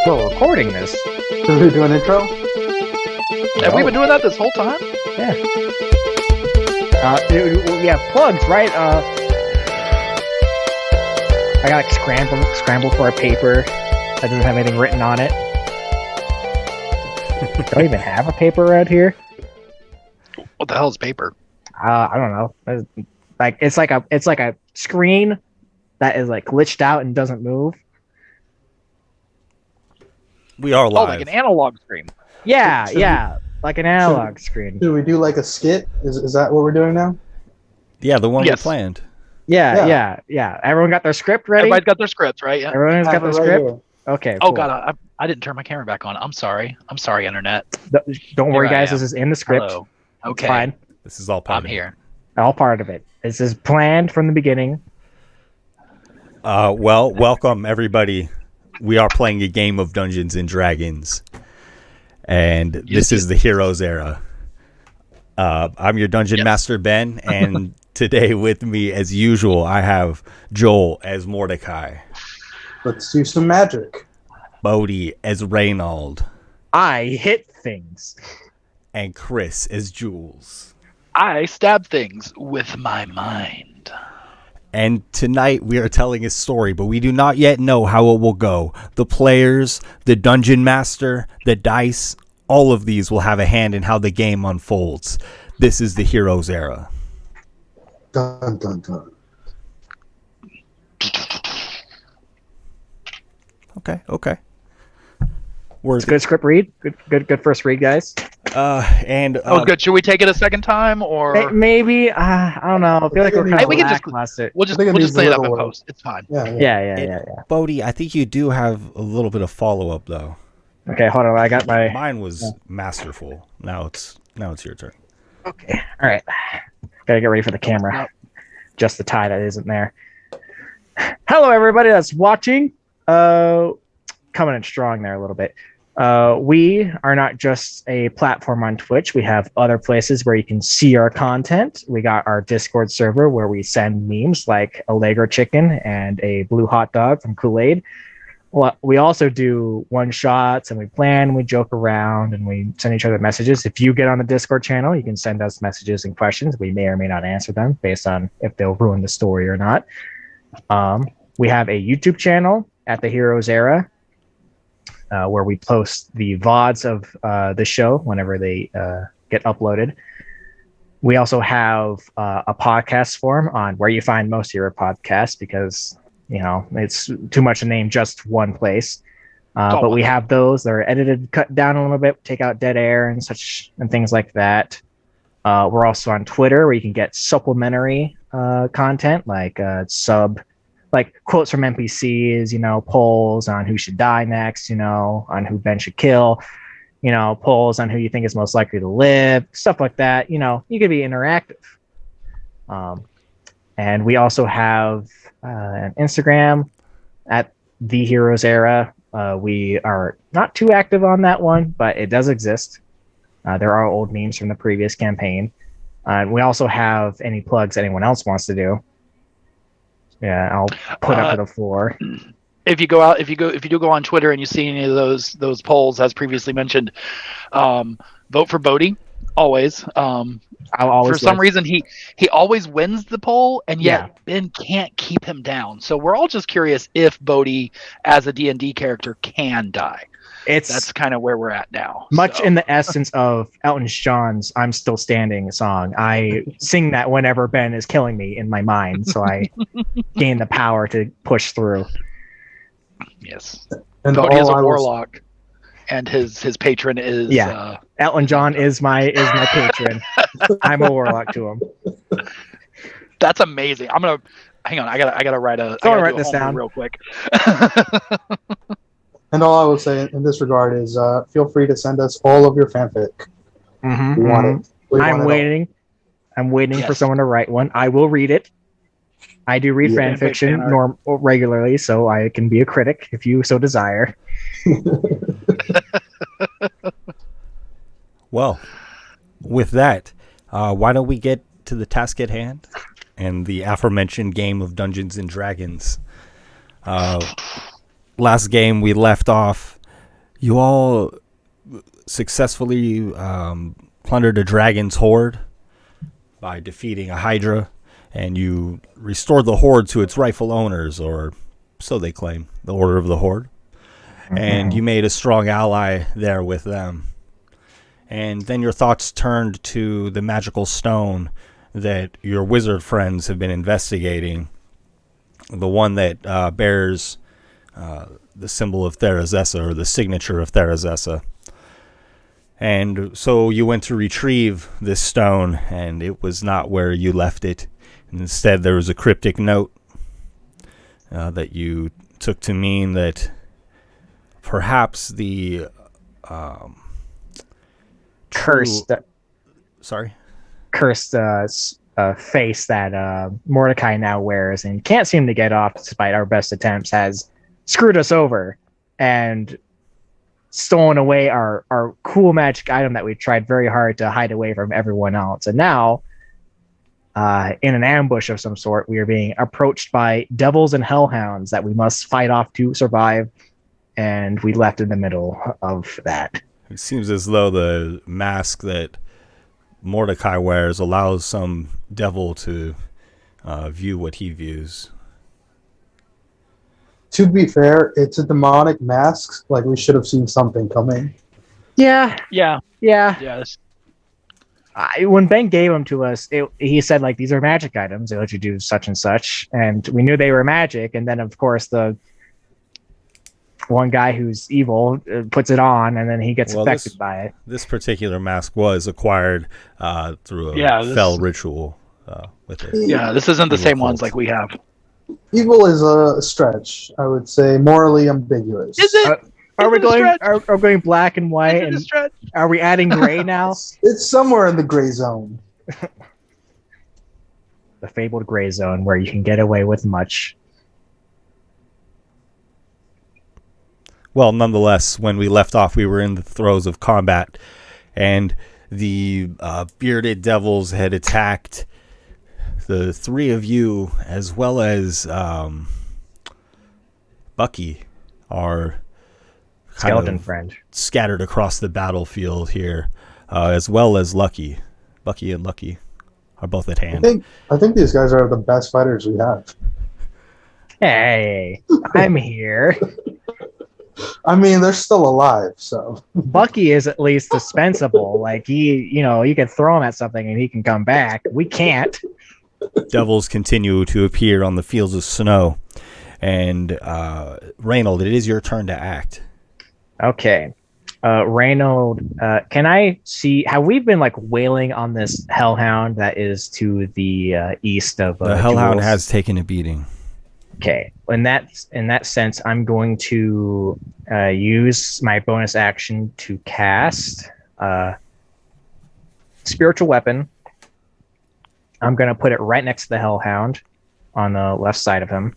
We're recording this. Should we do an intro? Have we been doing that this whole time? Yeah. We have plugs, right? I got like scramble for a paper that doesn't have anything written on it. Don't even have a paper around here. What the hell is paper? I don't know. It's like a screen that is like glitched out and doesn't move. We are live. Oh, like an analog screen. Yeah, like an analog screen. Do we do like a skit? Is that what we're doing now? Yeah, the one Yes. we planned. Yeah. Everyone got their script ready? Everybody's got their scripts, right? Yeah. Everyone's got Have their it right script? here. Okay, Oh cool. god, I didn't turn my camera back on. I'm sorry, Internet. Don't worry, Here I guys. am. This is in the script. Hello. It's Okay, fine. This is all part I'm of it. here. All part of it. This is planned from the beginning. Well, welcome everybody. We are playing a game of Dungeons and Dragons, and this is the Heroes Era. I'm your Dungeon Master, Ben, and today with me, as usual, I have Joel as Mordecai, Let's do some magic. Bodhi as Reynold, I hit things. and Chris as Jules. I stab things with my mind. And tonight we are telling a story, but we do not yet know how it will go. The players, the Dungeon Master, the dice, all of these will have a hand in how the game unfolds. This is the Heroes Era. Dun dun dun. Okay. It's a good script read. Good first read, guys. And That was good. Should we take it a second time, or Maybe I don't know. I feel like we're kind Hey, of we can just- lackluster. we'll just I think it we'll needs just clean it a up in little post? It's fine. Yeah. Bodhi, I think you do have a little bit of follow up though. Okay, hold on. I got my. Mine was masterful. Now it's your turn. Okay, all right. Gotta get ready for the camera. Just the tie that isn't there. Hello, everybody that's watching. Coming in strong there a little bit. We are not just a platform on Twitch. We have other places where you can see our content. We got our Discord server where we send memes like Allegro chicken and a blue hot dog from Kool-Aid. Well, we also do one shots and we plan, we joke around, and we send each other messages. If you get on the Discord channel, you can send us messages and questions. We may or may not answer them based on if they'll ruin the story or not. We have a YouTube channel at the Heroes Era, where we post the VODs of the show whenever they get uploaded. We also have a podcast form on where you find most of your podcasts because, it's too much to name just one place. But we have those that are edited, cut down a little bit, take out dead air and such and things like that. We're also on Twitter where you can get supplementary content like quotes from NPCs, polls on who should die next, on who Ben should kill, polls on who you think is most likely to live, stuff like that. You could be interactive. And we also have an Instagram at the Heroes Era. We are not too active on that one, but it does exist. There are old memes from the previous campaign. And we also have any plugs anyone else wants to do. Yeah, I'll put up to the floor. If you do go on Twitter and you see any of those polls, as previously mentioned, vote for Bodhi always. I'll always for some reason he always wins the poll, and yet Ben can't keep him down. So we're all just curious if Bodhi, as a D&D character, can die. That's kind of where we're at now. Much in the essence of Elton John's "I'm Still Standing" song. I sing that whenever Ben is killing me in my mind, so I gain the power to push through. Yes, And Bodhi is a all I was- warlock, and his patron is Elton John is my patron. I'm a warlock to him. That's amazing. I'm gonna hang on. I gotta write a. Go I gotta write do a this homework down real quick. And all I will say in this regard is feel free to send us all of your fanfic. We want it. We want it I'm all. waiting. I'm waiting for Yes. someone to write one. I will read it. I do read fan fiction regularly, so I can be a critic if you so desire. Well, with that, why don't we get to the task at hand and the aforementioned game of Dungeons and Dragons. Last game we left off You all successfully plundered a dragon's hoard by defeating a hydra, and you restored the hoard to its rightful owners, or so they claim, the Order of the Horde. And you made a strong ally there with them. And then your thoughts turned to the magical stone that your wizard friends have been investigating, the one that bears the symbol of Therazessa, or the signature of Therazessa. And so you went to retrieve this stone, and it was not where you left it. Instead, there was a cryptic note that you took to mean that perhaps the cursed face that Mordecai now wears and can't seem to get off despite our best attempts has screwed us over and stolen away our cool magic item that we tried very hard to hide away from everyone else. And now, in an ambush of some sort, we are being approached by devils and hellhounds that we must fight off to survive, and we left in the middle of that. It seems as though the mask that Mordecai wears allows some devil to view what he views. To be fair, it's a demonic mask. Like, we should have seen something coming. Yeah. Yes. When Ben gave them to us, he said, like, these are magic items. They let you do such and such. And we knew they were magic. And then, of course, the one guy who's evil puts it on, and then he gets affected by it. This particular mask was acquired through a fell ritual with it. Yeah, this isn't the same ones like we have. Evil is a stretch, I would say, morally ambiguous. Is it? Are we going black and white? And are we adding gray now? It's somewhere in the gray zone. The fabled gray zone where you can get away with much. Well, nonetheless, when we left off, we were in the throes of combat, and the bearded devils had attacked the three of you, as well as Bucky, our skeleton friend, scattered across the battlefield here, as well as Lucky. Bucky and Lucky are both at hand. I think these guys are the best fighters we have. Hey, I'm here. I mean, they're still alive, so. Bucky is at least dispensable. Like, you can throw him at something and he can come back. We can't. Devils continue to appear on the fields of snow. And, Reynold, it is your turn to act. Okay. Reynold, can I see, have we been, like, wailing on this hellhound that is to the east of the hellhound Jules? has taken a beating. Okay, in that sense, I'm going to use my bonus action to cast Spiritual Weapon. I'm going to put it right next to the Hellhound on the left side of him.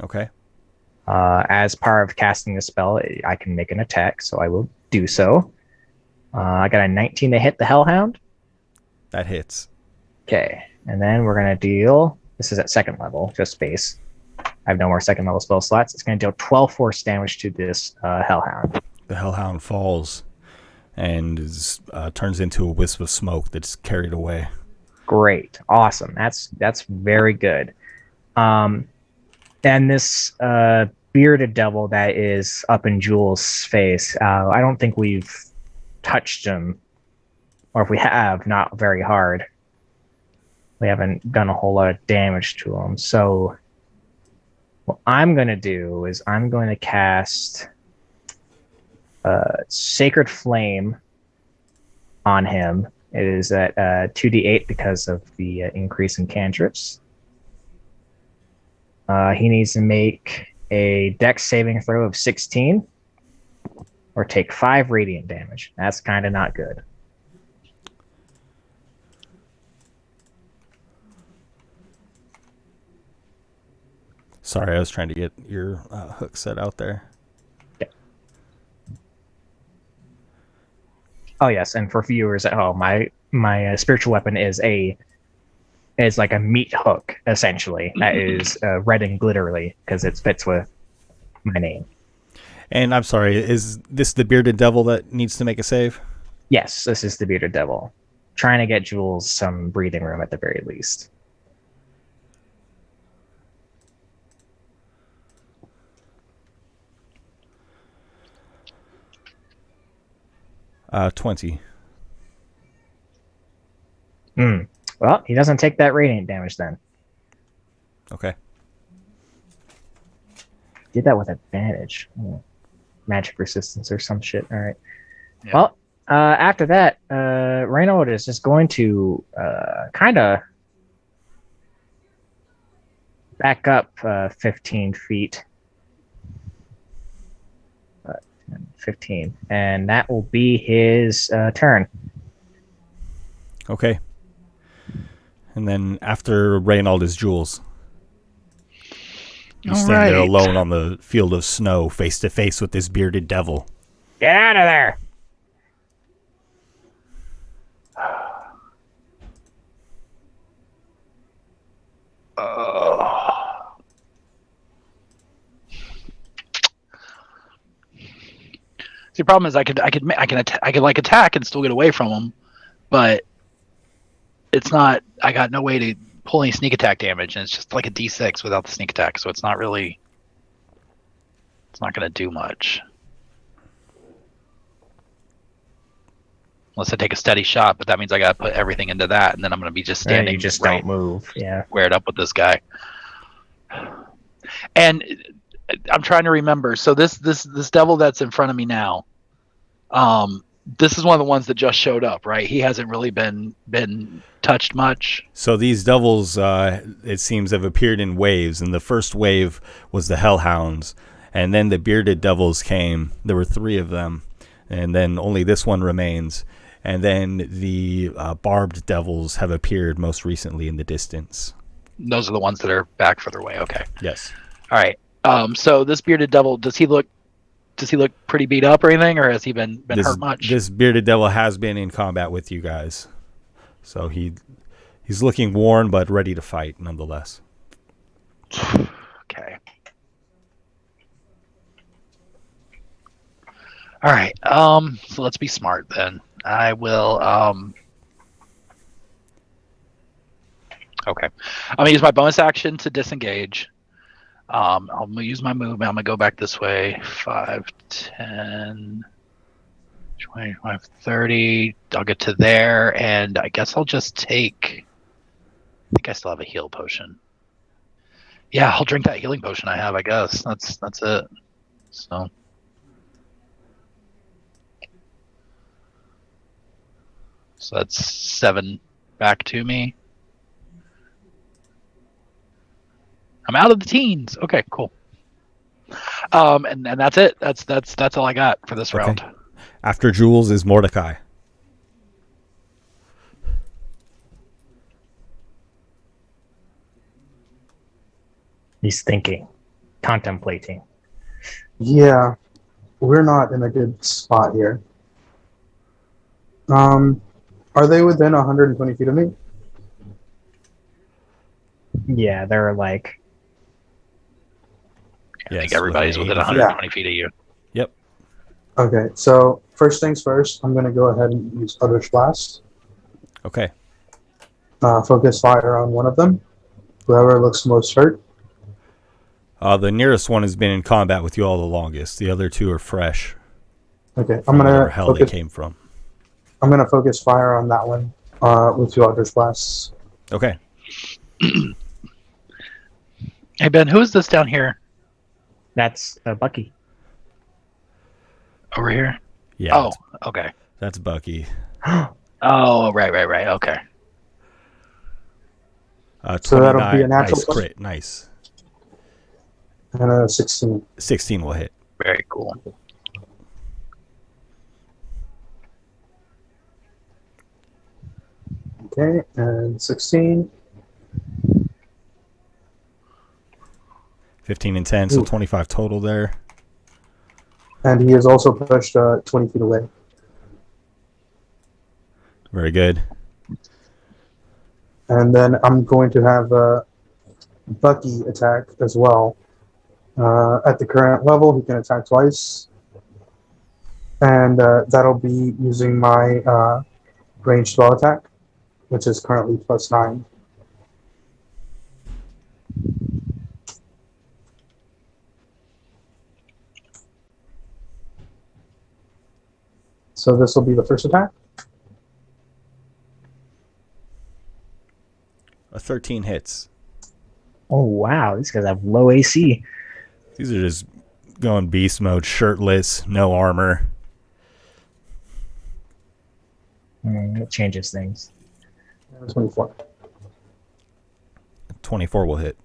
Okay. As part of casting the spell, I can make an attack, so I will do so. I got a 19 to hit the Hellhound. That hits. Okay, and then we're going to deal... This is at second level, just base. I have no more second level spell slots. It's going to deal 12 force damage to this Hellhound. The Hellhound falls and turns into a wisp of smoke that's carried away. Great. Awesome. That's very good. And this bearded devil that is up in Jules' face, I don't think we've touched him. Or if we have, not very hard. We haven't done a whole lot of damage to him. So what I'm going to do is I'm going to cast Sacred Flame on him. It is at 2d8 because of the increase in cantrips. He needs to make a dex saving throw of 16 or take 5 radiant damage. That's kind of not good. Sorry, I was trying to get your hook set out there. Yeah. Oh yes, and for viewers at home, my spiritual weapon is like a meat hook essentially that is red and glittery because it fits with my name. And I'm sorry, is this the bearded devil that needs to make a save? Yes, this is the bearded devil. Trying to get Jules some breathing room at the very least. 20. Well, he doesn't take that radiant damage then. Okay. Did that with advantage. Magic resistance or some shit. All right. Yeah. Well, after that, Reynold is just going to kind of back up 15 feet. 15. And that will be his turn. Okay. And then after Reynald is Jules. You stand there alone on the field of snow, face to face with this bearded devil. Get out of there! See, the problem is I could like attack and still get away from him, but it's not. I got no way to pull any sneak attack damage, and it's just like a D6 without the sneak attack, so it's not really. It's not going to do much. Unless I take a steady shot, but that means I got to put everything into that, and then I'm going to be just standing. You just don't move. Yeah. Squared up with this guy. And I'm trying to remember. So this devil that's in front of me now, this is one of the ones that just showed up, right? He hasn't really been touched much. So these devils, it seems, have appeared in waves, and the first wave was the Hellhounds, and then the bearded devils came. There were 3 of them, and then only this one remains. And then the barbed devils have appeared most recently in the distance. Those are the ones that are back further away. Okay. Yes. All right. So this bearded devil, does he look pretty beat up or anything, or has he been hurt much? This bearded devil has been in combat with you guys, so he's looking worn but ready to fight nonetheless. Okay. All right. So let's be smart then. I will. Okay. I'm gonna use my bonus action to disengage. I'm gonna use my movement. I'm gonna go back this way. 5, 10, 25, 30. I'll get to there, and I guess I'll just take. I think I still have a heal potion. Yeah, I'll drink that healing potion I have. I guess that's it. So. So that's 7 back to me. I'm out of the teens. Okay, cool. And that's it. That's all I got for this round. After Jules is Mordecai. He's thinking, contemplating. Yeah, we're not in a good spot here. Are they within 120 feet of me? Yeah, they're like. I think everybody's within 120 feet of you. Yep. Okay, so first things first, I'm going to go ahead and use Eldritch Blast. Okay. Focus fire on one of them. Whoever looks most hurt. The nearest one has been in combat with you all the longest. The other 2 are fresh. Okay, I'm going to hell they came from. I'm going to focus fire on that one with 2 Eldritch Blasts. Okay. Hey, Ben, who is this down here? That's Bucky. Over here? Yeah. Oh, okay. That's Bucky. Oh, right. Okay. So that'll be a natural crit. Nice. And a 16. 16 will hit. Very cool. Okay, and 16. 15 and 10, so 25 total there. And he is also pushed 20 feet away. Very good. And then I'm going to have Bucky attack as well. At the current level, he can attack twice. And that'll be using my ranged spell attack, which is currently +9. So this will be the first attack. A 13 hits. Oh wow, these guys have low AC. These are just going beast mode, shirtless, no armor. It changes things. 24. 24 will hit.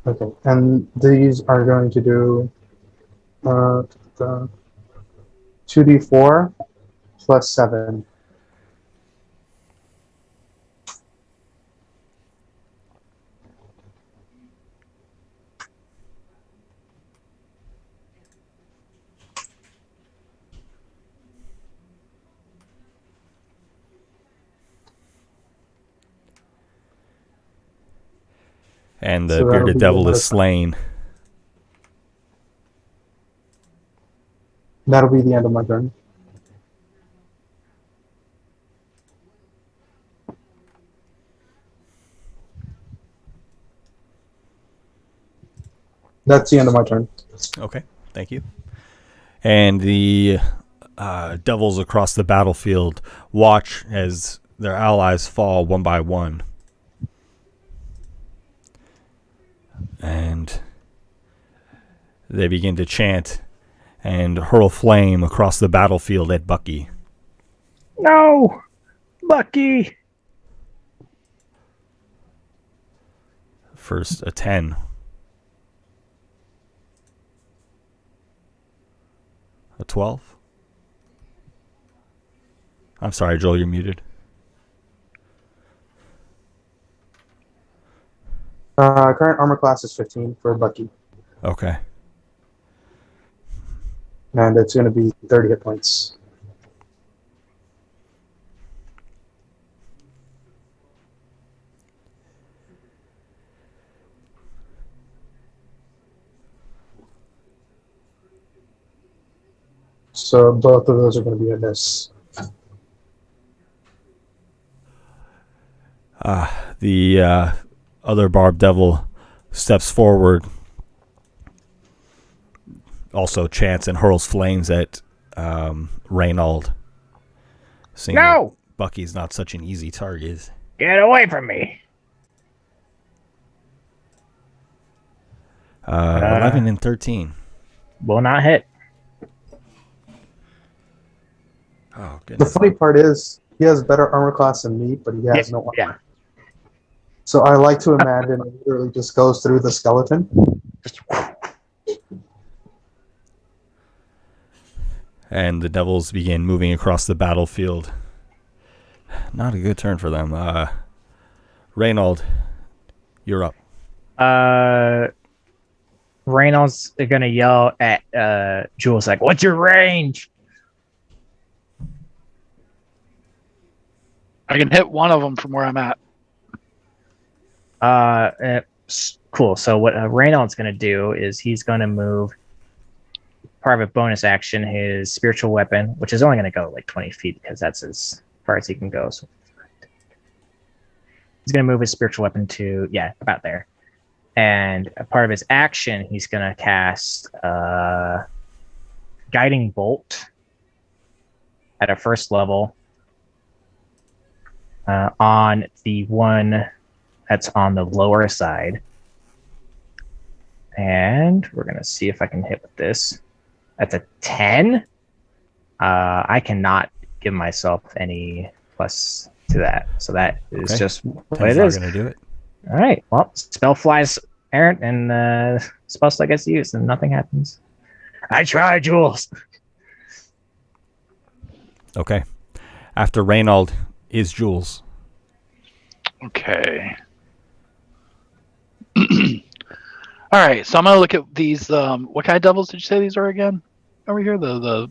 Okay, and these are going to do the 2d4 +7. And the So that'll bearded be devil another- is slain. That'll be the end of my turn. That's the end of my turn. Okay, thank you. And the devils across the battlefield watch as their allies fall one by one. And they begin to chant and hurl flame across the battlefield at Bucky. No, Bucky. First, a 10. A 12. I'm sorry, Joel, you're muted. Current armor class is 15 for Bucky, Okay. and it's going to be 30 hit points. So both of those are going to be a miss. The other barb devil steps forward, also chants and hurls flames at Reynold. Seeing No! that Bucky's not such an easy target. Get away from me. 11 and 13. Will not hit. Oh, The goodness. funny part is he has better armor class than me, but he has no armor. Yeah. So I like to imagine it literally just goes through the skeleton. And the devils begin moving across the battlefield. Not a good turn for them. Reynold, you're up. Reynolds is gonna yell at Jules like, "What's your range?" I can hit one of them from where I'm at. Cool. So what Reynolds gonna do is he's gonna move part of a bonus action, his spiritual weapon, which is only gonna go like 20 feet because that's as far as he can go. So he's gonna move his spiritual weapon to about there. And a part of his action, he's going to cast Guiding Bolt at a first level on the one that's on the lower side. And we're going to see if I can hit with this. That's a 10. I cannot give myself any plus to that. So that is Okay. just what Ten's it not is. going to do it. All right. Well, spell flies errant and spell slot gets used and nothing happens. I try, Jules. Okay. After Reynold is Jules. Okay. All right, so I'm gonna look at these. What kind of devils did you say these are again? Over here, the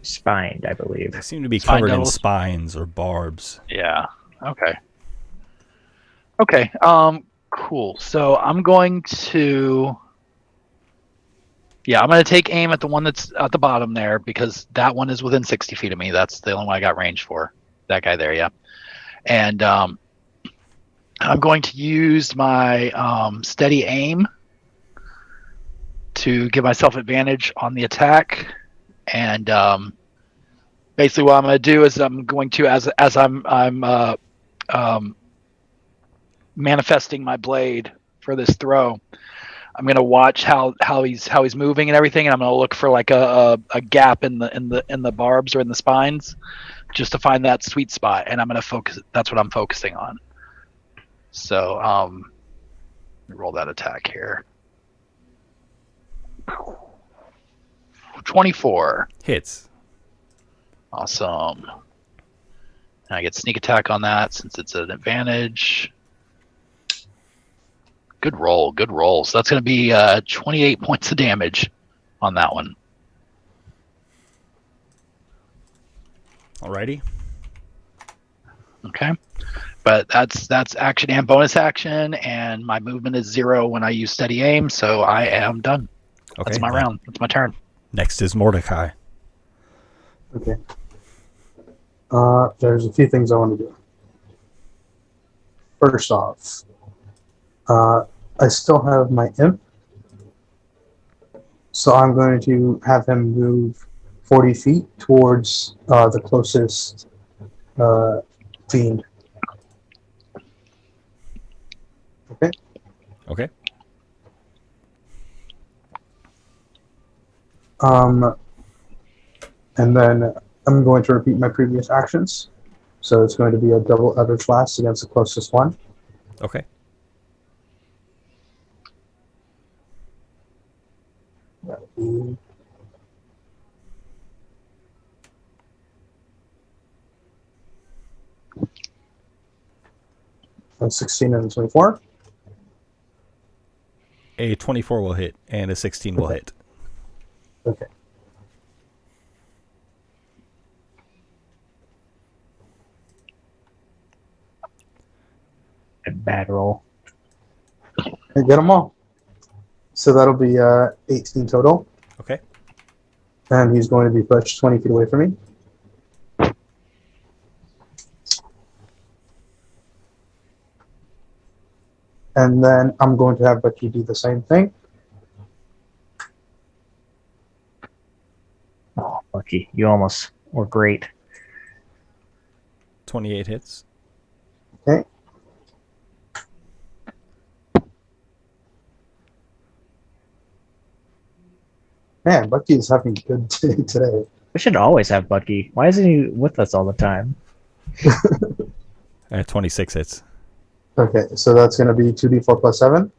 Spined, I believe. They seem to be Spine covered in devils? spines or barbs. yeah. Okay. Okay. Cool. So I'm going to Yeah, I'm going to take aim at the one that's at the bottom there because that one is within 60 feet of me. That's the only one I got range for. That guy there, yeah. And I'm going to use my steady aim to give myself advantage on the attack. And basically, what I'm going to do is I'm going to, as I'm manifesting my blade for this throw, I'm gonna watch how he's moving and everything, and I'm gonna look for like a gap in the barbs or in the spines, just to find that sweet spot, and I'm gonna focus. That's what I'm focusing on. So let me roll that attack here. 24 Hits. Awesome. And I get sneak attack on that since it's an advantage. Good roll, good roll. So that's going to be 28 points of damage on that one. Alrighty. Okay. But that's action and bonus action, and my movement is 0 when I use steady aim, so I am done. Okay. That's my round. That's my turn. Next is Mordecai. Okay. There's a few things I want to do. First off, I still have my imp, so I'm going to have him move 40 feet towards the closest fiend. Okay. Okay. And then I'm going to repeat my previous actions. So it's going to be a double Eldritch Blast against the closest one. Okay. That'll be 16 and 24. A 24 will hit, and a 16 will hit. Okay. A bad roll. I get them all. So that'll be 18 total. Okay. And he's going to be pushed 20 feet away from me. And then I'm going to have Bucky do the same thing. Oh, Lucky. You almost were great. 28 hits. Okay. Man, Bucky is having a good day today. We should always have Bucky. Why isn't he with us all the time? 26 hits. Okay, so that's going to be 2d4 plus 7.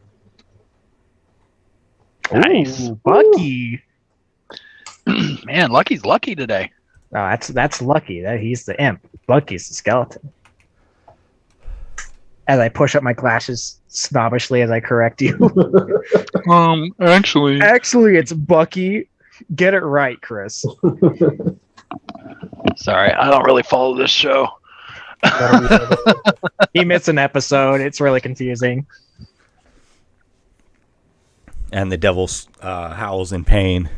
Nice. Ooh, Bucky. Man, Lucky's lucky today. No, that's Lucky. That he's the imp. Bucky's the skeleton. As I push up my glasses snobbishly as I correct you. Actually, Actually, it's Bucky. Get it right, Chris. sorry, I don't really follow this show. He missed an episode. It's really confusing. And the devil howls in pain.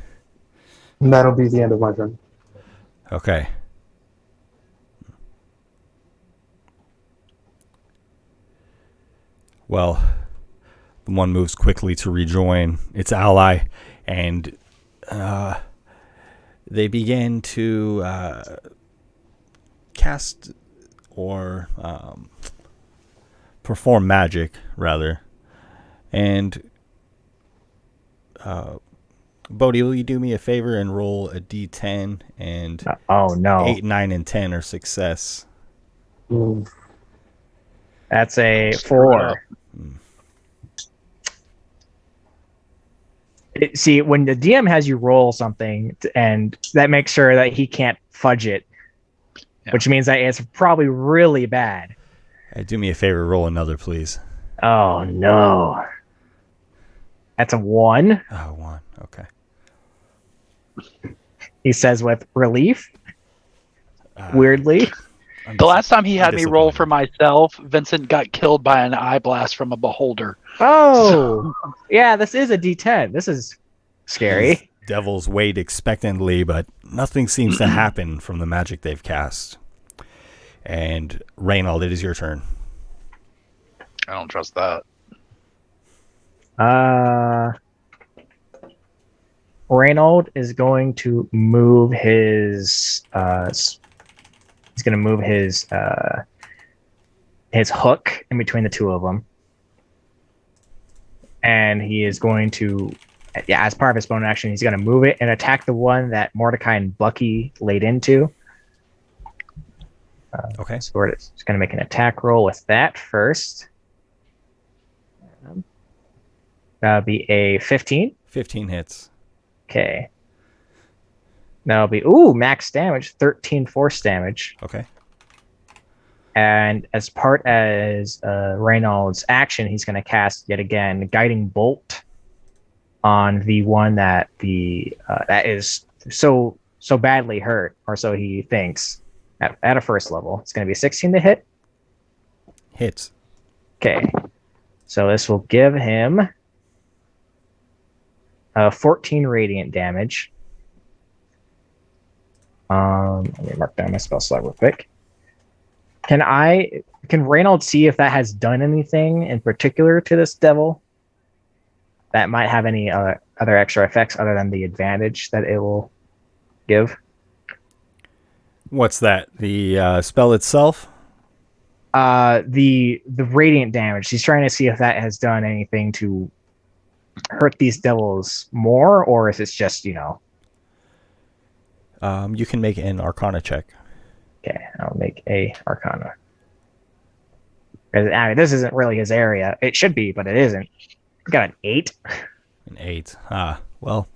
And that'll be the end of my turn. Okay. Well, the one moves quickly to rejoin its ally, and they begin to cast or perform magic, rather. And Bodhi, will you do me a favor and roll a d10? And Oh, no. 8, 9, and 10 are success. Mm. That's a 4. See, when the DM has you roll something, and that makes sure that he can't fudge it, which means that it's probably really bad. Do me a favor, roll another, please. Oh, no. That's a 1. Oh, 1. Okay. He says with relief. Weirdly. The last time he had me roll disappointed. for myself, Vincent got killed by an eye blast from a beholder. Oh, yeah, this is a D10. This is Scary. Devils wait expectantly, but nothing seems to happen from the magic they've cast. And Reynold, it is your turn. I don't trust that. Reynold is going to move his his hook in between the two of them, and he is going to, as part of his bonus action, he's going to move it and attack the one that Mordecai and Bucky laid into. Okay. So we're just going to make an attack roll with that first. That'll be a 15. 15 hits. Okay. That'll be max damage, 13 force damage. Okay. And as part as Reynold's action, he's going to cast yet again Guiding Bolt on the one that that is so badly hurt, or so he thinks, at a first level. It's going to be 16 to hit. Hits. Okay. So this will give him 14 radiant damage. Let me mark down my spell slot real quick. Can Reynold see if that has done anything in particular to this devil that might have any other extra effects other than the advantage that it will give? What's that? The spell itself? The radiant damage. He's trying to see if that has done anything to hurt these devils more, or if it's just, You can make an Arcana check. Okay, I'll make a Arcana. I mean, this isn't really his area. It should be, but it isn't. I got an 8. An 8. Well,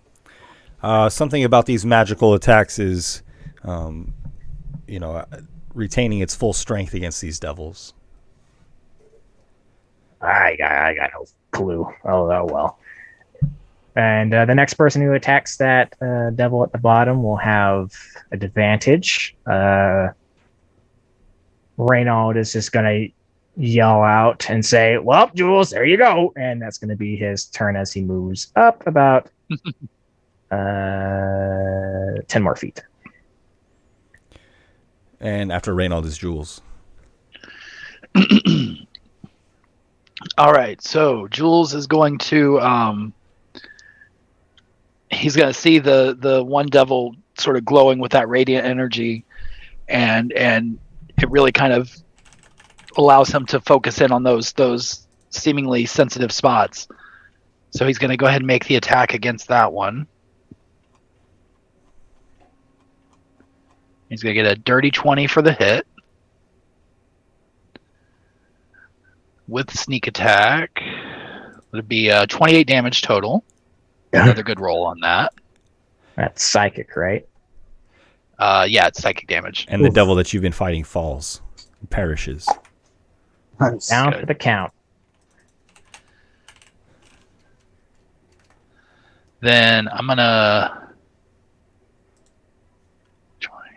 something about these magical attacks is, retaining its full strength against these devils. I got no clue. Oh well. And the next person who attacks that devil at the bottom will have an advantage. Reynold is just going to yell out and say, "Well, Jules, there you go." And that's going to be his turn as he moves up about 10 more feet. And after Reynold is Jules. All right, so Jules is going to he's going to see the one devil sort of glowing with that radiant energy, and it really kind of allows him to focus in on those seemingly sensitive spots. So he's going to go ahead and make the attack against that one. He's going to get a dirty 20 for the hit. With sneak attack, it'd be 28 damage total. Another good roll on that. That's psychic, right? Yeah, it's psychic damage. And the devil that you've been fighting falls, perishes. Nice. Down Good. for the count. Then I'm gonna 20,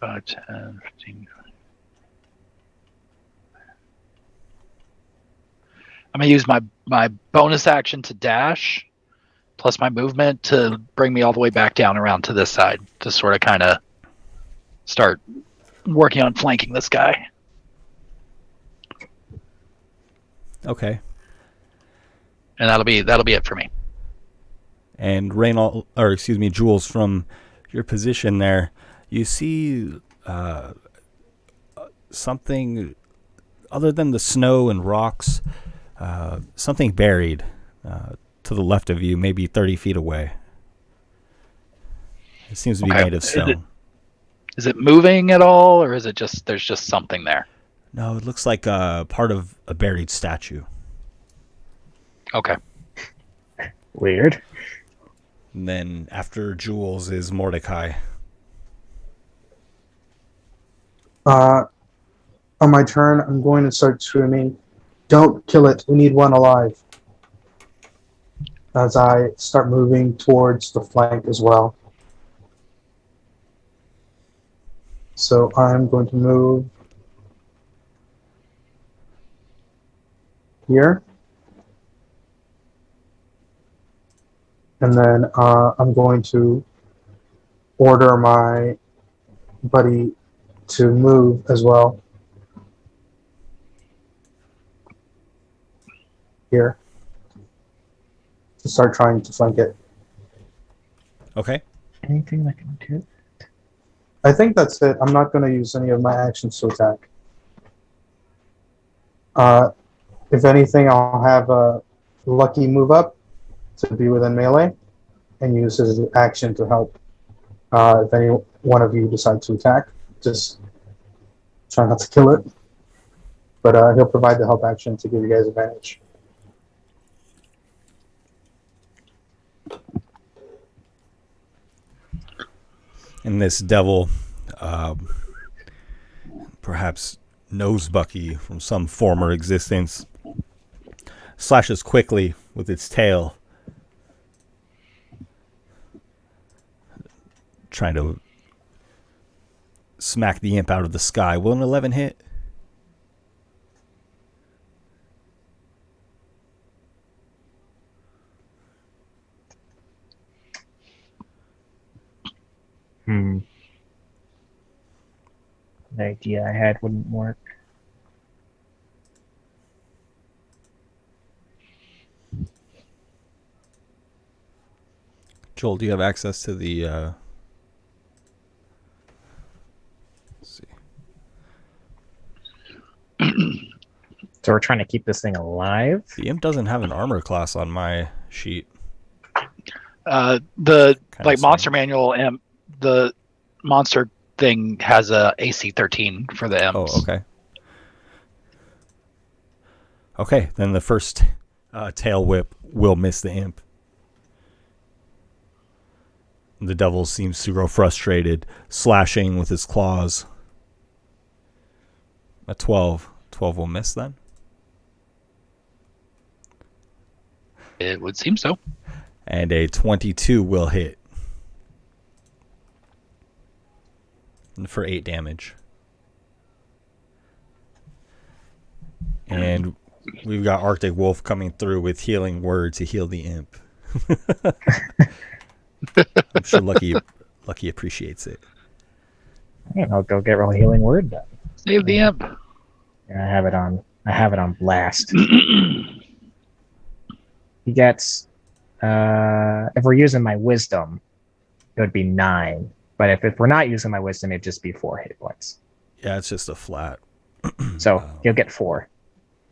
5, 10, 15. I'm gonna use my bonus action to dash, plus my movement to bring me all the way back down around to this side to sort of kind of start working on flanking this guy. Okay. And that'll be it for me. And Jules, from your position there, you see something other than the snow and rocks, something buried to the left of you, maybe 30 feet away. It seems to be made of stone. Is it moving at all, or is it just there's just something there? No, it looks like part of a buried statue. Okay. Weird. And then after Jules is Mordecai. On my turn, I'm going to start screaming, "Don't kill it, we need one alive," as I start moving towards the flank as well. So I'm going to move here. And then I'm going to order my buddy to move as well. Here. To start trying to flank it. Okay. Anything that can do? I think that's it. I'm not going to use any of my actions to attack. If anything, I'll have a Lucky move up to be within melee and use his action to help. If any one of you decide to attack, just try not to kill it. But he'll provide the help action to give you guys advantage. And this devil perhaps knows Bucky from some former existence. Slashes quickly with its tail, trying to smack the imp out of the sky. Will an 11 hit? The idea I had wouldn't work. Joel, do you have access to the... let's see. So we're trying to keep this thing alive. The imp doesn't have an armor class on my sheet. The Kinda monster strange. manual imp, the monster thing has a AC 13 for the imps. Oh, okay. Okay, then the first tail whip will miss the imp. The devil seems to grow frustrated, slashing with his claws. A 12. 12 will miss then? It would seem so. And a 22 will hit. For 8 damage. And we've got Arctic Wolf coming through with healing word to heal the imp. I'm sure Lucky appreciates it. I'll go get a healing word done. Save the imp. I have it on blast. He gets if we're using my wisdom, it would be 9. But if we're not using my wisdom, it'd just be 4 hit points. Yeah, it's just a flat. So he'll get 4.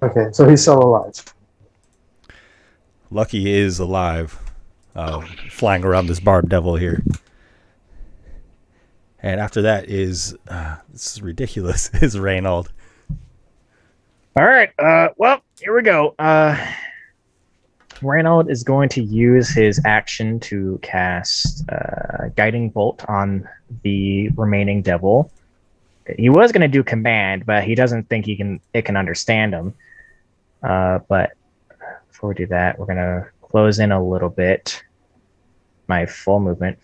Okay, so he's still alive. Lucky is alive, flying around this barbed devil here. And after that is this is ridiculous. Is Reynold. All right. Well, here we go. Reynold is going to use his action to cast Guiding Bolt on the remaining devil. He was going to do command, but he doesn't think it can understand him. But before we do that, we're going to close in a little bit. My full movement.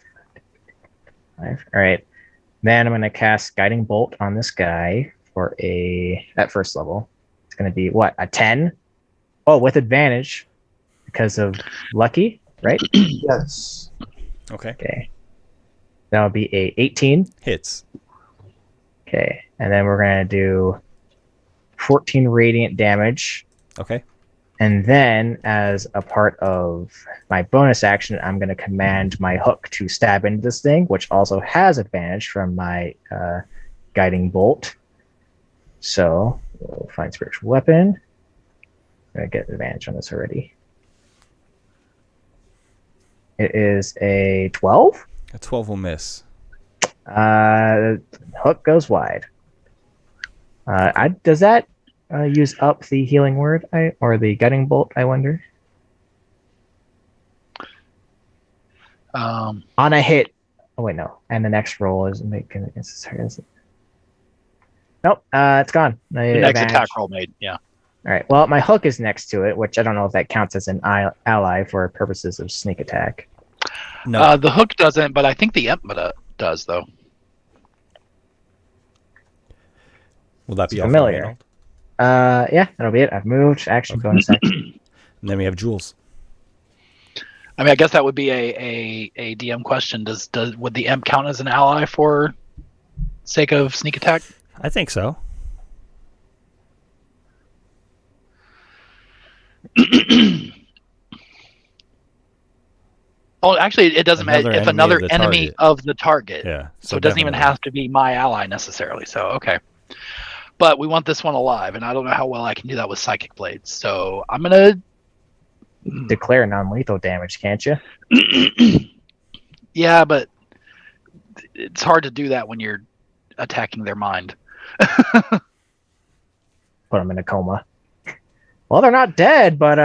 5. All right. Then I'm going to cast Guiding Bolt on this guy at first level. It's going to be what? A 10? Oh, with advantage. Because of Lucky, right? Yes. Okay. That would be a 18. Hits. Okay. And then we're going to do 14 radiant damage. Okay. And then, as a part of my bonus action, I'm going to command my hook to stab into this thing, which also has advantage from my Guiding Bolt. So, we'll find Spiritual Weapon. I'm going to get advantage on this already. It is a 12. A 12 will miss. Hook goes wide. Does that use up the healing word or the Guiding Bolt, I wonder? On a hit. Oh, wait, no. And the next roll is making it necessary. Is it? Nope, it's gone. The next attack roll made, yeah. All right. Well, my hook is next to it, which I don't know if that counts as an ally for purposes of sneak attack. No. The hook doesn't, but I think the imp does, though. Will that be familiar? Yeah, that'll be it. I've moved. Action, bonus action. And then we have Jules. I mean, I guess that would be a DM question. Would the imp count as an ally for sake of sneak attack? I think so. Oh, actually, it doesn't matter if another of the enemy target. of the target. Yeah. So it doesn't even have to be my ally necessarily. So okay. But we want this one alive, and I don't know how well I can do that with psychic blades. So I'm gonna Declare non-lethal damage, can't you? yeah, but it's hard to do that when you're attacking their mind. Put them in a coma. Well, they're not dead, but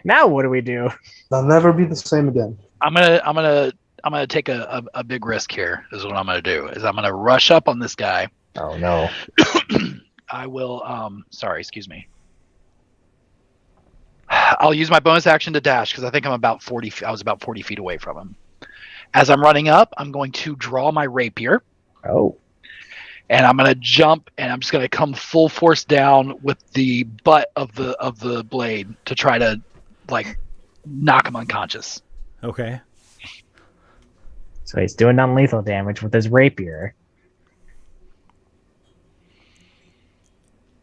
now what do we do? They'll never be the same again. I'm gonna take a big risk here. Is what I'm gonna do. Is I'm gonna rush up on this guy. Oh no. I will. Sorry, excuse me. I'll use my bonus action to dash because I think I'm about 40. I was about 40 feet away from him. As I'm running up, I'm going to draw my rapier. Oh. And I'm gonna jump, and I'm just gonna come full force down with the butt of the blade to try to like knock him unconscious. Okay. So he's doing non-lethal damage with his rapier.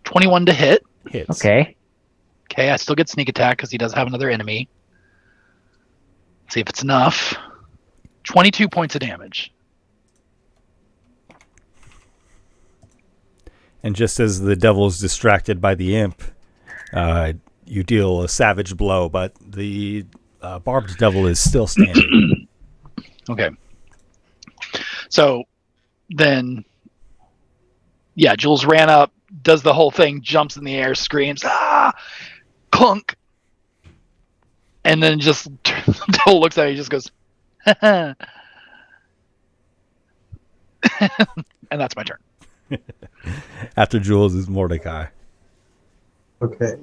21 to hit. Hits. Okay. Okay, I still get sneak attack because he does have another enemy. See if it's enough. 22 points of damage. And just as the devil's distracted by the imp, you deal a savage blow, but the barbed devil is still standing. Okay. So then, yeah, Jules ran up, does the whole thing, jumps in the air, screams, ah, clunk. And then just Devil looks at me, just goes, and that's my turn. After Jules is Mordecai. Okay.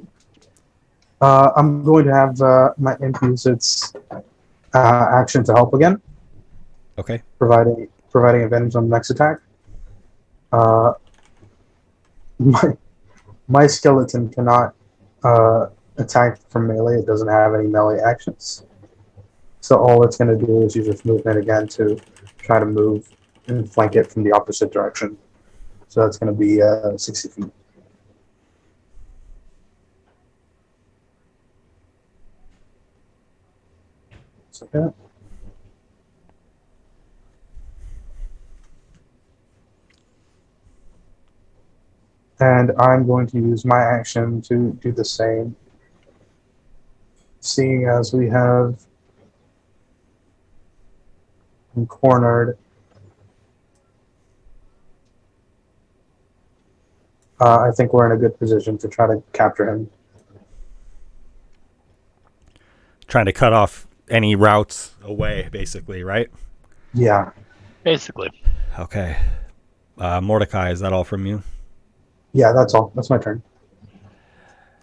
I'm going to have my imp use its action to help again, Okay. providing advantage on the next attack. My skeleton cannot attack from melee. It doesn't have any melee actions. So all it's going to do is use its movement again to try to move and flank it from the opposite direction. So that's going to be 60 feet. Okay. And I'm going to use my action to do the same. Seeing as we have him cornered, I think we're in a good position to try to capture him. Trying to cut off any routes away, basically, right? Yeah. Basically. Okay. Mordecai, is that all from you? Yeah, that's all. That's my turn.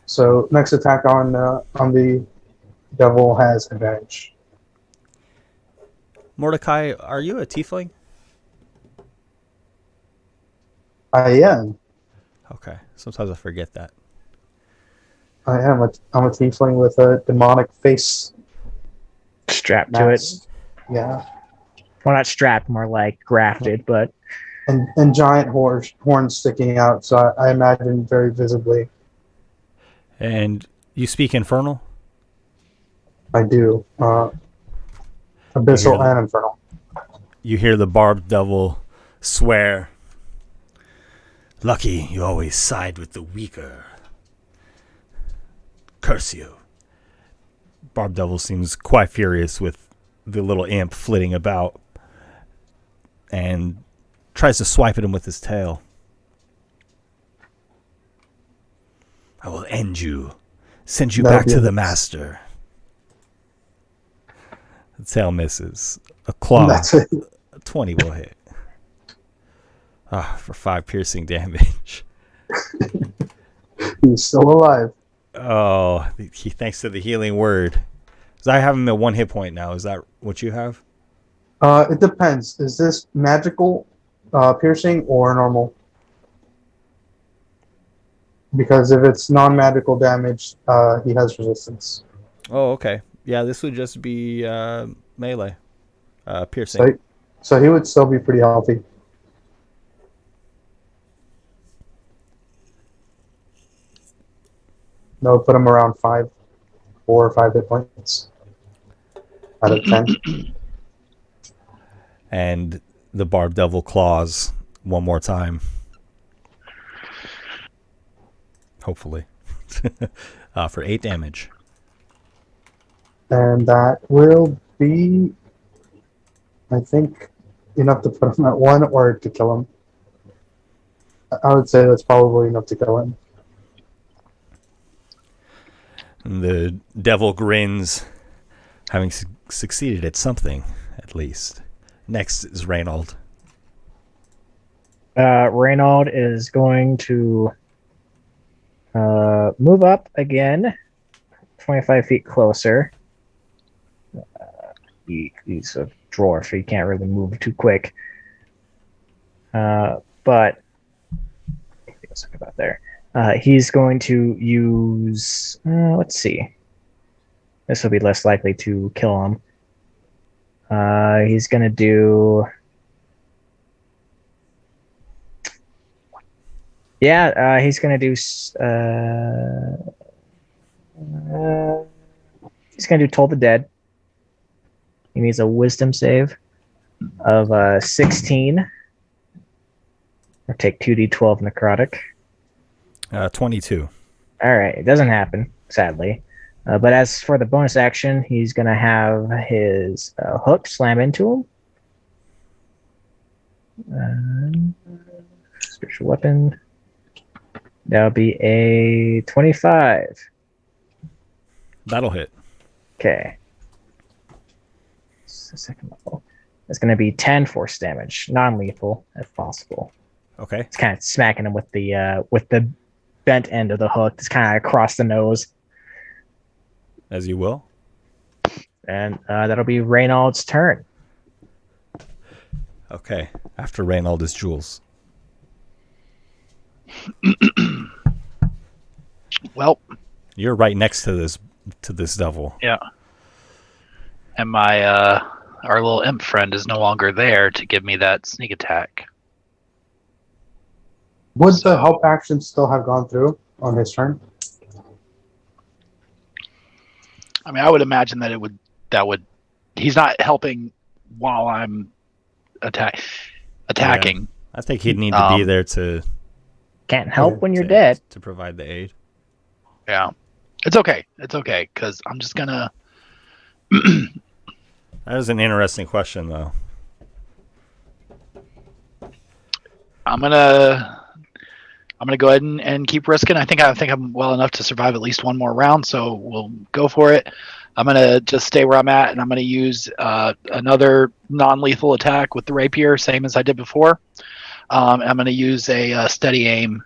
So next attack on the devil has advantage. Mordecai, are you a tiefling? I am. Okay. Sometimes I forget that. I am. I'm a tiefling with a demonic face Strapped to it. mask. Yeah. Well, not strapped, more like grafted, but And giant horns sticking out, so I imagine very visibly. And you speak Infernal? I do. Abyssal and Infernal. You hear the barbed devil swear, "Lucky you always side with the weaker. Curse you." Barbed devil seems quite furious with the little imp flitting about and tries to swipe at him with his tail. "I will end you. Send you back to the master." The tail misses. A claw. That's it. 20 will hit. For 5 piercing damage. He's still alive. Oh, thanks to the healing word. 'Cause I have him at 1 hit point now. Is that what you have? It depends. Is this magical piercing or normal? Because if it's non-magical damage, he has resistance. Oh, okay. Yeah, this would just be melee, piercing. So he would still be pretty healthy. No, put him around 4 or 5 hit points out of 10. And the Barb Devil claws one more time. Hopefully. For 8 damage. And that will be, I think, enough to put him at 1 or to kill him. I would say that's probably enough to kill him. And the devil grins, having succeeded at something, at least. Next is Reynold. Reynold is going to move up again, 25 feet closer. He's a dwarf, so he can't really move too quick. But let's talk about there. He's going to use. Let's see. This will be less likely to kill him. He's going to do. Yeah, he's going to do. He's going to do Toll the Dead. He needs a wisdom save of 16. Or take 2d12 necrotic. 22. All right, it doesn't happen, sadly. But as for the bonus action, he's going to have his hook slam into him. Spiritual weapon. That'll be a 25. That'll hit. Okay. It's the second level. It's going to be 10 force damage, non-lethal if possible. Okay. It's kind of smacking him with the bent end of the hook. It's kind of across the nose. As you will. And that'll be Reynold's turn. Okay. After Reynold is Jules. Well, you're right next to this devil. Yeah. And my our little imp friend is no longer there to give me that sneak attack. Would the help action still have gone through on his turn? I mean, I would imagine that that would. He's not helping while I'm attacking. Yeah. I think he'd need to be there to. Can't help when you're dead. To provide the aid. Yeah, it's okay. It's okay because I'm just gonna. That is an interesting question, though. I'm gonna go ahead and keep risking. I think I'm well enough to survive at least one more round, so we'll go for it. I'm gonna just stay where I'm at, and I'm gonna use another non-lethal attack with the rapier, same as I did before. I'm gonna use a steady aim.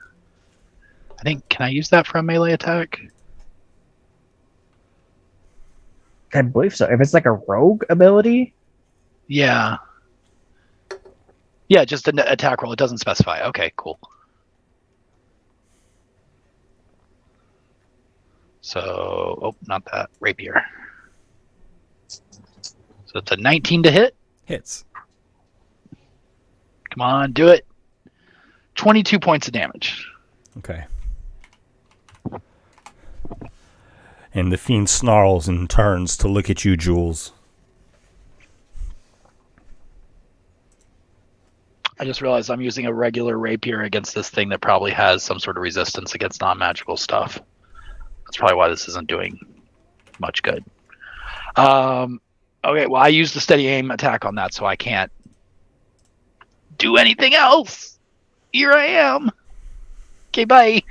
I think, can I use that for a melee attack? I believe so. If it's like a rogue ability. Yeah. Yeah, just an attack roll. It doesn't specify. Okay, cool. So, not that. Rapier. So it's a 19 to hit. Hits. Come on, do it. 22 points of damage. Okay. And the fiend snarls and turns to look at you, Jules. I just realized I'm using a regular rapier against this thing that probably has some sort of resistance against non-magical stuff. That's probably why this isn't doing much good. Okay, well, I used the steady aim attack on that, so I can't do anything else. Here I am. Okay, bye.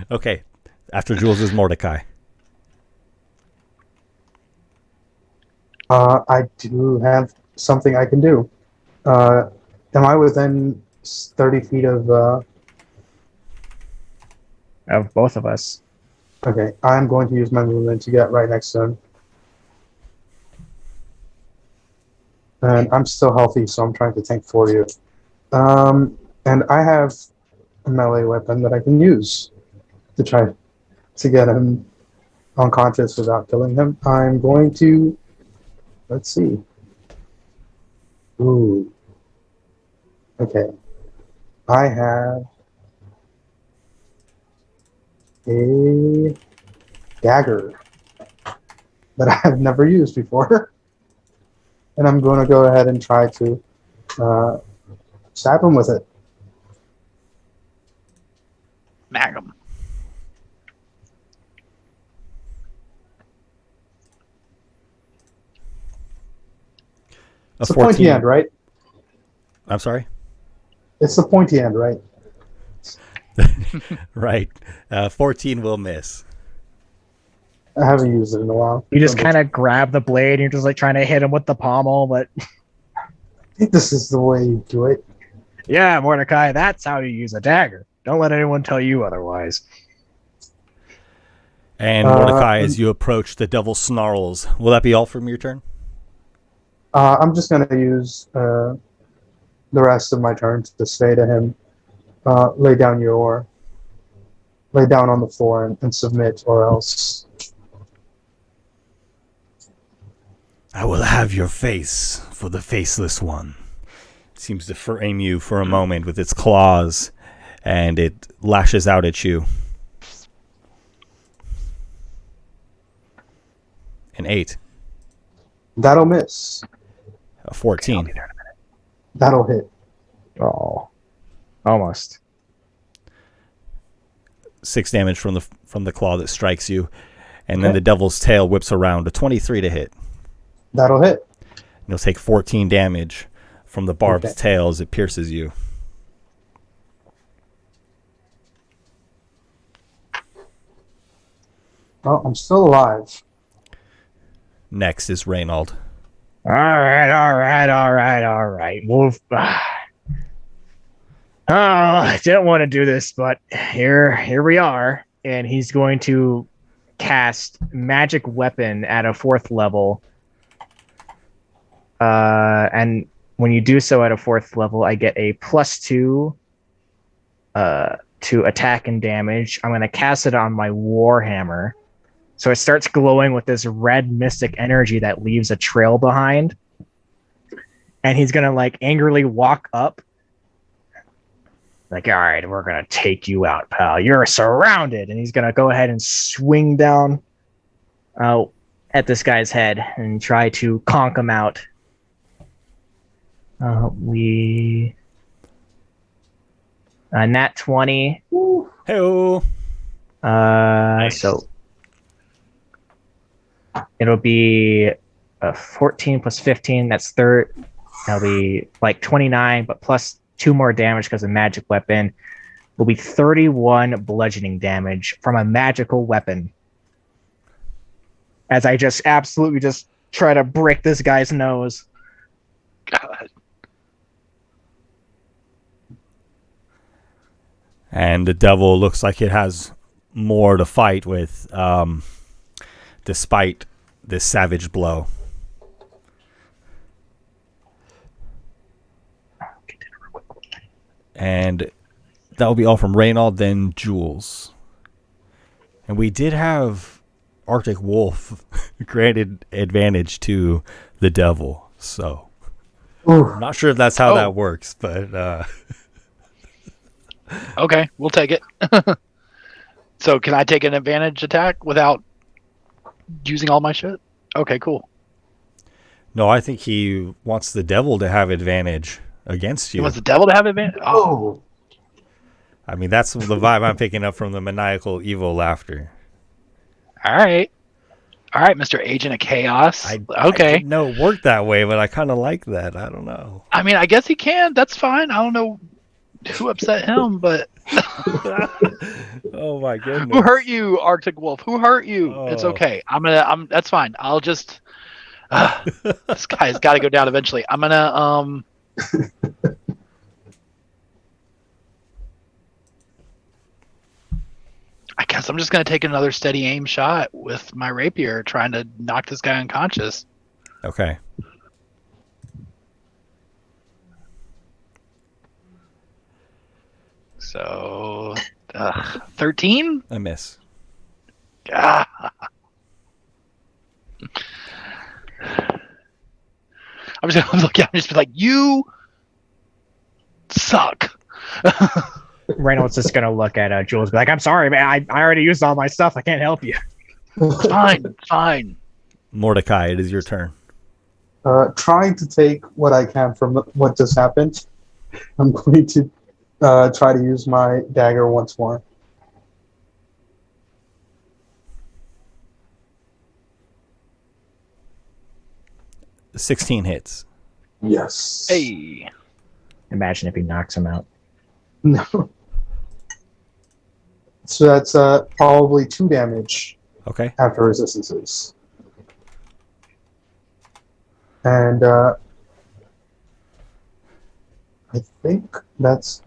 Okay. After Jules is Mordecai. I do have something I can do. Am I within 30 feet of both of us? Okay, I'm going to use my movement to get right next to him. And I'm still healthy, so I'm trying to tank for you. And I have a melee weapon that I can use to try to get him unconscious without killing him. I'm going to, let's see. Ooh. Okay. I have a dagger that I have never used before. And I'm going to go ahead and try to stab him with it. Magnum. It's the pointy end, right? I'm sorry? It's the pointy end, right? Right. 14 will miss. I haven't used it in a while. You just kind of grab the blade and you're just like trying to hit him with the pommel, but I think this is the way you do it. yeah, Mordecai, that's how you use a dagger. Don't let anyone tell you otherwise. And Mordecai, as you approach, the devil snarls. Will that be all from your turn? I'm just going to use the rest of my turn to say to him, lay down on the floor and submit, or else. I will have your face for the faceless one. It seems to frame you for a moment with its claws, and it lashes out at you. An 8. That'll miss. A 14. That'll hit. Oh, almost. 6 damage from the claw that strikes you, and then the devil's tail whips around. A 23 to hit. That'll hit. You'll take 14 damage from the barbed tail as it pierces you. Well, I'm still alive. Next is Reynald. All right. Wolf. Oh, I didn't want to do this, but here we are, and he's going to cast magic weapon at a 4th level. And when you do so at a 4th level, I get a +2 to attack and damage. I'm going to cast it on my Warhammer. So it starts glowing with this red mystic energy that leaves a trail behind. And he's going to like angrily walk up. Like, all right, we're going to take you out, pal. You're surrounded. And he's going to go ahead and swing down at this guy's head and try to conk him out. Nat 20. Hey-o. Nice. So it'll be 14 plus 15. That's third. That'll be like 29, but plus 2 more damage because of magic weapon. Will be 31 bludgeoning damage from a magical weapon. As I just absolutely just try to break this guy's nose. God. And the devil looks like it has more to fight with, despite this savage blow. And that will be all from Reynald, then Jules. And we did have Arctic Wolf granted advantage to the devil, so I'm not sure if that's how that works, but Okay, we'll take it. So can I take an advantage attack without using all my shit? Okay, cool. no, I think he wants the devil to have advantage against you. He wants the devil to have advantage? Oh. I mean, that's the vibe I'm picking up from the maniacal evil laughter. All right, Mr. Agent of Chaos. I Okay. didn't know it worked that way, but I kind of like that. I don't know. I mean, I guess he can. That's fine. I don't know who upset him, but Oh my goodness. who hurt you, Arctic Wolf? Who hurt you? Oh. It's okay. That's fine. I'll just. This guy's got to go down eventually. I'm gonna I guess I'm just gonna take another steady aim shot with my rapier, trying to knock this guy unconscious. Okay. So, 13? A miss. Ah. I'm just gonna look at him and just be like, "You suck." Reynolds is gonna look at Jules, and be like, "I'm sorry, man. I already used all my stuff. I can't help you." Fine. Mordecai, it is your turn. Trying to take what I can from what just happened, I'm going to try to use my dagger once more. $16 hits. Yes. Hey. Imagine if he knocks him out. No. So that's probably 2 damage Okay. after resistances. And I think that's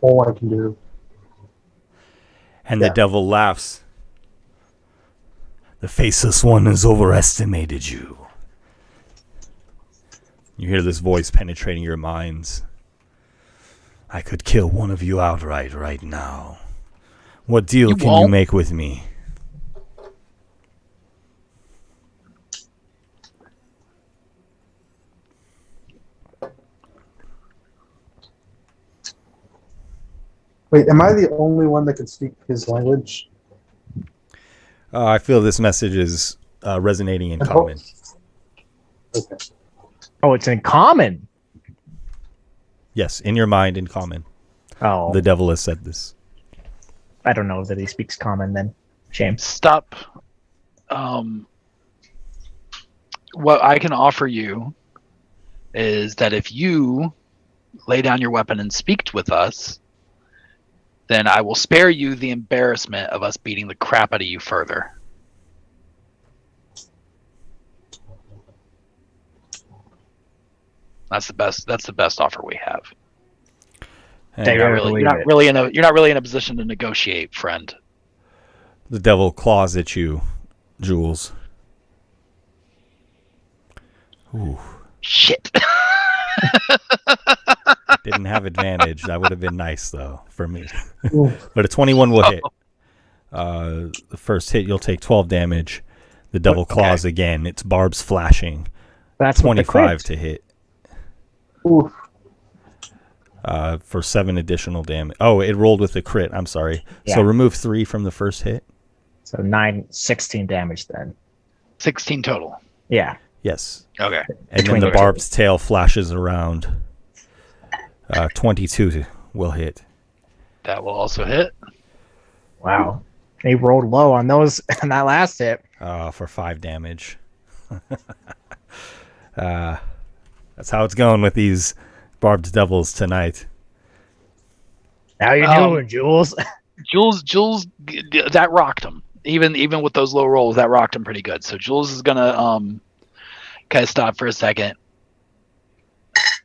all I can do. And Yeah. the devil laughs. The faceless one has overestimated you. You hear this voice penetrating your minds. I could kill one of you outright right now. What deal can you make with me? Wait, am I the only one that can speak his language? I feel this message is resonating in common. Okay. Oh, it's in common. Yes, in your mind, in common. Oh, The devil has said this. I don't know that he speaks common then. Shame. Stop. What I can offer you is that if you lay down your weapon and speak with us, then I will spare you the embarrassment of us beating the crap out of you further. That's the best offer we have. And Take it. You're not really in a position to negotiate, friend. the devil claws at you, Jules. Ooh. Shit. Didn't have advantage. That would have been nice, though, for me. Oof. But a 21 will hit. The first hit, you'll take 12 damage. The devil claws again. Its barbs flashing. That's 25 to hit. Oof. For 7 additional damage. Oh, it rolled with the crit. I'm sorry. Yeah. So remove 3 from the first hit. So 16 damage then. 16 total. Yeah. Yes. Okay. And then the barbed tail flashes around. 22 will hit. That will also hit. Wow. He rolled low on those on that last hit. For 5 damage. That's how it's going with these barbed devils tonight. How you doing, Jules? Jules, that rocked him. Even with those low rolls, that rocked him pretty good. So Jules is gonna kind of stop for a second.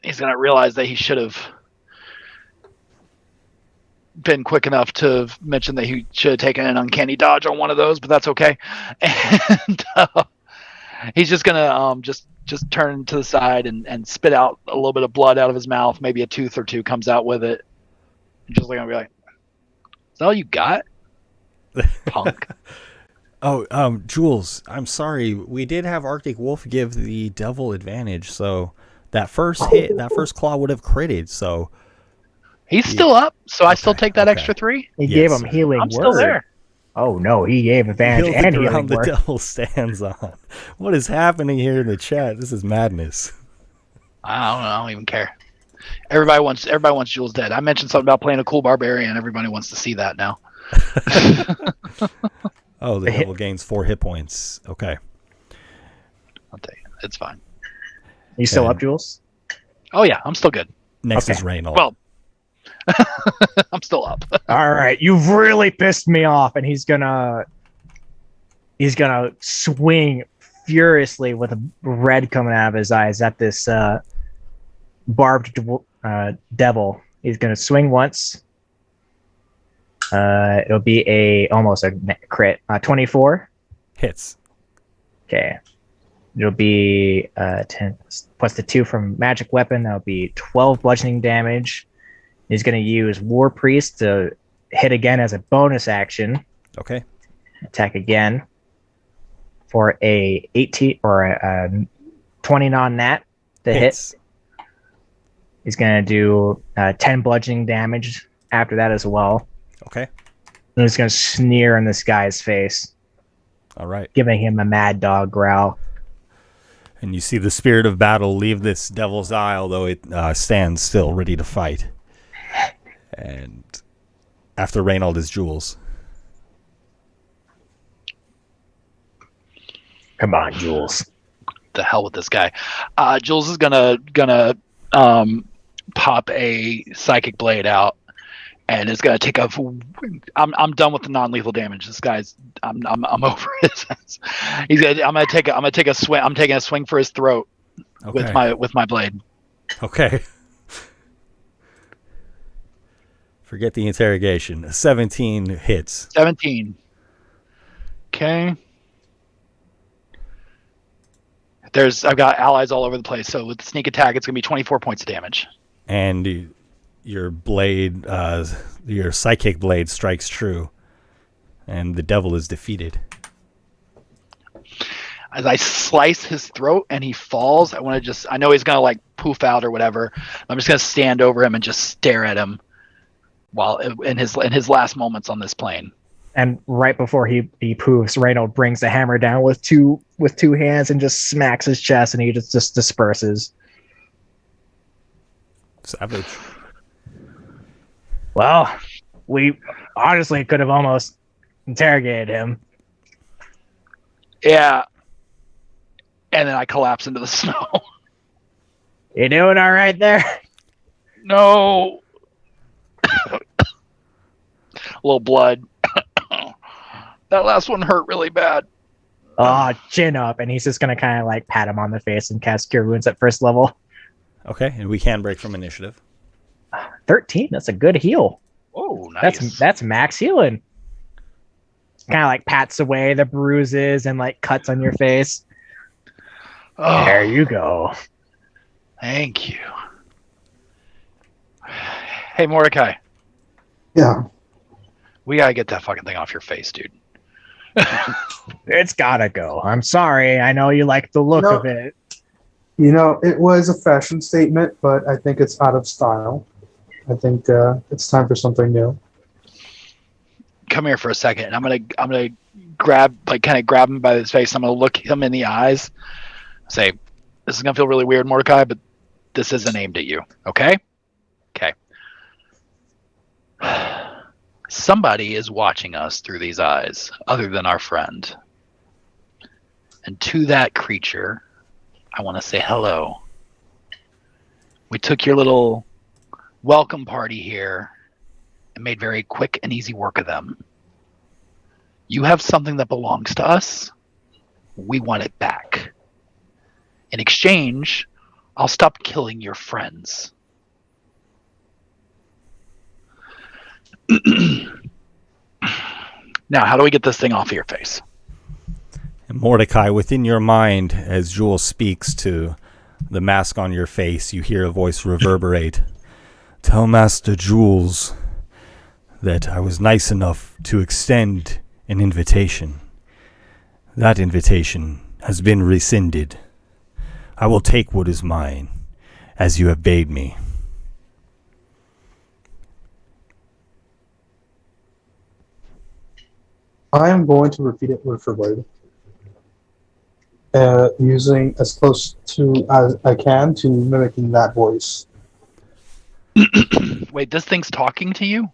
He's gonna realize that he should have been quick enough to mention that he should have taken an uncanny dodge on one of those, but that's okay. And he's just gonna just turn to the side and spit out a little bit of blood out of his mouth. Maybe a tooth or two comes out with it. And just gonna be like, "Is that all you got, punk?" Oh, Jules, I'm sorry. We did have Arctic Wolf give the devil advantage, so that first hit, that first claw would have critted. So He's still up, so I still take that extra 3. He Yes, gave him sir. healing I'm word. still there. Oh no, he gave advantage heal and the healing ground the word. devil stands on. What is happening here in the chat? This is madness. I don't even care. Everybody wants Jules dead. I mentioned something about playing a cool barbarian. Everybody wants to see that now. Oh, the devil gains 4 hit points. Okay. I'll take it. It's fine. You still And- up, Jules? Oh yeah, I'm still good. Next Okay. is Reynold. Well, I'm still up. All right, you've really pissed me off, and he's gonna swing furiously with a red coming out of his eyes at this barbed devil. He's gonna swing once. It'll be almost a crit. 24. Hits. Okay. It'll be 10 plus the 2 from magic weapon. That'll be 12 bludgeoning damage. He's going to use War Priest to hit again as a bonus action. Okay. Attack again for a 18 or a 20 non-nat to Hits. hit. He's going to do 10 bludgeoning damage after that as well. Okay. And he's going to sneer in this guy's face, All right. giving him a mad dog growl. And you see the spirit of battle leave this devil's eye, although it stands still, ready to fight. And after Reynold is Jules. Come on, Jules. The hell with this guy. Jules is gonna pop a psychic blade out, and it's gonna take a. I'm done with the non-lethal damage. This guy's. I'm over it. He's gonna. I'm gonna take a swing. I'm taking a swing for his throat with my blade. Okay. Forget the interrogation. 17 hits. 17. Okay. I've got allies all over the place, so with the sneak attack, it's gonna be 24 points of damage. And your blade, your psychic blade strikes true, and the devil is defeated. As I slice his throat and he falls, I know he's gonna like poof out or whatever. I'm just gonna stand over him and just stare at him while in his last moments on this plane. And right before he poofs, Reynold brings the hammer down with two hands and just smacks his chest, and he just disperses. Savage. Well, we honestly could have almost interrogated him. Yeah. And then I collapse into the snow. You doing all right there? No. A little blood. That last one hurt really bad. Oh, chin up, and he's just gonna kind of like pat him on the face and cast Cure Wounds at first level. Okay, and we can break from initiative. 13. That's a good heal. Oh, nice. That's max healing. Kind of like pats away the bruises and like cuts on your face. Oh, There you go. thank you. Hey, Mordecai. Yeah. We gotta get that fucking thing off your face, dude. It's gotta go. I'm sorry. I know you like the look No. of it. You know, it was a fashion statement, but I think it's out of style. I think it's time for something new. Come here for a second. I'm gonna grab him by his face. I'm gonna look him in the eyes. Say, this is gonna feel really weird, Mordecai, but this isn't aimed at you. Okay? Okay. Somebody is watching us through these eyes, other than our friend. And to that creature, I want to say hello. We took your little welcome party here and made very quick and easy work of them. You have something that belongs to us. We want it back. In exchange, I'll stop killing your friends. Now, how do we get this thing off of your face? And Mordecai, within your mind, as Jules speaks to the mask on your face, you hear a voice reverberate. Tell Master Jules that I was nice enough to extend an invitation. That invitation has been rescinded. I will take what is mine, as you have bade me. I am going to repeat it word for word, using as close to as I can to mimicking that voice. Wait, this thing's talking to you?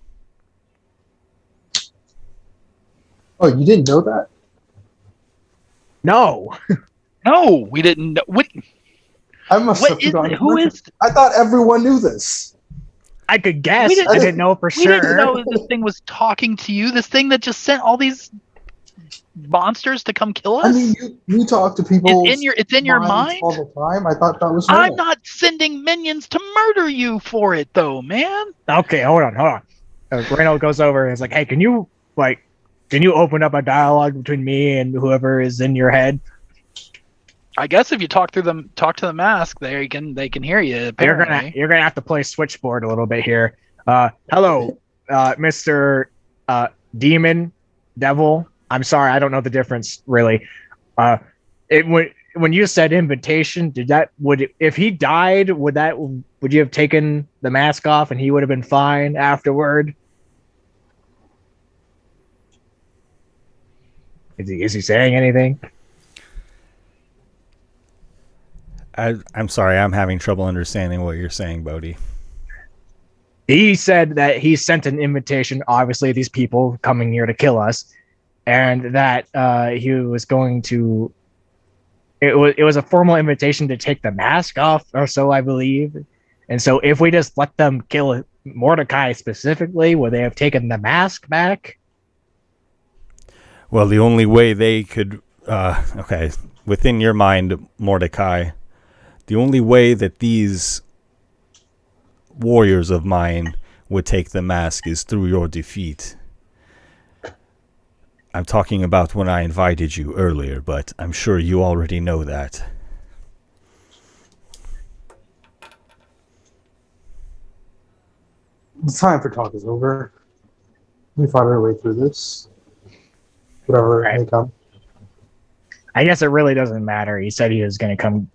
Oh, you didn't know that? No. No, we didn't know. What? I must What have is forgotten. it? Who is? I thought everyone knew this. I could guess. We didn't- I didn't know for We sure. didn't know this thing was talking to you. This thing that just sent all these monsters to come kill us. I mean, you talk to people. It's in your mind. all the time. I thought that was I'm normal. not sending minions to murder you for it, though, man. Okay, hold on. Reynold goes over and is like, "Hey, can you open up a dialogue between me and whoever is in your head?" I guess if you talk to the mask, they can hear you. Apparently, You're gonna have to play switchboard a little bit here. Hello, Mr. Demon, Devil. I'm sorry, I don't know the difference really. When you said invitation, if he died, would you have taken the mask off and he would have been fine afterward? Is he saying anything? I'm sorry, I'm having trouble understanding what you're saying, Bodhi. He said that he sent an invitation, obviously these people coming here to kill us, and that he was going to. It was a formal invitation to take the mask off, or so I believe. And so, if we just let them kill Mordecai specifically, would they have taken the mask back? Well, the only way they could, okay, within your mind, Mordecai, the only way that these warriors of mine would take the mask is through your defeat. I'm talking about when I invited you earlier, but I'm sure you already know that. The time for talk is over. We fought our way through this. Whatever may come. I guess it really doesn't matter. He said he was going to come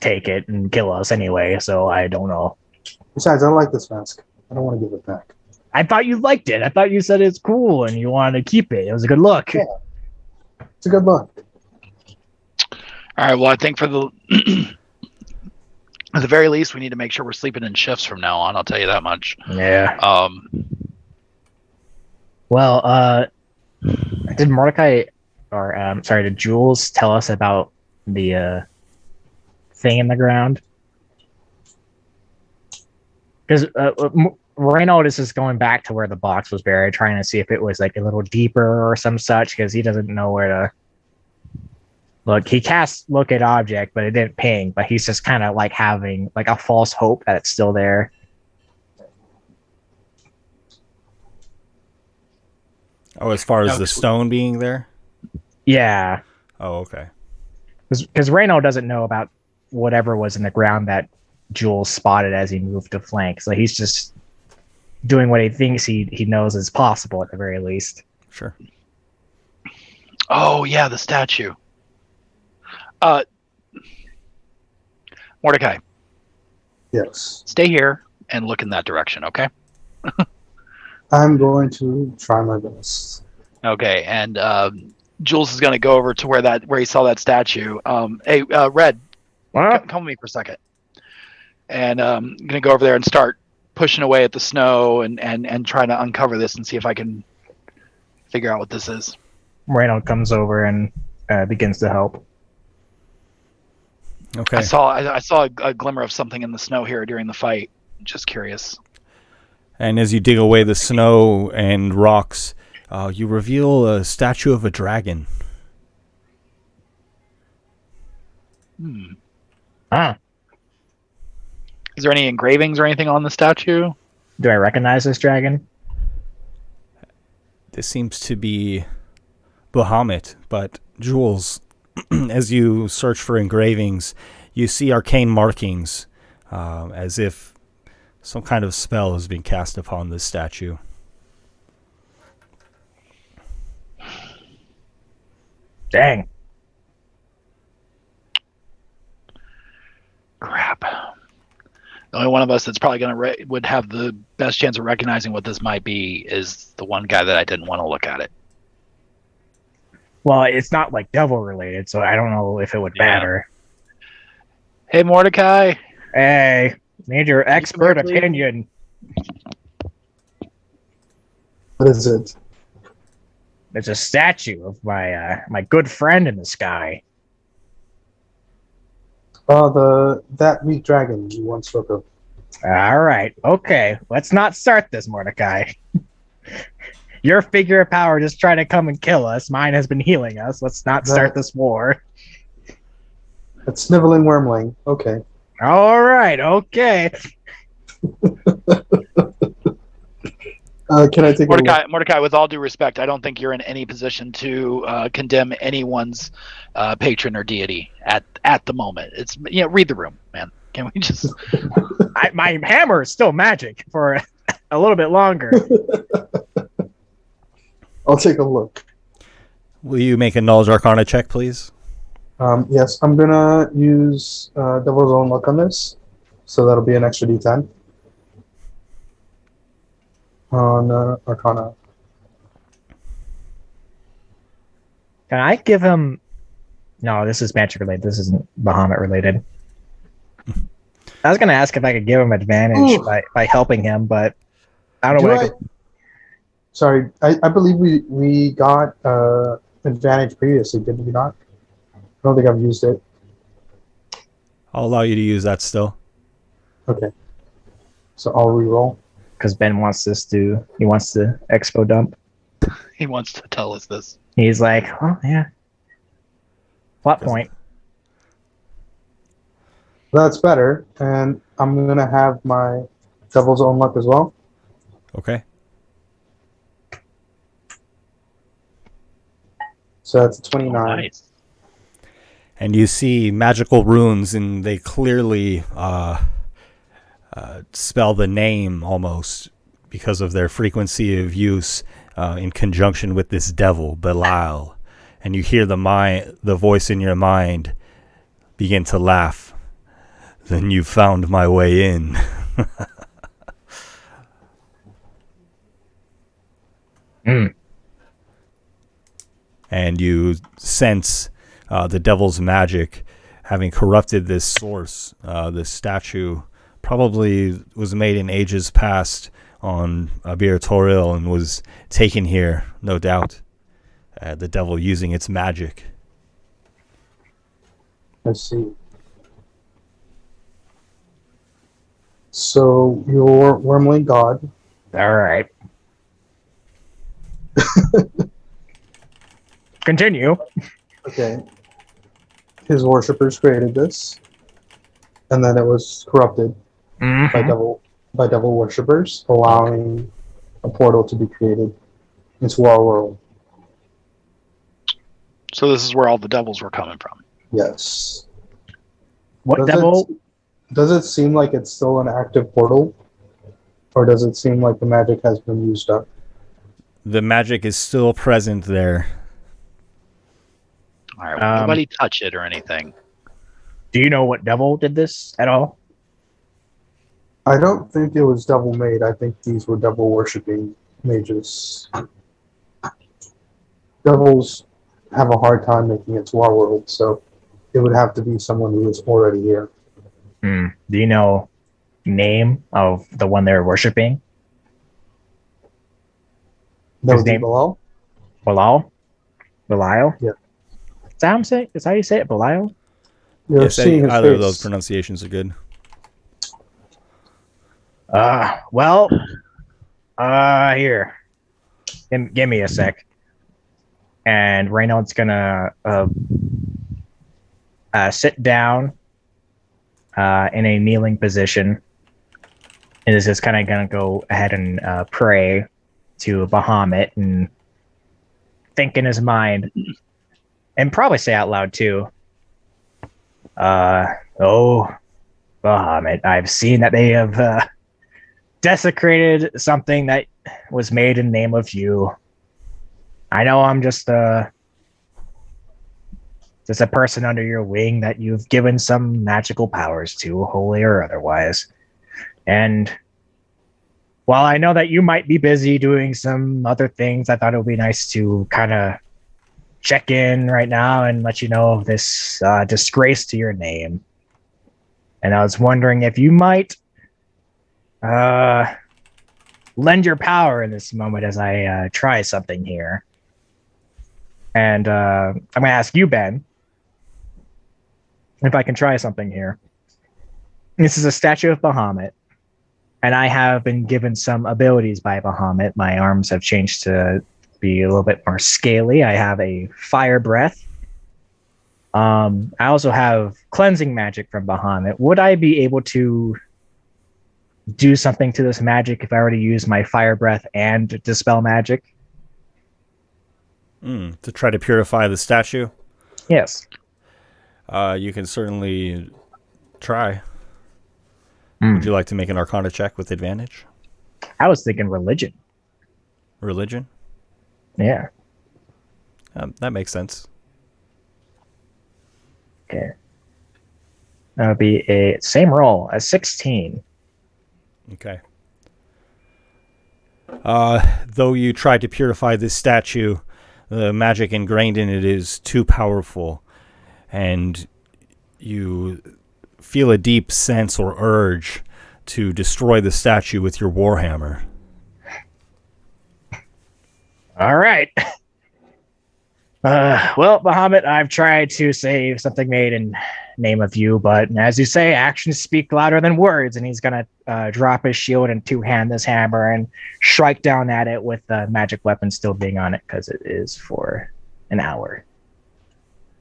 take it and kill us anyway, so I don't know. Besides, I like this mask. I don't want to give it back. I thought you liked it. I thought you said it's cool and you wanted to keep it. It was a good look. Yeah. It's a good look. All right. Well, I think for the at the very least, we need to make sure we're sleeping in shifts from now on. I'll tell you that much. Yeah. Well, did Mordecai, or sorry, did Jules tell us about the thing in the ground? Because Reynolds is just going back to where the box was buried, trying to see if it was like a little deeper or some such, because he doesn't know where to look. He cast look at object, but it didn't ping. But he's just kind of like having like a false hope that it's still there. Oh, as far as the stone being there? Yeah. Oh, okay. Because Reynolds doesn't know about whatever was in the ground that Jules spotted as he moved to flank. So he's just doing what he thinks he knows is possible at the very least. Sure. Oh, yeah, the statue. Mordecai. Yes. Stay here and look in that direction, okay? I'm going to try my best. Okay, and Jules is going to go over to where he saw that statue. Hey, Red, come with me for a second. And I'm going to go over there and start pushing away at the snow and trying to uncover this and see if I can figure out what this is. Reynolds comes over and begins to help. Okay. I saw a glimmer of something in the snow here during the fight. Just curious. And as you dig away the snow and rocks, you reveal a statue of a dragon. Ah. Is there any engravings or anything on the statue? Do I recognize this dragon? This seems to be Bahamut, but Jules, as you search for engravings, you see arcane markings, as if some kind of spell has been cast upon this statue. Dang. Crap. The only one of us that's probably would have the best chance of recognizing what this might be is the one guy that I didn't want to look at it. Well, it's not like devil related, so I don't know if it would matter. Hey, Mordecai. Hey, need your expert opinion. What is it? It's a statue of my good friend in the sky. Oh, that weak dragon you once spoke of. All right, okay. Let's not start this, Mordecai. Your figure of power just trying to come and kill us. Mine has been healing us. Let's not start this war. That's sniveling wormling. Okay. All right, okay. Can I take Mordecai, with all due respect, I don't think you're in any position to condemn anyone's patron or deity at the moment. It's read the room, man. Can we just? My hammer is still magic for a little bit longer. I'll take a look. Will you make a knowledge arcana check, please? Yes, I'm gonna use Devil's Own Luck on this, so that'll be an extra D10 on Arcana. Can I give him? No, this is magic related. This isn't Bahamut related. I was gonna ask if I could give him advantage by helping him, but I don't know what I could. Sorry, I believe we got advantage previously, did we not? I don't think I've used it. I'll allow you to use that still. Okay. So I'll reroll. Because Ben wants this to. He wants to expo dump. He wants to tell us this. He's like, oh yeah. Plot point. That's better, and I'm gonna have my Devil's Own Luck as well. Okay. So that's 29. Oh, nice. And you see magical runes, and they clearly spell the name almost because of their frequency of use in conjunction with this devil, Belial. And you hear the voice in your mind begin to laugh. Then you found my way in. And you sense the devil's magic having corrupted this source. This statue probably was made in ages past on Abir Toril and was taken here, no doubt. The devil using its magic. I see. So your Wormling God. All right. Continue. Okay. His worshippers created this, and then it was corrupted by devil worshippers, allowing a portal to be created into our world. So this is where all the devils were coming from. Yes. What devil? Does it seem like it's still an active portal, or does it seem like the magic has been used up? The magic is still present there. All right, well, nobody touch it or anything. Do you know what devil did this at all? I don't think it was devil made. I think these were devil worshipping mages. Devils have a hard time making it to our world, so it would have to be someone who is already here. Do you know name of the one they're worshiping? That His would be name? Belial? Belial? Belial? Yeah. Is that how I'm saying? Is that how you say it? Belial? You're Yes, seeing his either face. of those pronunciations are good. Here. Give me a sec. And Reynolds gonna sit down in a kneeling position, and is just kind of gonna go ahead and pray to Bahamut and think in his mind, and probably say out loud too. Oh, Bahamut, I've seen that they have desecrated something that was made in the name of you. I know I'm just a person under your wing that you've given some magical powers to, holy or otherwise. And while I know that you might be busy doing some other things, I thought it would be nice to kind of check in right now and let you know of this disgrace to your name. And I was wondering if you might lend your power in this moment as I try something here. And I'm going to ask you, Ben, if I can try something here. This is a statue of Bahamut, and I have been given some abilities by Bahamut. My arms have changed to be a little bit more scaly. I have a fire breath. I also have cleansing magic from Bahamut. Would I be able to do something to this magic if I were to use my fire breath and dispel magic? To try to purify the statue? Yes. You can certainly try. Would you like to make an Arcana check with advantage? I was thinking religion. Religion? Yeah. That makes sense. Okay. That would be a same roll, a 16. Okay. Though you tried to purify this statue, the magic ingrained in it is too powerful, and you feel a deep sense or urge to destroy the statue with your warhammer. All right. Well, Bahamut, I've tried to say something made in name of you, but as you say, actions speak louder than words, and he's gonna drop his shield and two-hand this hammer and strike down at it with the magic weapon still being on it because it is for an hour.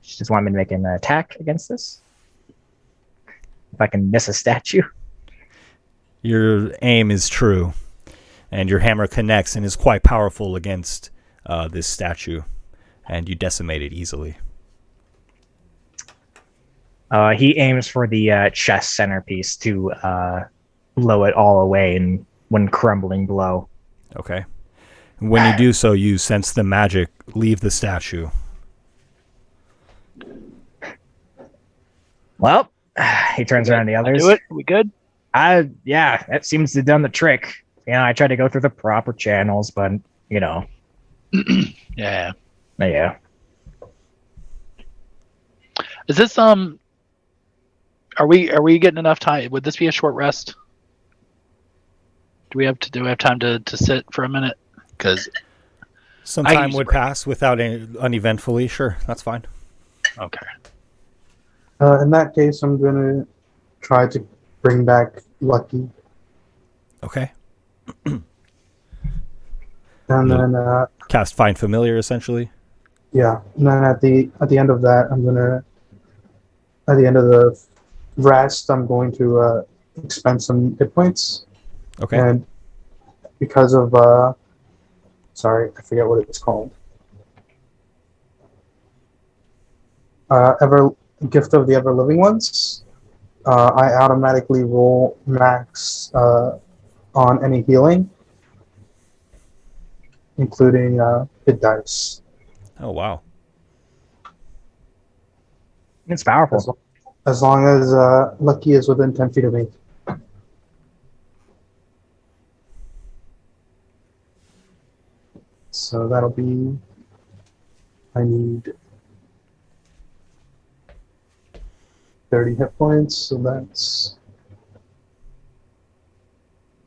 Just want me to make an attack against this? If I can miss a statue? Your aim is true, and your hammer connects and is quite powerful against this statue, and you decimate it easily. He aims for the chest centerpiece to blow it all away in one crumbling blow. Okay. When you do so, you sense the magic leave the statue. Well, he turns around to the others. Do it? We good? Yeah, that seems to have done the trick. You know, I tried to go through the proper channels, but you know. Yeah. Yeah. Is this are we getting enough time? Would this be a short rest? Do we have time to sit for a minute? Because some time would pass without uneventfully. Sure, that's fine. Okay. In that case, I'm gonna try to bring back Lucky, Okay. and then Cast Find Familiar, essentially. yeah, and then at the end of that, at the end of the rest, I'm going to expend some hit points. Okay. And because of sorry, I forget what it's called. Gift of the Ever Living Ones. I automatically roll max on any healing, including hit dice. Oh, wow. It's powerful. As long as Lucky is within 10 feet of me. So that'll be... I need 30 hit points, so that's...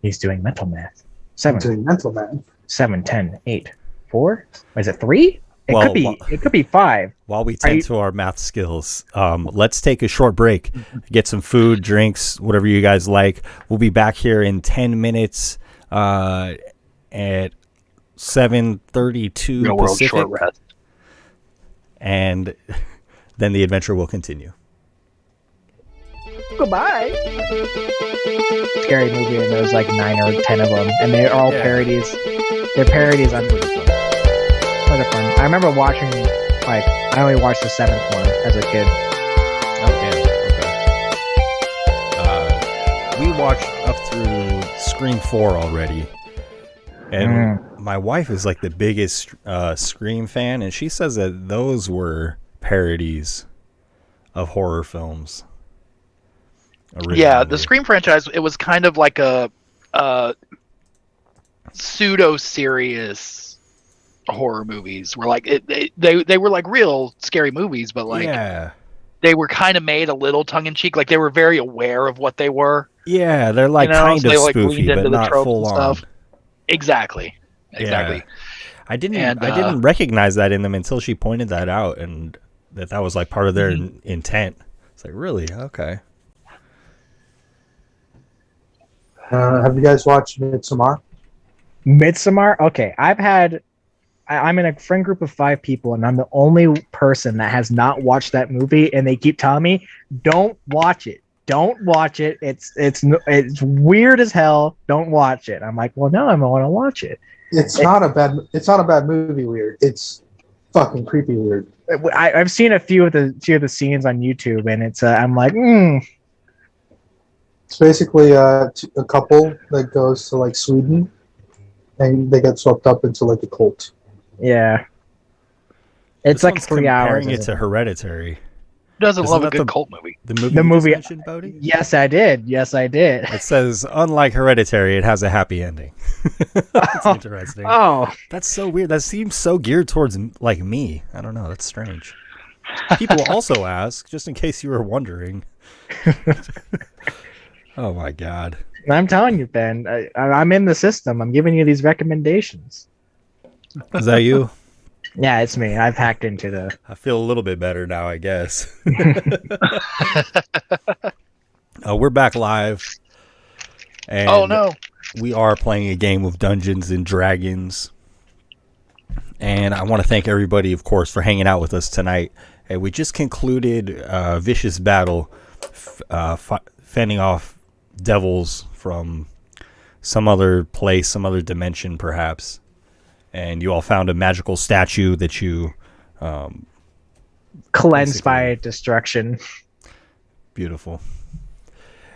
He's doing mental math. I'm doing mental math. 7, 10, 8, 4? Is it 3? It could be 5. While we tend to our math skills, let's take a short break, get some food, drinks, whatever you guys like. We'll be back here in 10 minutes at 7:32 Real world Pacific. short rest. And then the adventure will continue. Goodbye. Scary movie, and there's like 9 or 10 of them, and they're all parodies. They're parodies on really fun. Really fun. I remember watching, like, I only watched the 7th one as a kid. Oh, damn. Okay. We watched up through Scream 4 already. And my wife is like the biggest Scream fan, and she says that those were parodies of horror films. Originally. Yeah, the Scream franchise, it was kind of like a pseudo-serious horror movies. Where like they were like real scary movies, but like they were kind of made a little tongue-in-cheek. Like they were very aware of what they were. Yeah, they're like kind of spoofy, but not full on. Exactly. Yeah. I didn't recognize that in them until she pointed that out, and that was like part of their intent. It's like, really? Okay. Have you guys watched Midsommar? Midsommar? Okay, I'm in a friend group of 5 people, and I'm the only person that has not watched that movie, and they keep telling me, don't watch it. Don't watch it. It's weird as hell. Don't watch it. I'm like, well, no, I want to watch it. It's not a bad movie. Weird. It's fucking creepy weird. I've seen a few of the scenes on YouTube, and it's I'm like, It's basically a couple that goes to like Sweden, and they get swept up into like a cult. Yeah. It's like 3 hours. Comparing it to Hereditary. doesn't Isn't love a that good cult movie? The movie The you movie- just mentioned, Bodhi? Yes, I did. Yes, I did. It says, unlike Hereditary, it has a happy ending. That's interesting. Oh, That's so weird. That seems so geared towards, like, me. I don't know. That's strange. People also ask, just in case you were wondering. Oh, my God. I'm telling you, Ben. I'm in the system. I'm giving you these recommendations. Is that you? Yeah, it's me. I've hacked into the. I feel a little bit better now, I guess. We're back live. And Oh no! we are playing a game of Dungeons and Dragons. And I want to thank everybody, of course, for hanging out with us tonight. And we just concluded a vicious battle, fending off devils from some other place, some other dimension, perhaps. And you all found a magical statue that you Cleansed by destruction. Beautiful.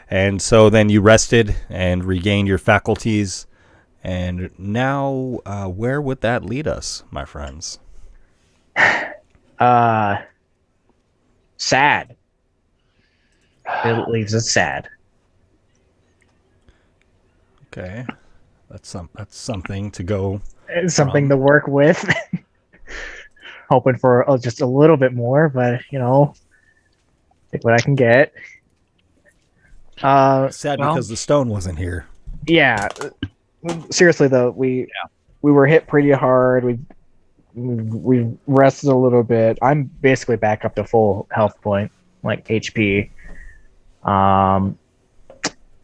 And so then you rested and regained your faculties. And now, where would that lead us, my friends? Sad. It leaves us sad. Okay, that's something to go. It's something to work with. Hoping for just a little bit more, but take what I can get. Sad because the stone wasn't here. Yeah. Seriously though, we were hit pretty hard. We rested a little bit. I'm basically back up to full health point, like HP.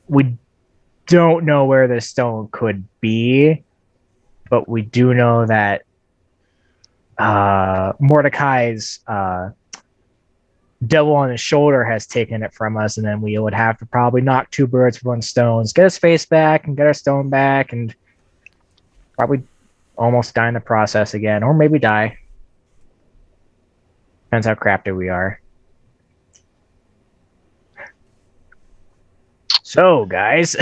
We don't know where this stone could be, but we do know that Mordecai's devil on his shoulder has taken it from us, and then we would have to probably knock two birds with one stone, get his face back and get our stone back, and probably almost die in the process again, or maybe die. Depends how crafty we are. So, guys,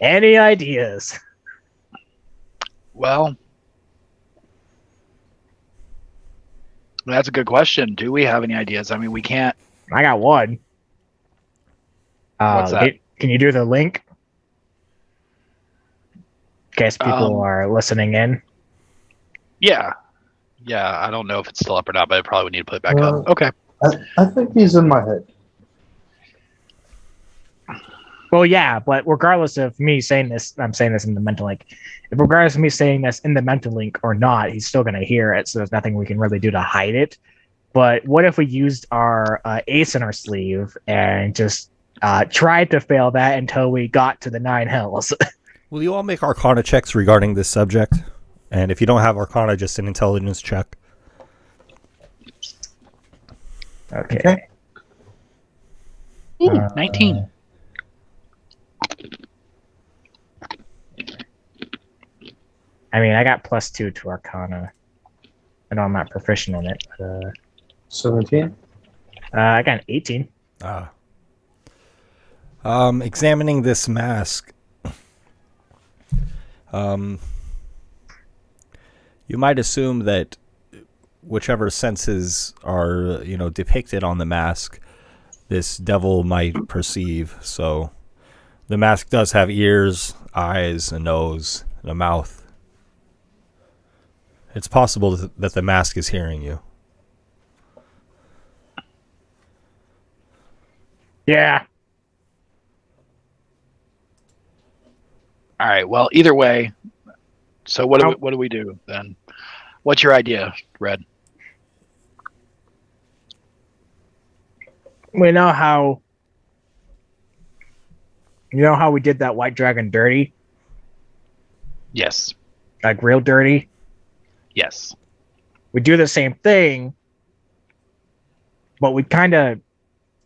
any ideas? Well, that's a good question. Do we have any ideas? I mean, we can't. I got one. What's that? Can you do the link? In case people are listening in. Yeah. I don't know if it's still up or not, but I probably would need to put it back up. Okay. I think he's in my head. Well, yeah, but regardless of me saying this, I'm saying this in the mental link. If regardless of me saying this in the mental link or not, he's still going to hear it, so there's nothing we can really do to hide it. But what if we used our ace in our sleeve and just tried to fail that until we got to the 9 hells? Will you all make Arcana checks regarding this subject? And if you don't have Arcana, just an intelligence check. Okay. Ooh, 19. I mean, I got +2 to Arcana. I know I'm not proficient in it, but 17. I got an 18. Examining this mask, you might assume that whichever senses are, depicted on the mask, this devil might perceive. So the mask does have ears, eyes, a nose, and a mouth. It's possible that the mask is hearing you. Yeah. All right. Well, either way. So what do we do then? What's your idea, Red? We know how. You know how we did that white dragon dirty? Yes. Like real dirty? Yes. We do the same thing, but we kind of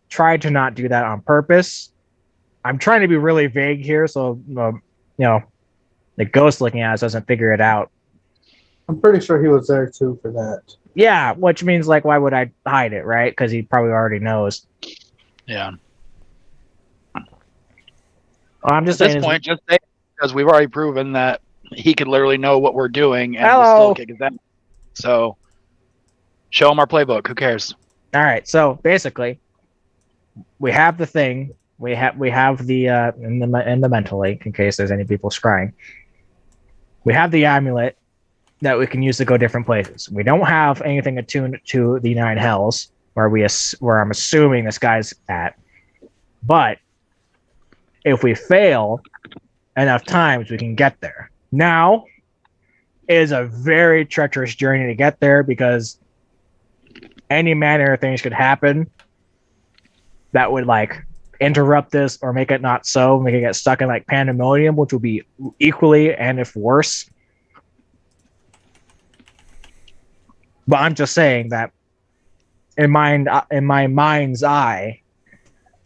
tried to not do that on purpose. I'm trying to be really vague here, so the ghost looking at us doesn't figure it out. I'm pretty sure he was there too for that. Yeah, which means why would I hide it, right? Because he probably already knows. Yeah. Well, I'm just At saying this point, just say because we've already proven that he could literally know what we're doing and Hello. we'll still kick his ass. So show him our playbook. Who cares? All right. So basically, we have the thing. We have the in the mental link in case there's any people scrying. We have the amulet that we can use to go different places. We don't have anything attuned to the nine hells where I'm assuming this guy's at. But if we fail enough times, we can get there. Now it is a very treacherous journey to get there because any manner of things could happen that would like interrupt this or make it not so, make it get stuck in like pandemonium, which would be equally and if worse. But I'm just saying that in my mind's eye,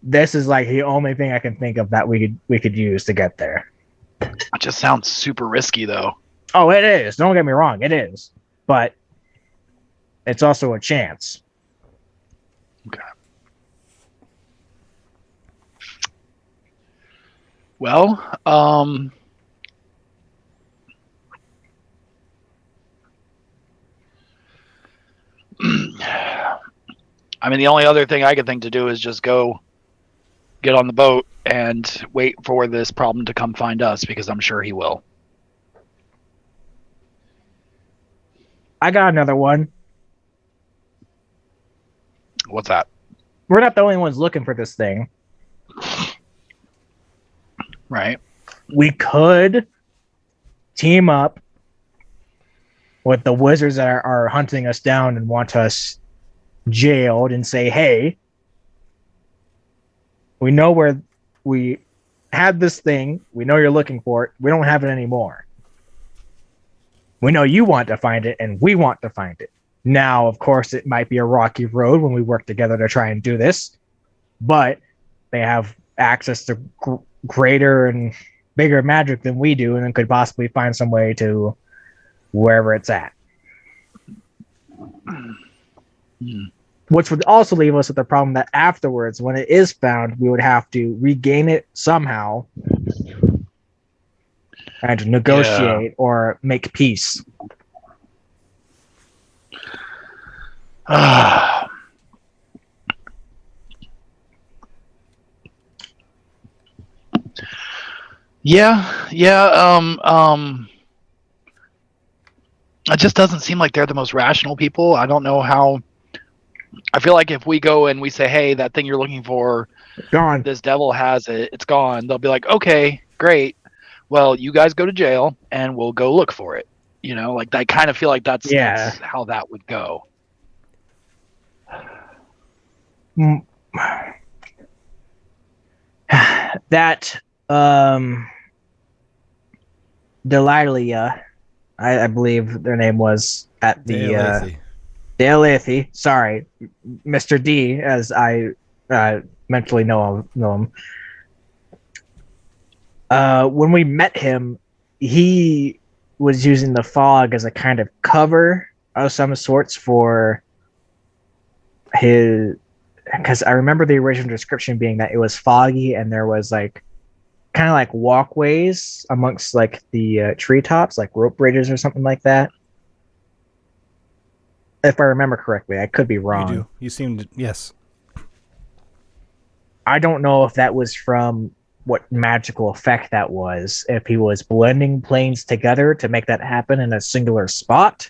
this is like the only thing I can think of that we could use to get there. It just sounds super risky, though. Oh, it is. Don't get me wrong, it is. But it's also a chance. Okay. Well, I mean, the only other thing I could think to do is just go get on the boat and wait for this problem to come find us, because I'm sure he will. I got another one. What's that? We're not the only ones looking for this thing. Right. We could team up with the wizards that are hunting us down and want us jailed and say, hey, we know where we had this thing. We know you're looking for it. We don't have it anymore. We know you want to find it and we want to find it. Now, of course, it might be a rocky road when we work together to try and do this, but they have access to greater and bigger magic than we do and could possibly find some way to wherever it's at. Which would also leave us with the problem that afterwards, when it is found, we would have to regain it somehow and negotiate or make peace. Yeah. It just doesn't seem like they're the most rational people. I don't know how. I feel like if we go and we say, hey, that thing you're looking for, Gone. this devil has it, it's gone, they'll be like, okay, great. Well, you guys go to jail and we'll go look for it. You know, like I kind of feel like that's how that would go. That Delilah, I believe their name was at the Dale, sorry, Mr. D, as I mentally know him. When we met him, he was using the fog as a kind of cover of some sorts for his. Because I remember the original description being that it was foggy and there was like kind of like walkways amongst like the treetops, like rope bridges or something like that. If I remember correctly, I could be wrong. You do. You seemed, yes. I don't know if that was from what magical effect that was. If he was blending planes together to make that happen in a singular spot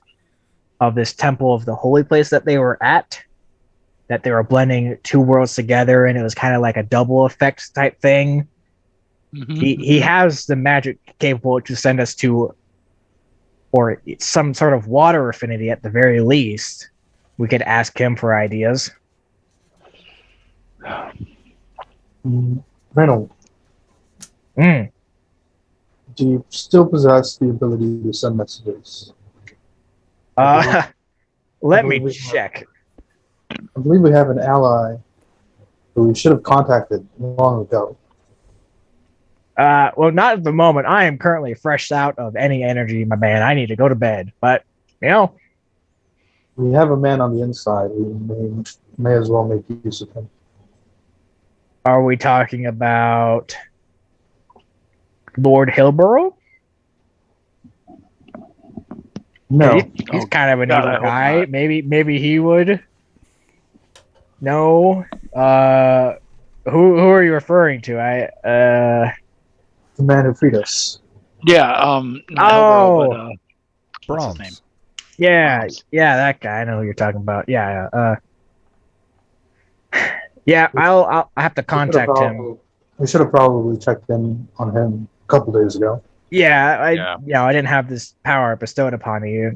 of this temple of the holy place that they were at, that they were blending two worlds together and it was kind of like a double effect type thing. Mm-hmm. He has the magic capable to send us to, or some sort of water affinity at the very least. We could ask him for ideas. Reynolds. Do you still possess the ability to send messages? Let me check. I believe we have an ally who we should have contacted long ago. Well, not at the moment. I am currently fresh out of any energy, my man. I need to go to bed. But, you know. We have a man on the inside. We may as well make use of him. Are we talking about Lord Hillborough? No. He's kind of an evil guy. Maybe he would. No. Who are you referring to? The man who freed us. Yeah, not Oh. Hobro, but what's his name? Brahms. Yeah, Brahms. yeah, that guy. I know who you're talking about. Yeah. Yeah. I'll have to contact him. We should have probably checked in on him a couple days ago. Yeah, Yeah. I didn't have this power bestowed upon me.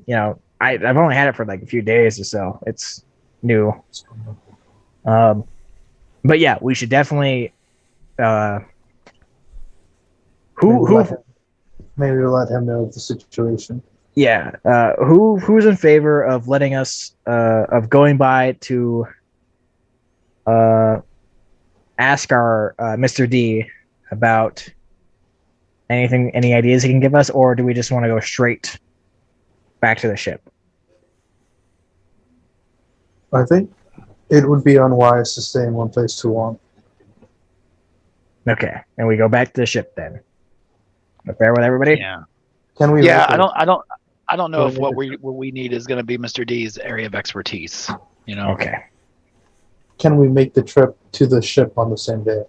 I've only had it for like a few days or so. It's new. But yeah, we should definitely. Uh, who? Maybe let him know the situation. Yeah. Who's in favor of letting us of going by to ask our Mr. D about any ideas he can give us, or do we just want to go straight back to the ship? I think it would be unwise to stay in one place too long. Okay, and we go back to the ship then. Fair with everybody? Yeah. Can we? Yeah, make I don't know if Well, what we need is going to be Mr. D's area of expertise. You know. Okay. Can we make the trip to the ship on the same day?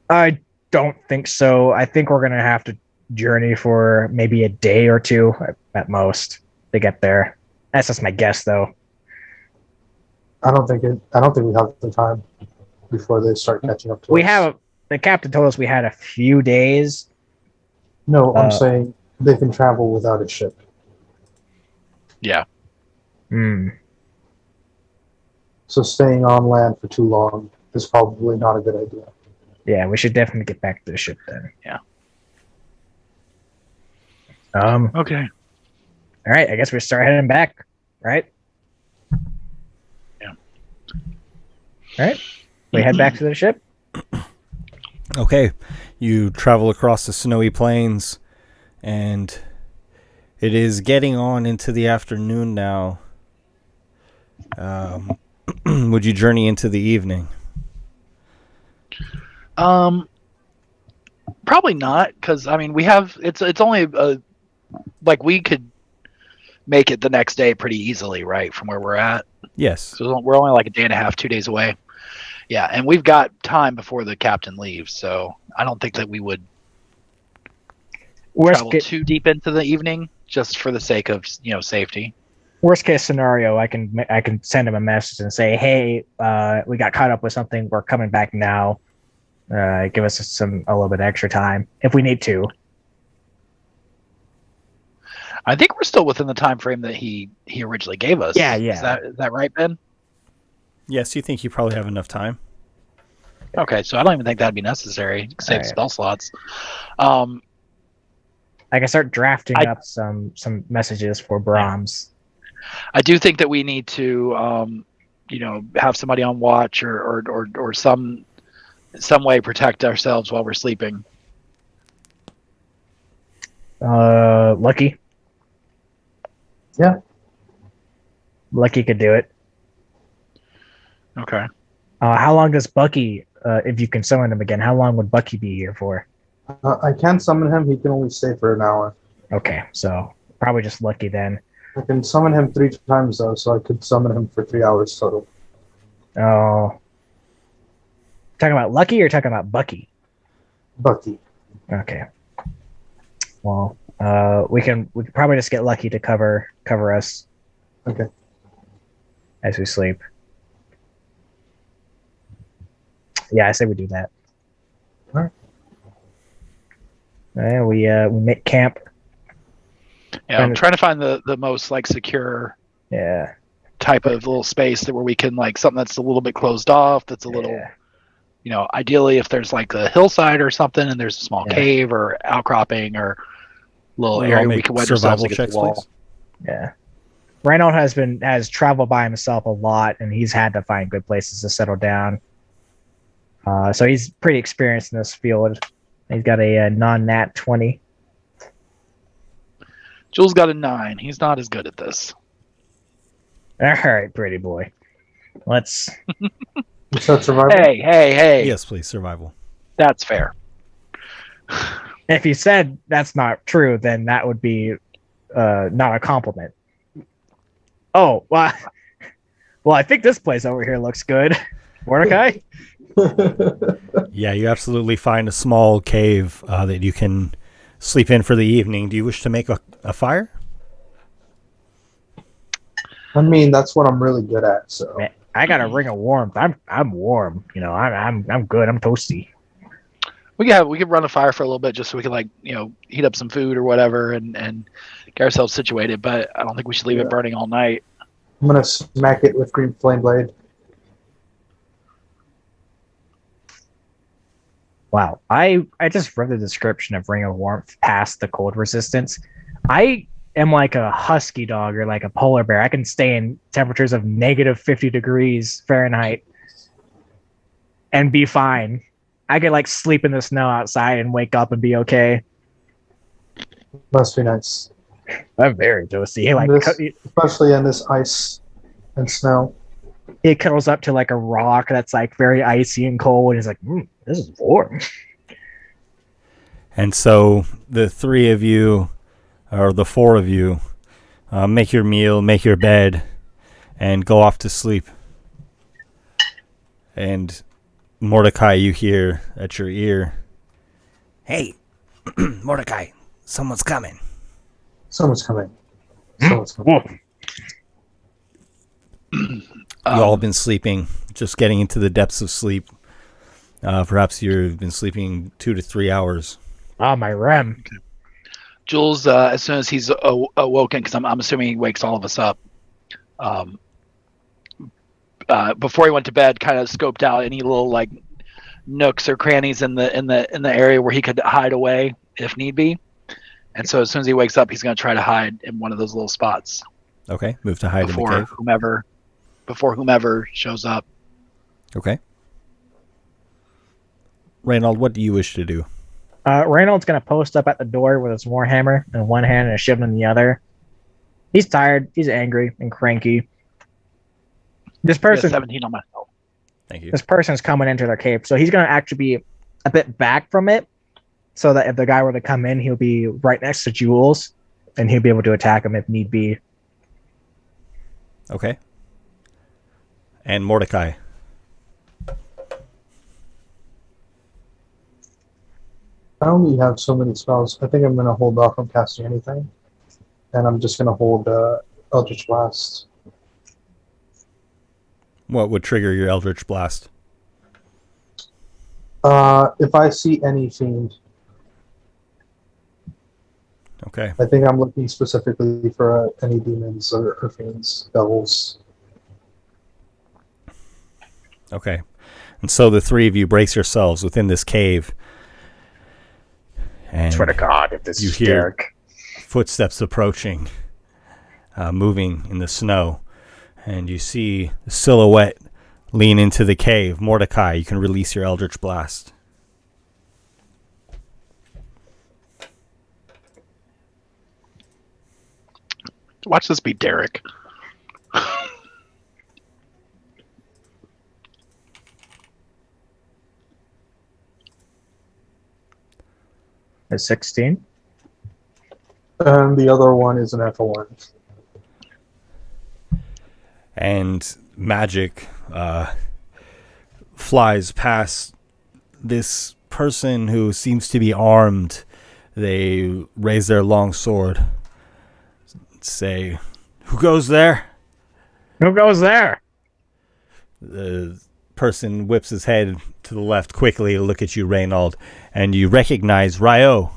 I don't think so. I think we're gonna have to journey for maybe a day or two at most to get there. That's just my guess, though. I don't think we have the time before they start catching up to us. The captain told us we had a few days. No, I'm saying they can travel without a ship. Yeah. Hmm. So staying on land for too long is probably not a good idea. Yeah, we should definitely get back to the ship then. Yeah. Okay. All right. I guess we start heading back, right? Yeah. All right. We head back to the ship. Okay, you travel across the snowy plains, and it is getting on into the afternoon now. Would you journey into the evening? Probably not, because I mean we have it's only like we could make it the next day pretty easily, right, from where we're at. Yes. So we're only like a day and a half, 2 days away. Yeah, and we've got time before the captain leaves, so I don't think that we would travel too deep into the evening just for the sake of safety. Worst case scenario, I can send him a message and say, "Hey, we got caught up with something. We're coming back now. Give us a little bit extra time if we need to." I think we're still within the time frame that he originally gave us. Yeah. Is that right, Ben? Yes, you think you probably have enough time? Okay, so I don't even think that'd be necessary. Save right. Spell slots. I can start drafting up some messages for Brahms. I do think that we need to, have somebody on watch or some way protect ourselves while we're sleeping. Lucky. Yeah. Lucky could do it. Okay. How long does Bucky, if you can summon him again, how long would Bucky be here for? I can summon him. He can only stay for an hour. Okay, so probably just Lucky then. I can summon him 3 times, though, so I could summon him for 3 hours total. Oh. Talking about Lucky or talking about Bucky? Bucky. Okay. Well, we can probably just get Lucky to cover us. Okay. As we sleep. Yeah, I say we do that. All right. And we make camp. Yeah, I'm trying to find the most secure type of little space where we can something that's a little bit closed off, that's a little ideally if there's a hillside or something and there's a small cave or outcropping or little area we can wedge ourselves against the wall. Please. Yeah. Reynold has traveled by himself a lot and he's had to find good places to settle down. So he's pretty experienced in this field. He's got a non-nat 20. Jules got a 9. He's not as good at this. All right, pretty boy. Let's. Is that survival? Hey. Yes, please, survival. That's fair. If you said that's not true, then that would be not a compliment. Oh, well, Well, I think this place over here looks good. Mordecai? Yeah, you absolutely find a small cave that you can sleep in for the evening. Do you wish to make a fire? I mean, that's what I'm really good at. So Man, I got a ring of warmth. I'm warm. You know, I'm good. I'm toasty. We could run a fire for a little bit just so we can heat up some food or whatever and get ourselves situated. But I don't think we should leave it burning all night. I'm gonna smack it with green flame blade. Wow. I just read the description of ring of warmth past the cold resistance. I am like a husky dog or like a polar bear. I can stay in temperatures of negative 50 degrees Fahrenheit and be fine. I could like sleep in the snow outside and wake up and be okay. Must be nice, I'm very toasty. Like especially in this ice and snow. it cuddles up to like a rock that's like very icy and cold. And it's like, this is warm. And so the three of you, or the four of you, make your meal, make your bed, and go off to sleep. And Mordecai, you hear at your ear, "Hey, Mordecai, someone's coming." Someone's coming. Someone's coming. You all been sleeping, just getting into the depths of sleep. Perhaps you've been sleeping 2 to 3 hours. Oh, my REM. Okay. Jules, as soon as he's awoken, because I'm assuming he wakes all of us up, before he went to bed, kind of scoped out any little like nooks or crannies in the area where he could hide away if need be. And so as soon as he wakes up, he's going to try to hide in one of those little spots. Okay, move to hide in the cave. Before whomever shows up. Okay. Reynold, what do you wish to do? Reynold's going to post up at the door with his warhammer in one hand and a shiv in the other. He's tired. He's angry and cranky. This person, 17 on myself. Thank you. This person's coming into their cave, so he's going to actually be a bit back from it, so that if the guy were to come in, he'll be right next to Jules, and he'll be able to attack him if need be. Okay. And Mordecai. I only have so many spells. I think I'm going to hold off on casting anything. And I'm just going to hold Eldritch Blast. What would trigger your Eldritch Blast? If I see any fiend. Okay. I think I'm looking specifically for any demons or fiends, devils. Okay. And so the three of you brace yourselves within this cave. And Swear to God, if this you is hear Derek. Footsteps approaching, moving in the snow. And you see the silhouette lean into the cave. Mordecai, you can release your Eldritch Blast. Watch this be Derek. A 16. And the other one is an F1. And magic flies past this person who seems to be armed. They raise their long sword. Say, "Who goes there?" Who goes there? The person whips his head to the left quickly to look at you, Reynold, and you recognize Ryo.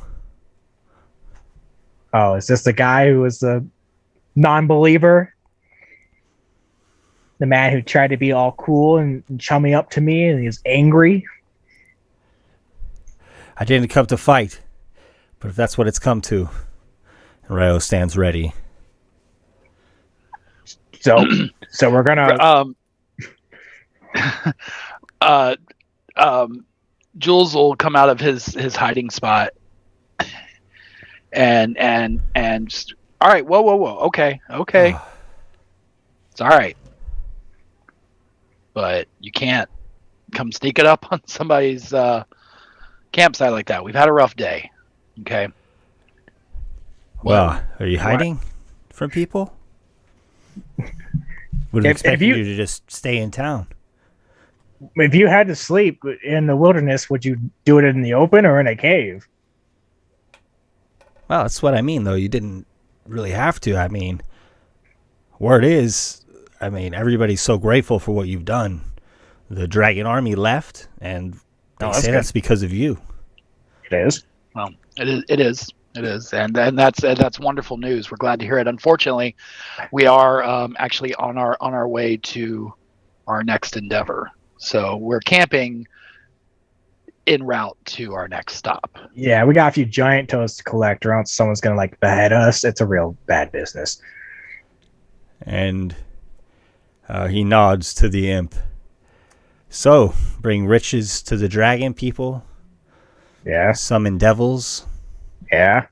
Oh, is this the guy who was the non-believer? The man who tried to be all cool and chummy up to me, and he was angry? "I didn't come to fight, but if that's what it's come to." And Ryo stands ready. So we're gonna Jules will come out of his hiding spot and just, all right, whoa, okay, it's all right, but you can't come sneak it up on somebody's campsite like that. We've had a rough day. Okay. Well, are you hiding from people? Would have If expected you- you to just stay in town. If you had to sleep in the wilderness, would you do it in the open or in a cave? Well, that's what I mean, though. You didn't really have to. I mean, word is, everybody's so grateful for what you've done. The Dragon Army left, and they that's say good. that's because of you. It is. Well, it is, and that's wonderful news. We're glad to hear it. Unfortunately, we are actually on our way to our next endeavor. So we're camping en route to our next stop. Yeah, we got a few giant toes to collect, or else someone's gonna like behead us. It's a real bad business. And he nods to the imp. So, bring riches to the dragon people, Yeah, summon devils. yeah.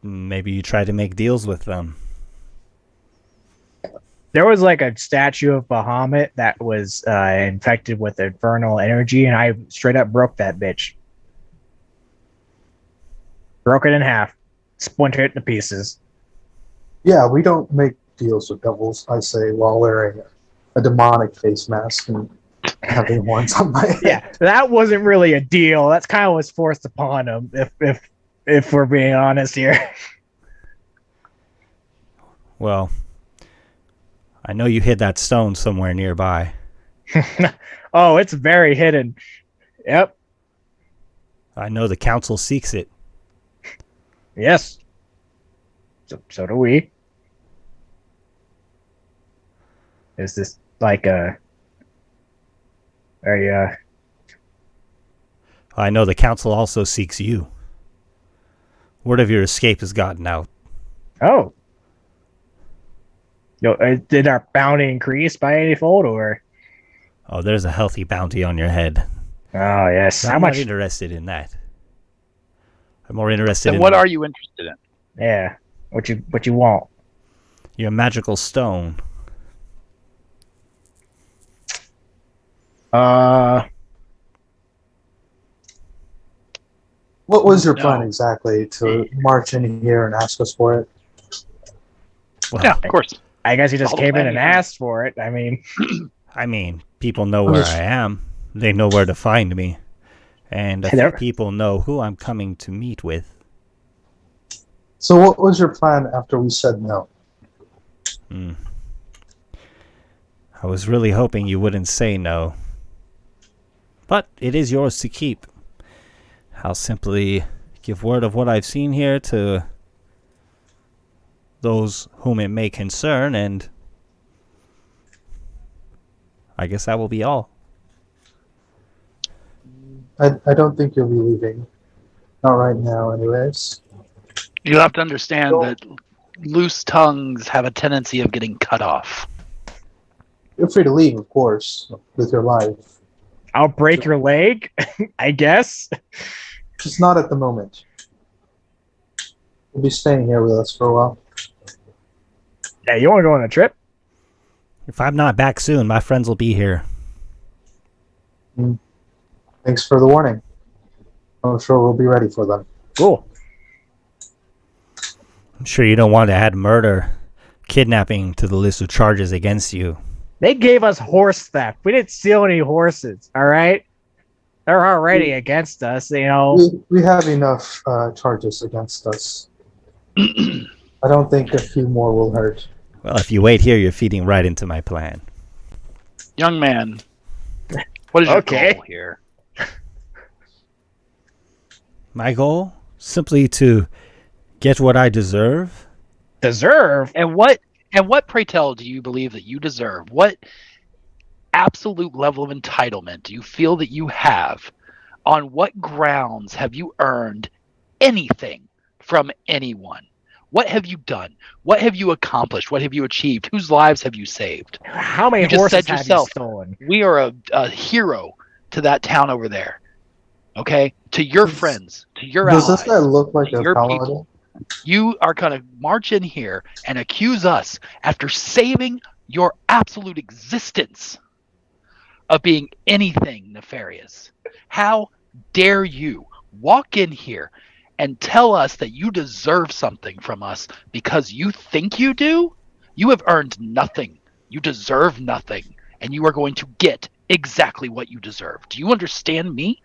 Maybe you try to make deals with them. There was like a statue of Bahamut that was infected with infernal energy, and I straight up broke that bitch. Broke it in half, splintered it to pieces. Yeah, we don't make deals with devils, I say, while wearing a demonic face mask and having horns on my head. Yeah, that wasn't really a deal. That's kind of was forced upon him. If we're being honest here. Well, I know you hid that stone somewhere nearby. Oh, it's very hidden. Yep. I know the council seeks it. Yes. So do we. Is this like a? Are you? I know the council also seeks you. Word of your escape has gotten out. Oh. Yo, did our bounty increase by 80-fold, or? Oh, there's a healthy bounty on your head. Oh yes. I'm How not much? interested in that. I'm more interested Then in what are you interested in? Yeah. What you want? your magical stone. What was your No. plan exactly to march in here and ask us for it? Well, Yeah, of course. I guess you just All the came in planning, and yeah. asked for it. I mean, I mean, people know where I am. They know where to find me. And a few people know who I'm coming to meet with. So what was your plan after we said no? I was really hoping you wouldn't say no. But it is yours to keep. I'll simply give word of what I've seen here to those whom it may concern, and I guess that will be all. I don't think you'll be leaving. Not right now, anyways. You have to understand that loose tongues have a tendency of getting cut off. You're free to leave, of course, with your life. I'll break your leg, I guess. Just not at the moment. You'll be staying here with us for a while. Yeah, you want to go on a trip? If I'm not back soon, my friends will be here. Thanks for the warning. I'm sure we'll be ready for them. Cool. I'm sure you don't want to add murder, kidnapping to the list of charges against you. They gave us horse theft. We didn't steal any horses, all right? They're already against us, you know. We have enough charges against us. I don't think a few more will hurt. Well, if you wait here, you're feeding right into my plan. Young man, what is your Okay. goal here? My goal? Simply to get what I deserve. Deserve? And what pray tell do you believe that you deserve? What absolute level of entitlement do you feel that you have? On what grounds have you earned anything from anyone? What have you done? What have you accomplished? What have you achieved? Whose lives have you saved? How many You just horses said have yourself. you stolen? We are a hero to that town over there. Okay? To your friends, to your Does allies, this guy look like to a your paladin? people. You are going to march in here and accuse us after saving your absolute existence of being anything nefarious. How dare you walk in here and tell us that you deserve something from us because you think you do? You have earned nothing You deserve nothing, and you are going to get exactly what you deserve. Do you understand me?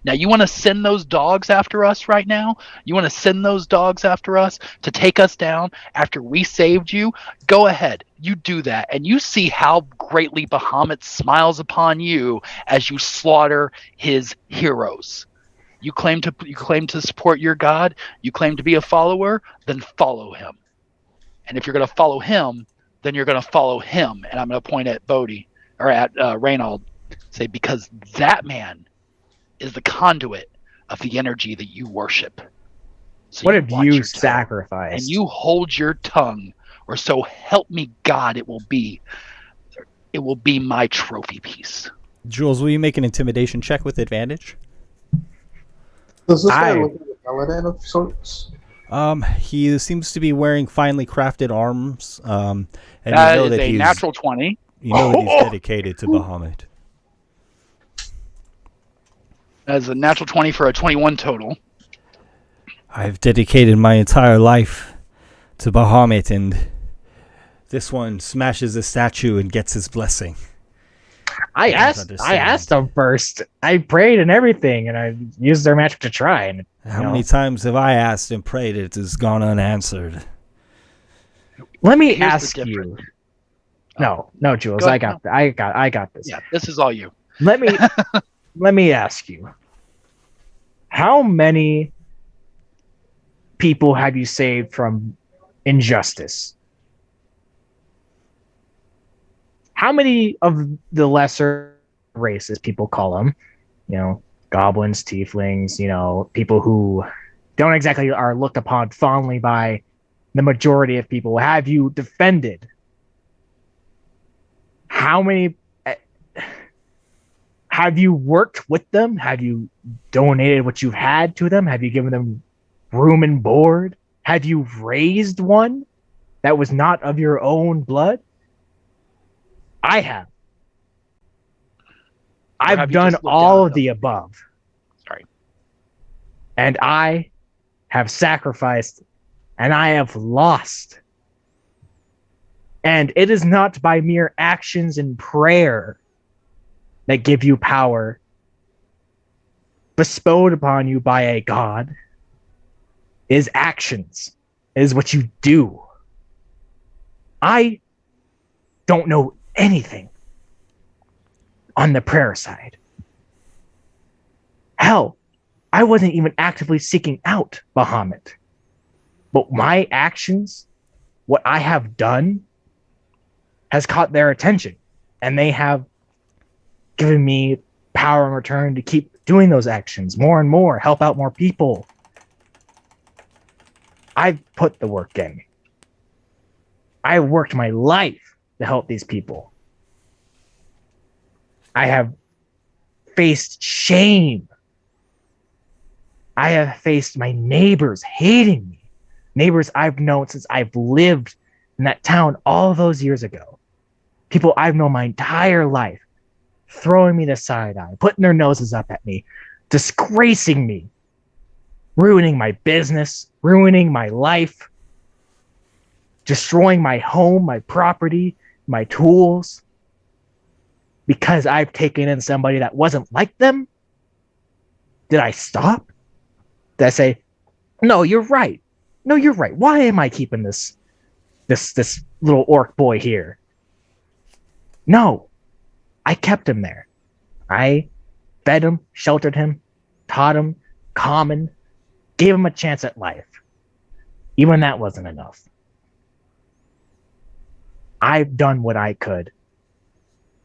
Now, you want to send those dogs after us right now? You want to send those dogs after us to take us down after we saved you? Go ahead. You do that, and you see how greatly Bahamut smiles upon you as you slaughter his heroes. You claim to support your God? You claim to be a follower? Then follow him. And if you're going to follow him, then you're going to follow him. And I'm going to point at Bodhi or at Reynold, say, because that man is the conduit of the energy that you worship. So What you have watch you your tone, sacrificed? and you hold your tongue, or so help me God, it will be my trophy piece. Jules, will you make an intimidation check with advantage? Does this guy I- look like a paladin of sorts? He seems to be wearing finely crafted arms, and That you know is that a he's natural 20. you know that he's dedicated to Bahamut. That is a natural 20 for a 21 total. I've dedicated my entire life to Bahamut, and this one smashes the statue and gets his blessing. I don't asked understand. them first. I prayed and everything, and I used their magic to try. And How many times have I asked and prayed it has gone unanswered? let me Here's the ask difference. you. No, Jules, Go I ahead. got this. Yeah, this is all you. Let me ask you. How many people have you saved from injustice? How many of the lesser races, people call them, goblins, tieflings, people who don't exactly are looked upon fondly by the majority of people, have you defended? How many have you worked with them? Have you donated what you've had to them? Have you given them room and board? Have you raised one that was not of your own blood? I have. I've have you done just looked all down of at the above. Sorry. And I have sacrificed and I have lost. And it is not by mere actions and prayer that give you power bestowed upon you by a god. It is actions. It is what you do. I don't know anything on the prayer side. Hell, I wasn't even actively seeking out Bahamut. But my actions, what I have done, has caught their attention. And they have given me power in return to keep doing those actions more and more, help out more people. I've put the work in. I worked my life to help these people. I have faced shame. I have faced my neighbors hating me. Neighbors I've known since I've lived in that town all those years ago. People I've known my entire life, throwing me the side eye, putting their noses up at me, disgracing me, ruining my business, ruining my life, destroying my home, my property, my tools, because I've taken in somebody that wasn't like them. Did I stop? Did I say, no, you're right. No, you're right. Why am I keeping this little orc boy here? No, I kept him there. I fed him, sheltered him, taught him common, gave him a chance at life. Even that wasn't enough. I've done what I could.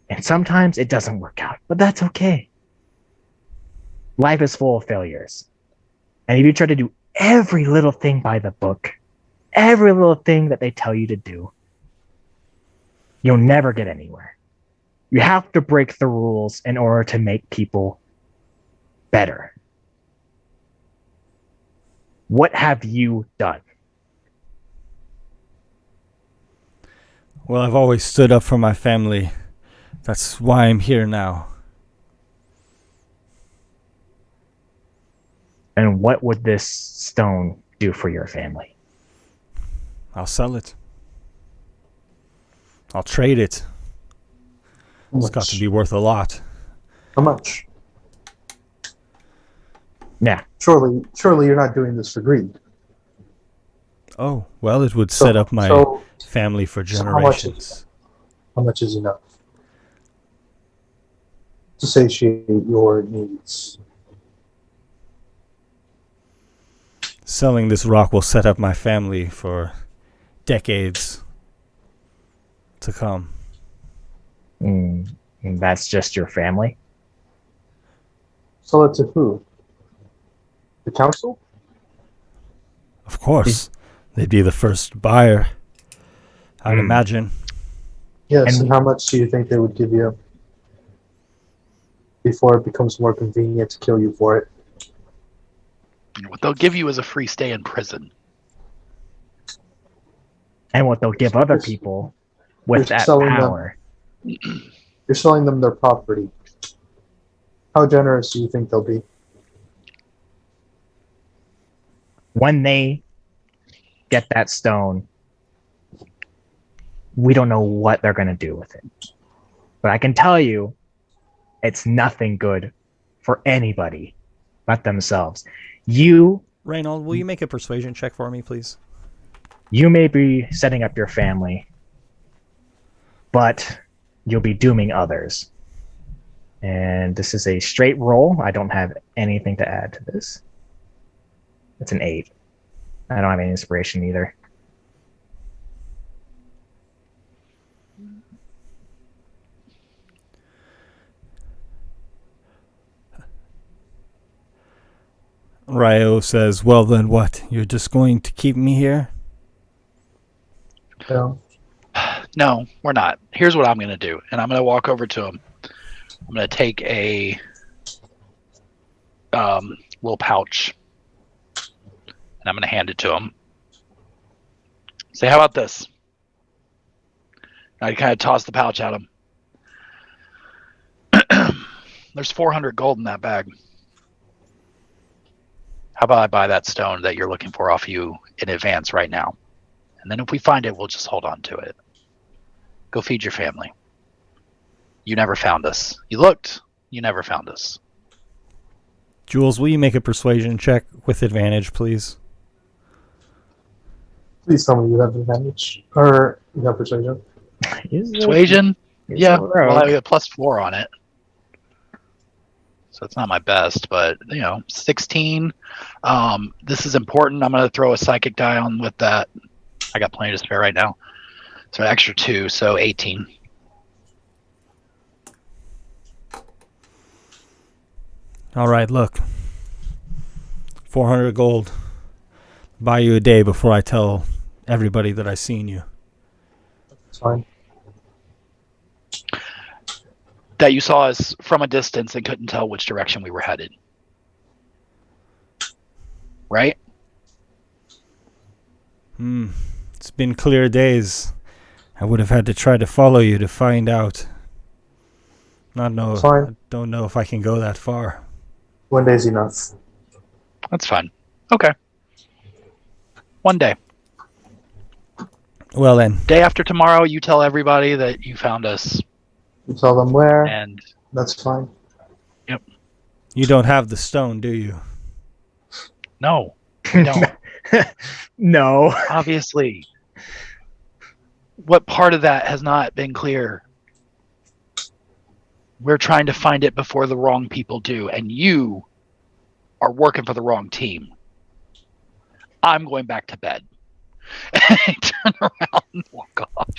And sometimes it doesn't work out, but that's okay. Life is full of failures. And if you try to do every little thing by the book, every little thing that they tell you to do, you'll never get anywhere. You have to break the rules in order to make people better. What have you done? Well, I've always stood up for my family. That's why I'm here now. And what would this stone do for your family? I'll sell it. I'll trade it. How It's got much? to be worth a lot. How much? Yeah. Surely you're not doing this for greed. Oh, well, it would set up my So family for So how much is generations. how much is enough to satiate your needs? Selling this rock will set up my family for decades to come. And that's just your family? Sell it to who? The council? Of course, they'd be the first buyer, I'd imagine. Yes, And- and how much do you think they would give you before it becomes more convenient to kill you for it? What they'll give you is a free stay in prison. And what they'll give other people with You're that selling them. power. You're selling them their property. How generous do you think they'll be? When they get that stone, we don't know what they're going to do with it. But I can tell you, it's nothing good for anybody but themselves. You Reynold, will you make a persuasion check for me, please? may be setting up your family, but you'll be dooming others. And this is a straight roll. I don't have anything to add to this. It's an 8. I don't have any inspiration either. Ryo says, well then what? You're just going to keep me here? Yeah. No, we're not. Here's what I'm going to do. And I'm going to walk over to him. I'm going to take a little pouch. And I'm going to hand it to him. Say, how about this? I kind of toss the pouch at him. There's 400 gold in that bag. How about I buy that stone that you're looking for off you in advance right now? And then if we find it, we'll just hold on to it. Go feed your family. You never found us. You looked. You never found us. Jules, will you make a persuasion check with advantage, please? Please tell me you have advantage. Or you have persuasion. Persuasion? Yeah. a Well, rogue. I have +4 on it. So it's not my best, but 16. This is important. I'm going to throw a psychic die on with that. I got plenty to spare right now. So an extra 2, so 18. All right, look. 400 gold. Buy you a day before I tell everybody that I seen you. It's fine. That you saw us from a distance and couldn't tell which direction we were headed. Right? It's been clear days. I would have had to try to follow you to find out. I Fine. don't know if I can go that far. 1 day's enough. That's fine. Okay. 1 day. Well then, Day after tomorrow, you tell everybody that you found us. You tell them where. And That's fine. you don't have the stone, do you? no, we don't. No. Obviously. What part of that has not been clear? We're trying to find it before the wrong people do, and you are working for the wrong team. I'm going back to bed. And I turn around and walk off.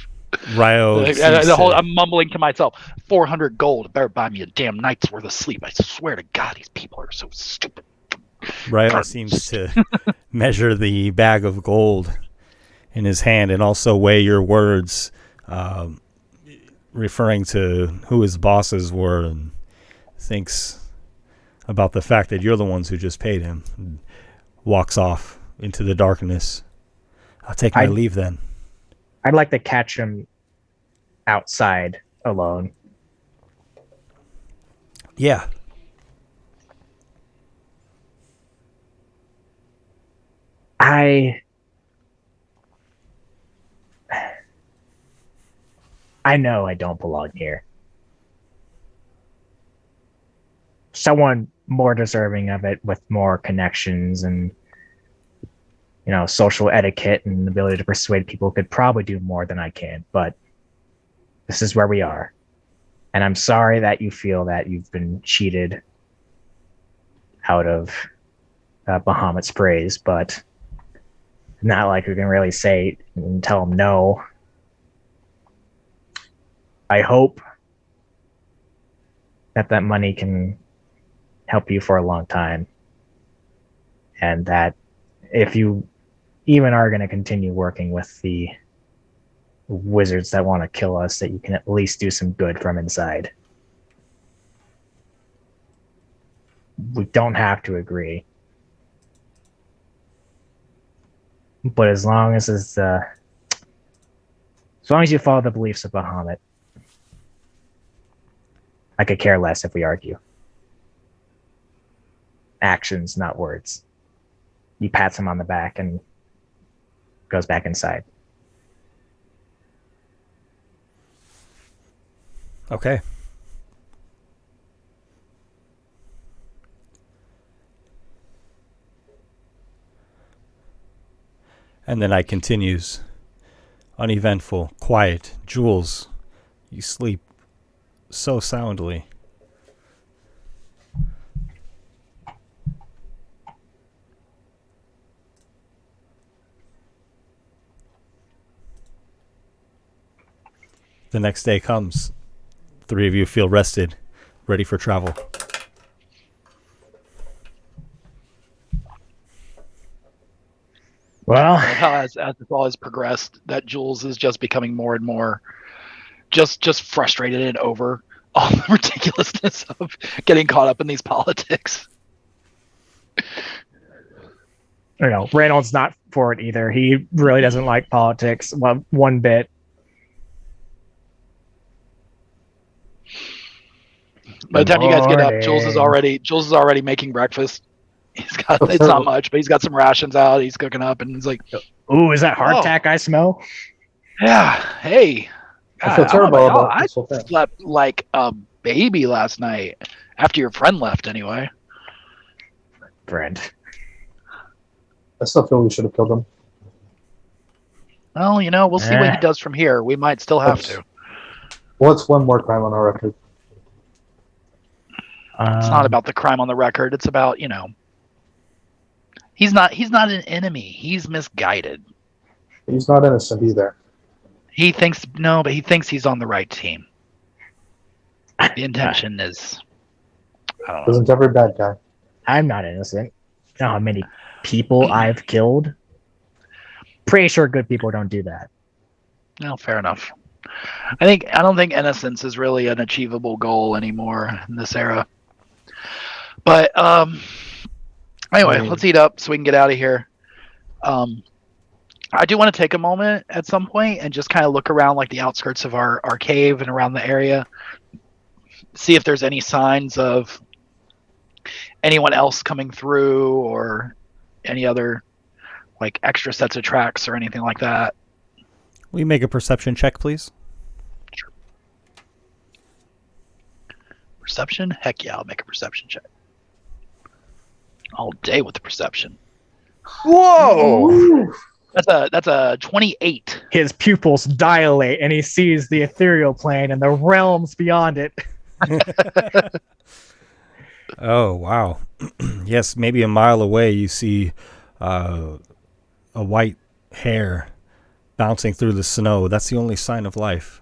Ryo seems to- I'm mumbling to myself, 400 gold. Better buy me a damn night's worth of sleep. I swear to God, these people are so stupid. Ryo seems to measure the bag of gold in his hand and also weigh your words, referring to who his bosses were, and thinks about the fact that you're the ones who just paid him. And walks off into the darkness. I'll take my leave then. I'd like to catch him outside alone. Yeah. I know I don't belong here. Someone more deserving of it with more connections and social etiquette and ability to persuade people could probably do more than I can, but this is where we are. And I'm sorry that you feel that you've been cheated out of Bahamut's praise, but not like we can really say and tell him no. I hope that money can help you for a long time. And that if you even are going to continue working with the wizards that want to kill us, that you can at least do some good from inside. We don't have to agree. But as long as you follow the beliefs of Bahamut, I could care less if we argue. Actions, not words. He pats him on the back and goes back inside. Okay. And the night continues. Uneventful, quiet. Jules, you sleep so soundly. The next day comes. Three of you feel rested, ready for travel. Well, How as it all has progressed, that Jules is just becoming more and more just frustrated and over all the ridiculousness of getting caught up in these politics. Reynolds not for it either. He really doesn't like politics one bit. By the time you guys get up, Jules is already making breakfast. It's not much, but he's got some rations out. He's cooking up, and he's like, "Ooh, is that hardtack I smell?" Yeah. Hey, I feel terrible about I this whole thing. slept like a baby last night after your friend left. Anyway, Friend. I still feel we should have killed him. well, we'll see what he does from here. We might still have to. What's one more crime on our record? It's not about the crime on the record. It's about he's not an enemy. He's misguided. He's not innocent either. He thinks he's on the right team. The intention is, I don't know. Isn't every bad guy? I'm not innocent. You know how many people I've killed? Pretty sure good people don't do that. No, fair enough. I don't think innocence is really an achievable goal anymore in this era. But anyway, let's eat up so we can get out of here. I do want to take a moment at some point and just kind of look around like the outskirts of our cave and around the area, see if there's any signs of anyone else coming through or any other like extra sets of tracks or anything like that. Will you make a perception check, please? Sure. Perception? Heck yeah, I'll make a perception check. All day with the perception. Whoa! That's a 28. His pupils dilate and he sees the ethereal plane and the realms beyond it. Oh, wow. Yes, maybe a mile away you see a white hair bouncing through the snow. That's the only sign of life.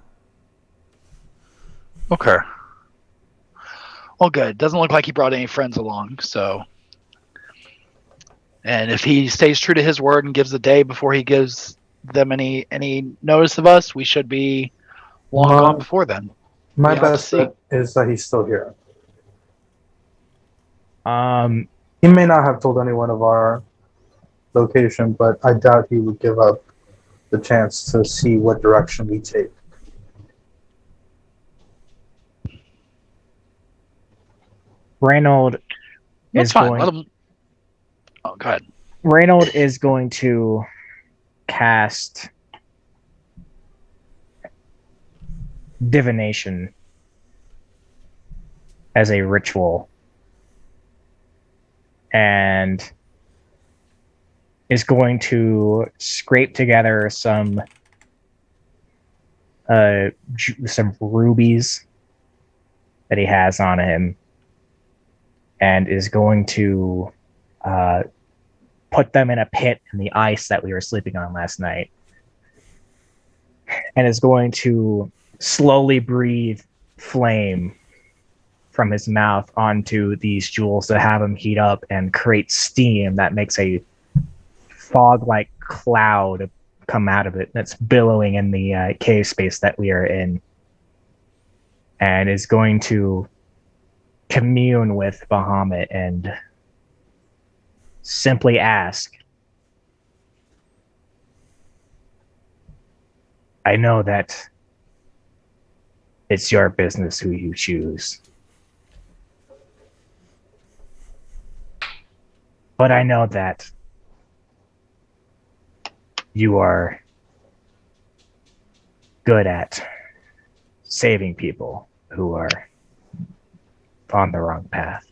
Okay. Well, good. Doesn't look like he brought any friends along, so... And if he stays true to his word and gives a day before he gives them any notice of us, we should be long gone before then. My best bet is that he's still here. He may not have told anyone of our location, but I doubt he would give up the chance to see what direction we take. Reynold That's is fine. going... Let him... Oh, go ahead. Reynold is going to cast divination as a ritual and is going to scrape together some rubies that he has on him and is going to put them in a pit in the ice that we were sleeping on last night, and is going to slowly breathe flame from his mouth onto these jewels to have them heat up and create steam that makes a fog-like cloud come out of it that's billowing in the cave space that we are in, and is going to commune with Bahamut and simply ask, I know that it's your business who you choose, but I know that you are good at saving people who are on the wrong path.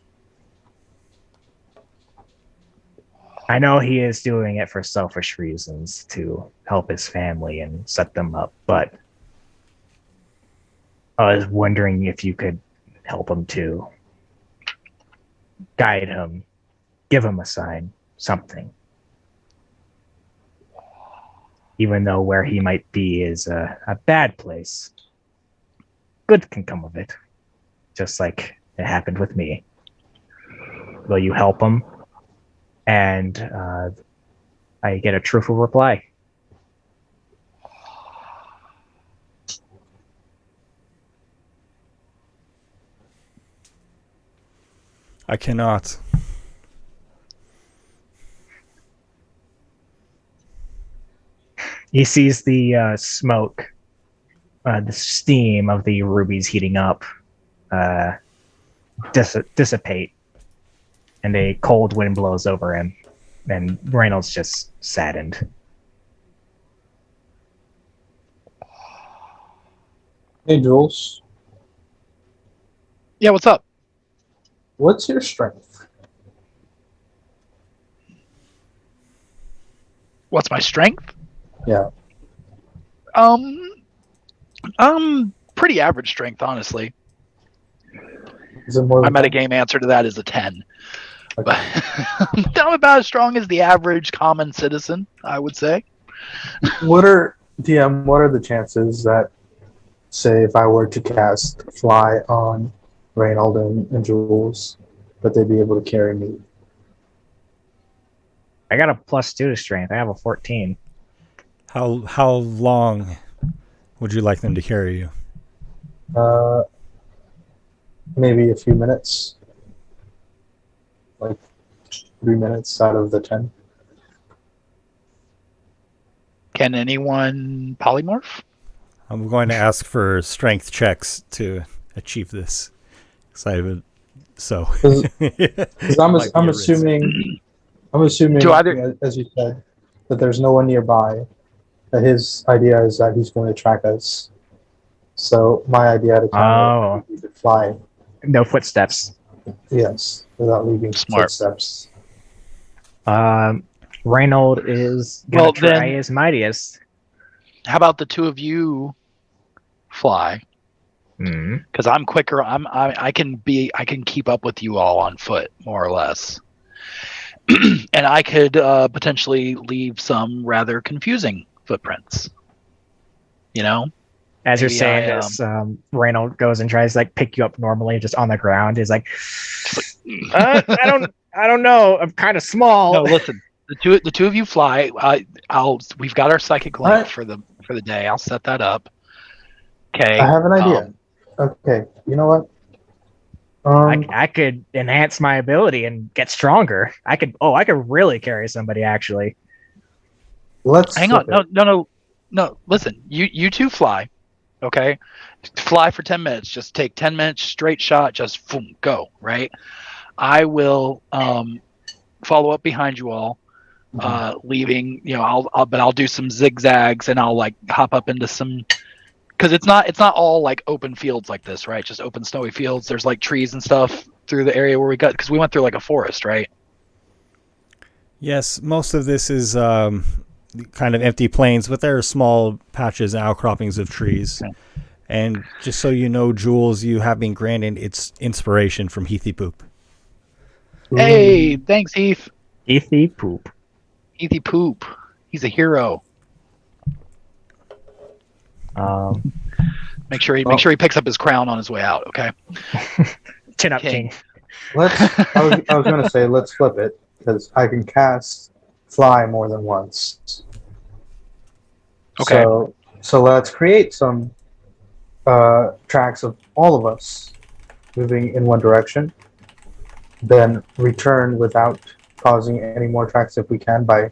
I know he is doing it for selfish reasons to help his family and set them up, but I was wondering if you could help him too. Guide him, give him a sign, something. Even though where he might be is a bad place, good can come of it. Just like it happened with me. Will you help him? And I get a truthful reply. I cannot. He sees the smoke, the steam of the rubies heating up dissipate, and a cold wind blows over him, and Reynolds just saddened. Hey, Jules. Yeah, what's up? What's your strength? What's my strength? Yeah. Pretty average strength, honestly. Is it more My than metagame answer to that is a 10. Okay. But I'm about as strong as the average common citizen, I would say. What are the chances that, say, if I were to cast Fly on Reynold and Jules, that they'd be able to carry me? I got a +2 to strength. I have a 14. How long would you like them to carry you? Maybe a few minutes. Like 3 minutes out of the 10. Can anyone polymorph? I'm going to ask for strength checks to achieve this. So, Because I'm assuming, as you said, that there's no one nearby. That his idea is that he's going to track us. So my idea to kind of to fly. No footsteps. Yes, without leaving Smart. footsteps. Reynold is gonna try his mightiest. How about the two of you fly? Because I'm quicker. I can keep up with you all on foot, more or less. And I could potentially leave some rather confusing footprints. You know? As you're saying this, Reynold goes and tries to pick you up normally, just on the ground. He's like, I don't know. I'm kind of small. No, listen. The two of you fly. We've got our psychic link for the day. I'll set that up. Okay. I have an idea. Okay, you know what? I could enhance my ability and get stronger. I could really carry somebody, actually. Let's hang on. No. Listen, you two fly. Okay, fly for 10 minutes. Just take 10 minutes, straight shot. Just boom, go. Right. I will follow up behind you all, leaving. I'll do some zigzags and I'll hop up into some Because it's not all like open fields like this, right? Just open snowy fields. There's like trees and stuff through the area where we got, because we went through like a forest, right? Yes, most of this is kind of empty plains, but there are small patches and outcroppings of trees. Okay. And just so you know, Jules, you have been granted its inspiration from Heathy Poop. Hey, thanks, Heath. Heathy poop. Heathy Poop. He's a hero. Make sure he picks up his crown on his way out. Okay. Chin up, King. king. I was going to say, let's flip it, because I can cast fly more than once. Okay. So let's create some tracks of all of us moving in one direction, then return without causing any more tracks if we can by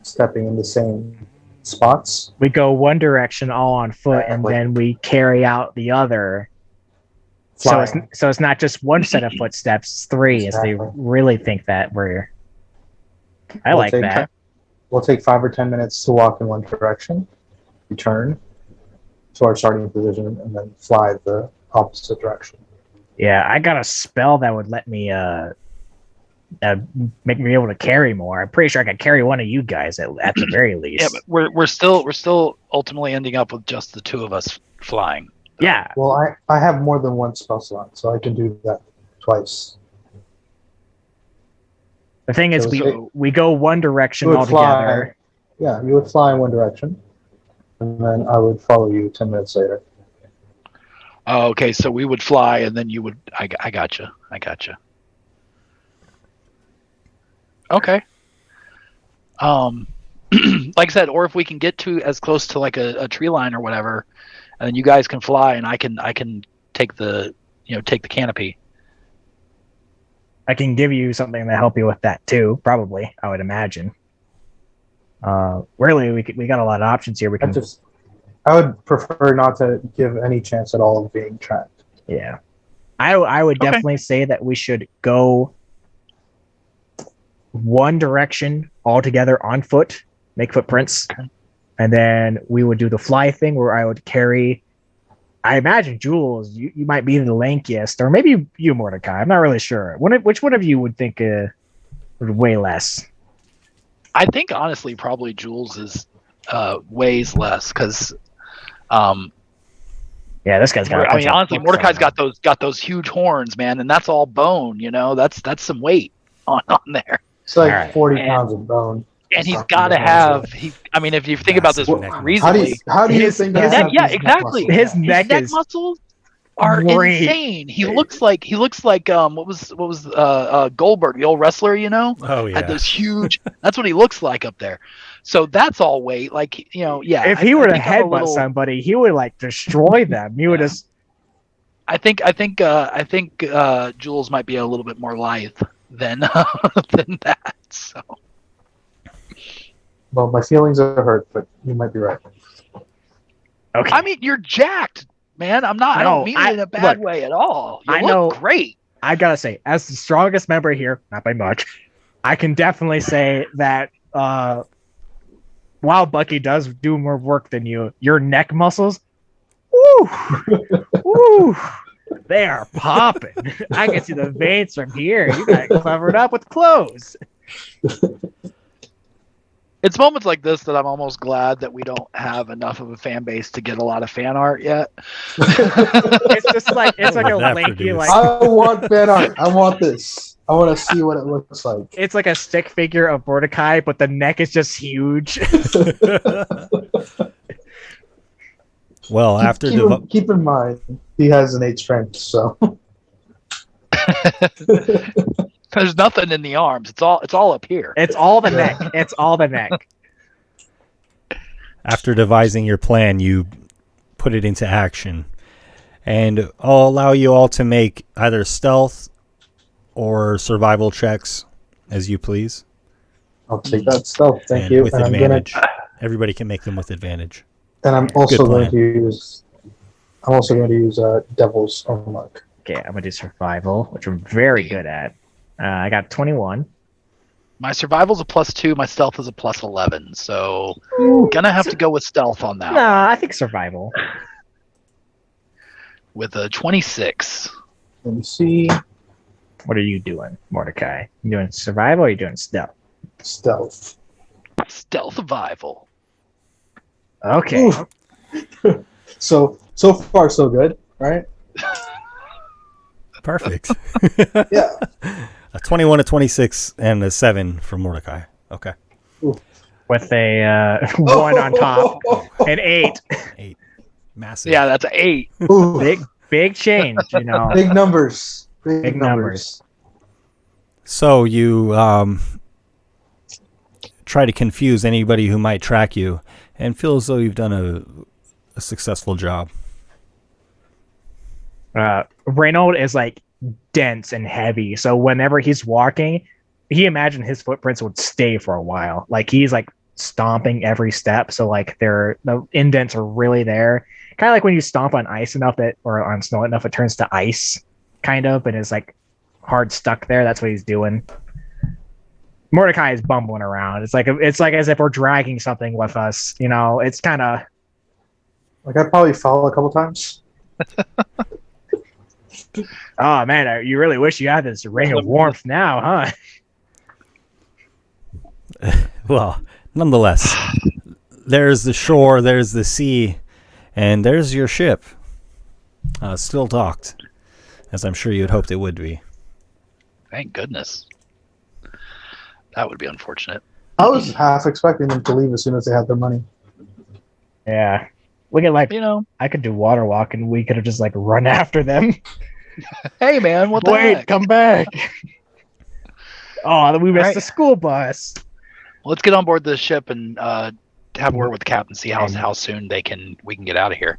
stepping in the same spots. We go one direction all on foot, and Exactly. then we carry out the other. Flying. So it's not just one set of footsteps, it's three, as they Exactly. really think that we're. I We'll like take- that. We'll take 5 or 10 minutes to walk in one direction, return to our starting position, and then fly the opposite direction. Yeah, I got a spell that would let me make me able to carry more. I'm pretty sure I could carry one of you guys at the very least. Yeah, but we're still ultimately ending up with just the two of us flying. Yeah, Well, I have more than one spell slot, so I can do that twice. the thing is, So- we go one direction You would altogether. Yeah, you would fly in one direction, and then I would follow you 10 minutes later. Oh, okay, so we would fly, and then you would. I gotcha. Okay. Like I said, or if we can get to as close to like a tree line or whatever, and then you guys can fly, and I can take the canopy. I can give you something to help you with that too. Probably, I would imagine. Really, we got a lot of options here. We can I would prefer not to give any chance at all of being tracked. Yeah. I would Okay. definitely say that we should go one direction altogether on foot, make footprints, Okay. and then we would do the fly thing where I would carry. I imagine Jules, you might be the lankiest, or maybe you, Mordecai. I'm not really sure. Which one of you would think would weigh less? I think honestly, probably Jules is weighs less because. Yeah, this guy's got. I mean, honestly, Mordecai's got those huge horns, man, and that's all bone. You know, that's some weight on there. It's like All right. 40 And- pounds of bone. And he's Something got to like have. that. I mean, if you think about this Massive neck How do reasonably, you, how do you His- think his I neck- have yeah, these exactly. muscles? His his neck neck is muscles are great. insane. He looks like what was Goldberg, the old wrestler, you know? Oh, Had yeah. those huge. That's what he looks like up there. So that's all weight. Like, you know, yeah. If he were to think I'm a headbutt little- somebody, he would like destroy them. He would Yeah. just. I think Jules might be a little bit more lithe than than that. So Well, my feelings are hurt, but you might be right. Okay. I mean, you're jacked, man. I No, don't mean it in a bad look, way at all. You I look know- great. I gotta say, as the strongest member here, not by much, I can definitely say that while Bucky does do more work than you, your neck muscles, woo, woo, they are popping. I can see the veins from here. You got it covered up with clothes. It's moments like this that I'm almost glad that we don't have enough of a fan base to get a lot of fan art yet. It's just like it's like a That lanky, produced. like I want fan art. I want this. I want to see what it looks like. it's like a stick figure of Mordecai, but the neck is just huge. Well, after keep in mind, he has an 8 strength, so There's nothing in the arms. It's all up here. It's all the neck. It's all the neck. after devising your plan, you put it into action. And I'll allow you all to make either stealth or survival checks as you please. I'll take that stealth. Thank and you. with And I'm advantage. Everybody can make them with advantage. I'm also Good going plan. to use. I'm also going to use Devil's Own Mark. Okay, I'm gonna do survival, which I'm very good at. I got 21. My survival's a +2. My stealth is a +11. So gonna have to go with stealth on that. Nah, I think survival. with a 26. Let me see. What are you doing, Mordecai? You doing survival or are you doing stealth? Stealth. Stealth survival. Okay. Ooh. So far so good, right? Perfect. Yeah. A 21, a 26, and a 7 for Mordecai. Okay. With a 1 on top, an 8. 8. Massive. Yeah, that's an 8. Ooh. Big change, you know. Big numbers. Big Big numbers. So you try to confuse anybody who might track you and feel as though you've done a successful job. Reynold is like dense and heavy, so whenever he's walking, he imagined his footprints would stay for a while. Like he's like stomping every step, so like the indents are really there. Kind of like when you stomp on ice enough or on snow enough, it turns to ice, kind of, and is like hard stuck there. That's what he's doing. Mordecai is bumbling around. It's like as if we're dragging something with us. You know, it's kind of Like I probably fell a couple times. oh man, you really wish you had this ring of warmth now, huh? Well, nonetheless, there's the shore, there's the sea, and there's your ship. Still docked, as I'm sure you had hoped it would be. Thank goodness. That would be unfortunate. I was half expecting them to leave as soon as they had their money. Yeah, we could like I could do water walk, and we could have just like run after them. Hey man, what the Wait, heck? come back! Oh, we missed Right. the school bus. Let's get on board the ship and have a word with the captain, see how soon we can get out of here.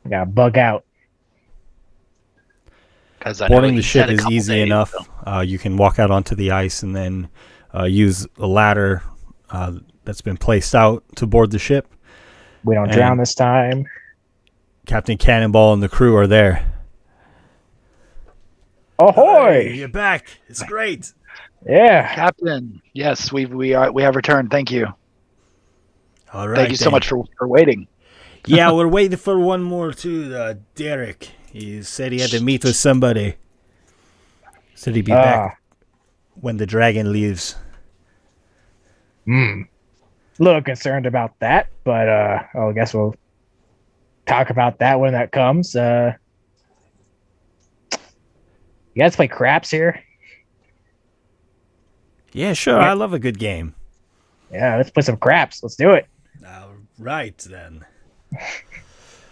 We gotta bug out. Boarding the ship is easy enough. You can walk out onto the ice and then use a ladder that's been placed out to board the ship. We don't drown this time. Captain Cannonball and the crew are there. Ahoy! Hey, you're back. It's great. Yeah. Captain, yes, we have returned. Thank you. All right. Thank you so much for waiting. Yeah, we're waiting for one more too. Derek. He said he had to meet with somebody. Said he'd be back when the dragon leaves. A little concerned about that, but I guess we'll talk about that when that comes. You guys play craps here? Yeah, sure. I love a good game. Yeah, let's play some craps. Let's do it. All right, then.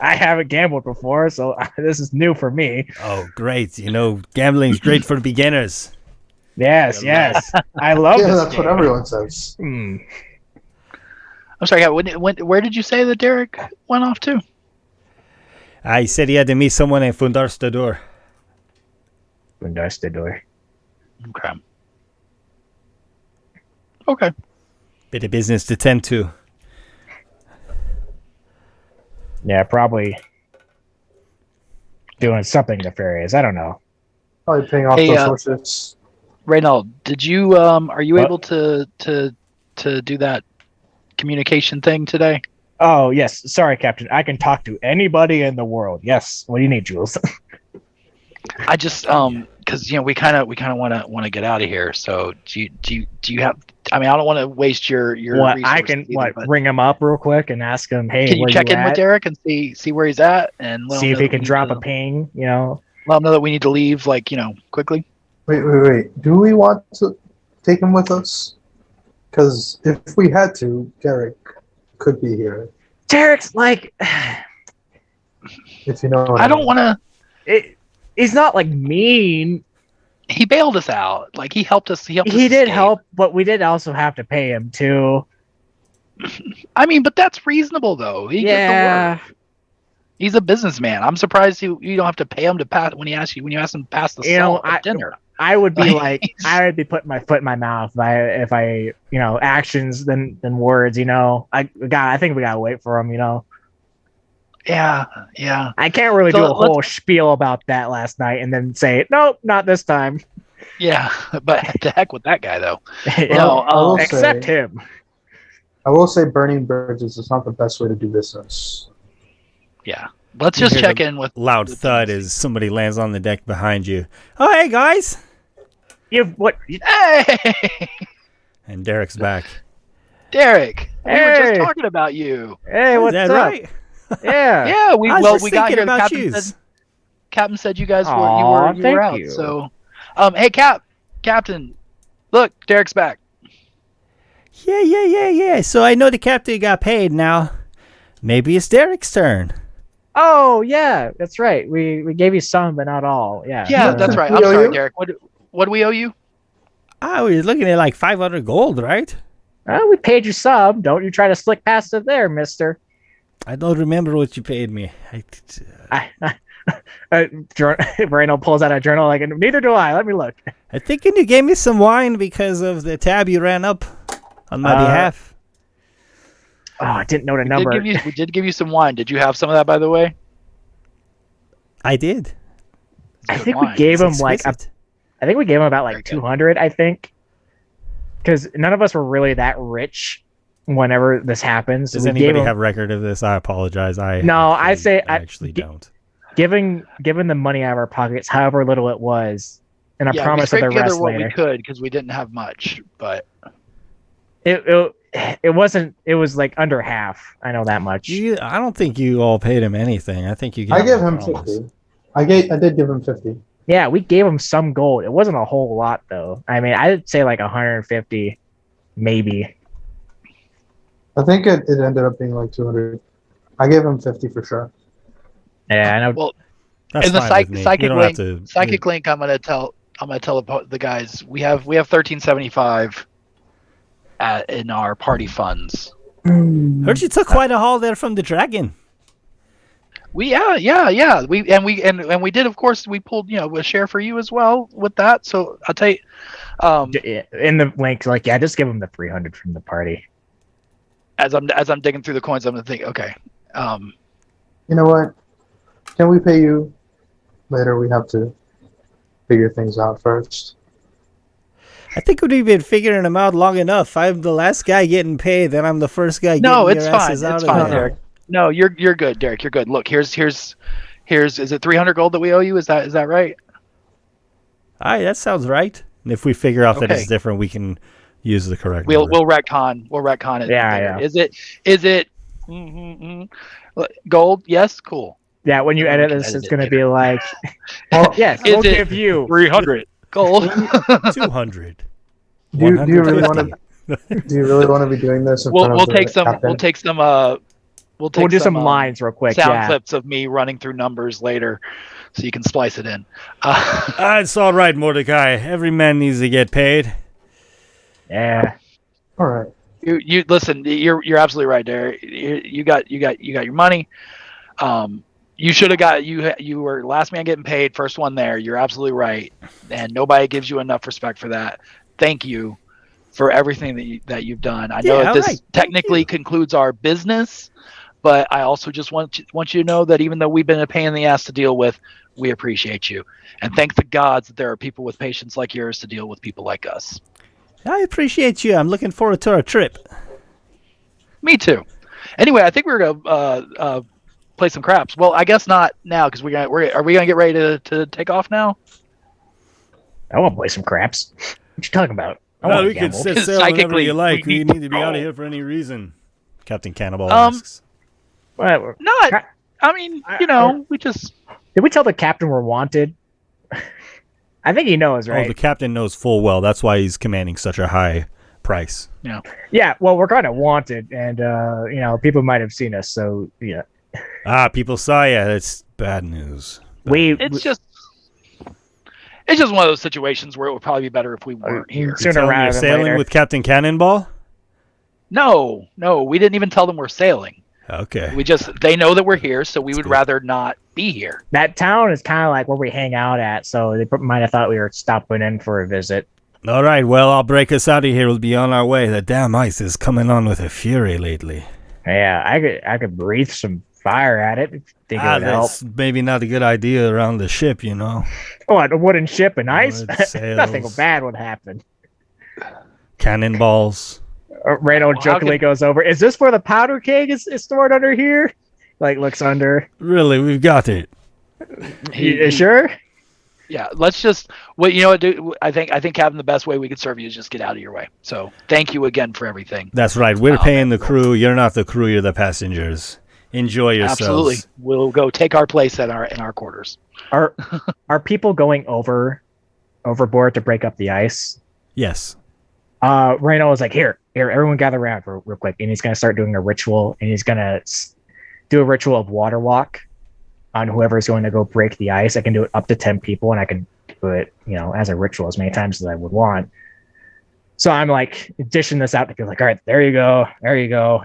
I haven't gambled before, so this is new for me. Oh, great. You know, gambling's great for beginners. Yes. I love this that's game. what everyone says. I'm sorry, where did you say that Derek went off to? I said he had to meet someone in Fundarstador. Fundarstador. Okay. Bit of business to tend to. Yeah, probably doing something nefarious. I don't know. Probably paying off those horses. Reynald, did you are you able to do that communication thing today? Oh yes, sorry, Captain. I can talk to anybody in the world. Yes. What do you need, Jules? I just because we kind of want to get out of here. So do you have? I mean, I don't want to waste your. What I can ring him up real quick and ask him, hey, can you where check you in at? with Derek and see where he's at and let see him if know he that can we drop need a ping. You know, let him know that we need to leave. Quickly. Wait. Do we want to take him with us? Because if we had to, Derek could be here. Derek's like, if you know. I don't want to. He's not like mean. He bailed us out. Like he helped us. He did escape. Help, but we did also have to pay him too. I mean, but that's reasonable though. He gets the work. He's a businessman. I'm surprised you don't have to pay him to pass when you ask him to pass the salt at dinner. I would be I would be putting my foot in my mouth if I actions than words. I think we gotta wait for him. Yeah. I can't really do a whole spiel about that last night and then say nope, not this time. Yeah, but to heck with that guy though. Except him. I will say burning bridges is not the best way to do business. Yeah. Let's You just hear check the in with loud with thud TTC. as somebody lands on the deck behind you. Oh, hey guys! You've what? Hey, And Derek's back. Derek. We were just Hey. talking about you. Hey, Is what's that up? right? Yeah. Yeah, we I was just we got thinking here. The about captain yous. said you guys Aw, were thank out. you. So, hey Captain, look, Derek's back. Yeah. So I know the captain got paid now. Maybe it's Derek's turn. Oh yeah, that's right. We gave you some, but not all. Yeah. Yeah, What that's do right. we I'm owe sorry, you? Derek. What do we owe you? I was looking at like 500 gold, right? Well, we paid you some. Don't you try to slick past it there, mister. I don't remember what you paid me. Randall pulls out a journal like, neither do I. Let me look. I think you gave me some wine because of the tab you ran up on my behalf. Oh, I didn't know the number. We did give you some wine. Did you have some of that, by the way? I did. I Good think wine. we gave It's him like exquisite. I think we gave him about Very like good. 200. I think because none of us were really that rich whenever this happens. Does We gave anybody him, have record of this? I apologize. No, I actually don't. given the money out of our pockets, however little it was, and I Yeah, we promise of scraped the together rest what later. we could because we didn't have much. But It wasn't. It was like under half. I know that much. I don't think you all paid him anything. I think you gave I gave a him promise. 50. I did give him 50. Yeah, we gave him some gold. It wasn't a whole lot though. I mean, I'd say like 150, maybe. I think it ended up being like 200. I gave him 50 for sure. Yeah, I know. well, That's in the fine with me. You psychic don't link, have to. psychic link, I'm gonna tell the guys we have 1375 in our party funds. Heard you took quite a haul there from the dragon. Yeah. We did, of course. We pulled a share for you as well with that. So I'll tell you. In the link, like, yeah, just give him the 300 from the party. As I'm digging through the coins, I'm gonna think, okay. You know what? Can we pay you later? We have to figure things out first. I think we've been figuring them out long enough. I'm the last guy getting paid, then I'm the first guy No, getting it's your fine. asses out It's of fine, there. Derek. No, you're good, Derek. You're good. Look, here's is it 300 gold that we owe you? Is that right? All right, that sounds right. And if we figure out that Okay. it's different, we can use the correct We'll number. retcon it. Yeah, later. yeah. Is it gold? Yes, cool. Yeah, when you We edit can this, edit it's it going to later. be like, Well, yes, Is we'll it give you 300 gold. 200. do you really want 150. to? Do you really want to be doing this? In we'll front of the take some. captain? We'll do some lines real quick. sound Yeah. clips of me running through numbers later, so you can splice it in. It's all right, Mordecai. Every man needs to get paid. Yeah. All right. You listen. You're absolutely right, Derek. You got your money. You should have got you were last man getting paid, first one there. You're absolutely right, and nobody gives you enough respect for that. Thank you for everything that you've done. I know Yeah, that this alright. Thank technically you. concludes our business, but I also just want you to know that even though we've been a pain in the ass to deal with, we appreciate you, and thank the gods that there are people with patience like yours to deal with people like us. I appreciate you. I'm looking forward to our trip. Me too. Anyway, I think we're gonna play some craps. Well, I guess not now because are we gonna get ready to take off now? I want to play some craps. What you talking about? I No, wanna we can gamble. set sail whenever Psychically, you like. we We need need to to be out go. of here for any reason. Captain Cannibal Um, asks. What- Not. I mean, we just. Did we tell the captain we're wanted? I think he knows, Oh, right? the captain knows full well. That's why he's commanding such a high price. Yeah, well, we're kind of wanted, and people might have seen us, so yeah. People saw you. That's bad news. It's just one of those situations where it would probably be better if we weren't here. You Sooner telling me rather you're than sailing later. with Captain Cannonball? No, we didn't even tell them we're sailing. Okay. They know that we're here, so we would good. rather not be here. That town is kind of like where we hang out at, so they might have thought we were stopping in for a visit. All right. Well, I'll break us out of here. We'll be on our way. The damn ice is coming on with a fury lately. Yeah, I could breathe some fire at it. Think it would help. That's maybe not a good idea around the ship, you know. Oh, a wooden ship and ice? Wood Nothing sails. bad would happen. Cannonballs. Randall Well, how jokingly can- goes over. Is this where the powder keg is stored under here? Like looks under. Really, we've got it. You sure? Yeah, let's just. Well, you know what, dude? I think having the best way we could serve you is just get out of your way. So thank you again for everything. That's right. We're paying the crew. You're not the crew. You're the passengers. Enjoy yourselves. Absolutely, we'll go take our place in our quarters. Are people going overboard to break up the ice? Yes. Reno was like, here, everyone gather around real quick, and he's gonna start doing a ritual, and he's gonna do a ritual of water walk on whoever's going to go break the ice. I can do it up to 10 people, and I can do it, as a ritual as many times as I would want. So I'm like dishing this out to people, like, all right, there you go.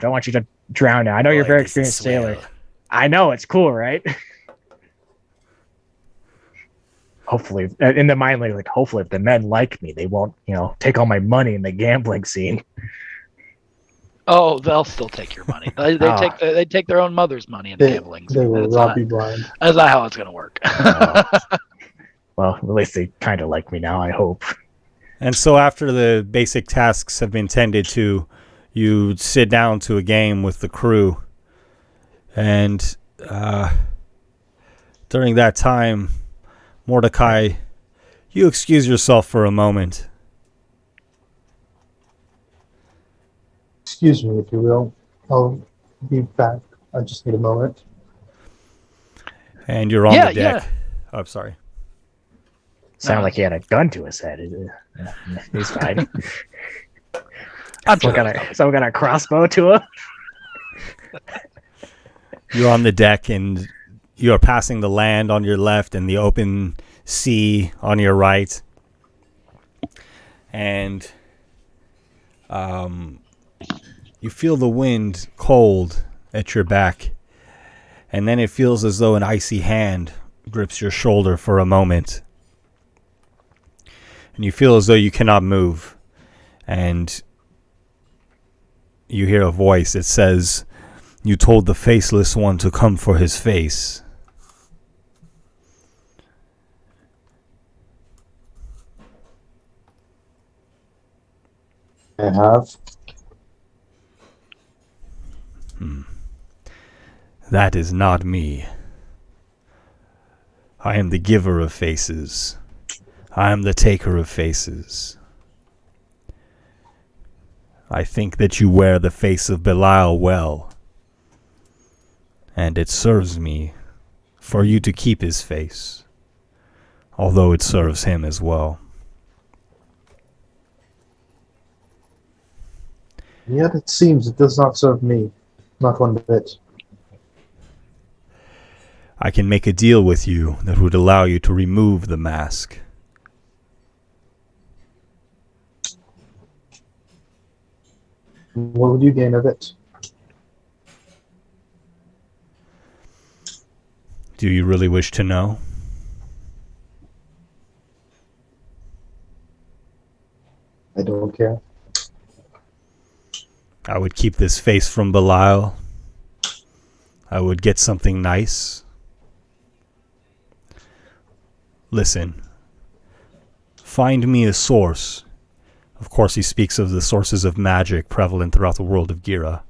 Don't want you to drown now. I know you're a very experienced sailor. I know, it's cool, right? Hopefully, in the mind, like, hopefully, if the men like me, they won't, take all my money in the gambling scene. Oh, they'll still take your money. They take their own mother's money in gambling. They will rob you blind. That's not how it's going to work. Well, at least they kind of like me now, I hope. And so after the basic tasks have been tended to, you sit down to a game with the crew. And during that time, Mordecai, you excuse yourself for a moment. Excuse me, if you will. I'll be back. I just need a moment. And you're on the deck. Yeah. Oh, I'm sorry. Sounded like he had a gun to his head. He's fine. Someone got a crossbow to him. You're on the deck, and you're passing the land on your left and the open sea on your right. And you feel the wind cold at your back. And then it feels as though an icy hand grips your shoulder for a moment. And you feel as though you cannot move. And you hear a voice that says, "You told the faceless one to come for his face." I have. That is not me. I am the giver of faces. I am the taker of faces. I think that you wear the face of Belial well, and it serves me for you to keep his face, although it serves him as well. Yet it seems it does not serve me. Not one bit. I can make a deal with you that would allow you to remove the mask. What would you gain of it? Do you really wish to know? I don't care. I would keep this face from Belial. I would get something nice. Listen. Find me a source. Of course, he speaks of the sources of magic prevalent throughout the world of Gira.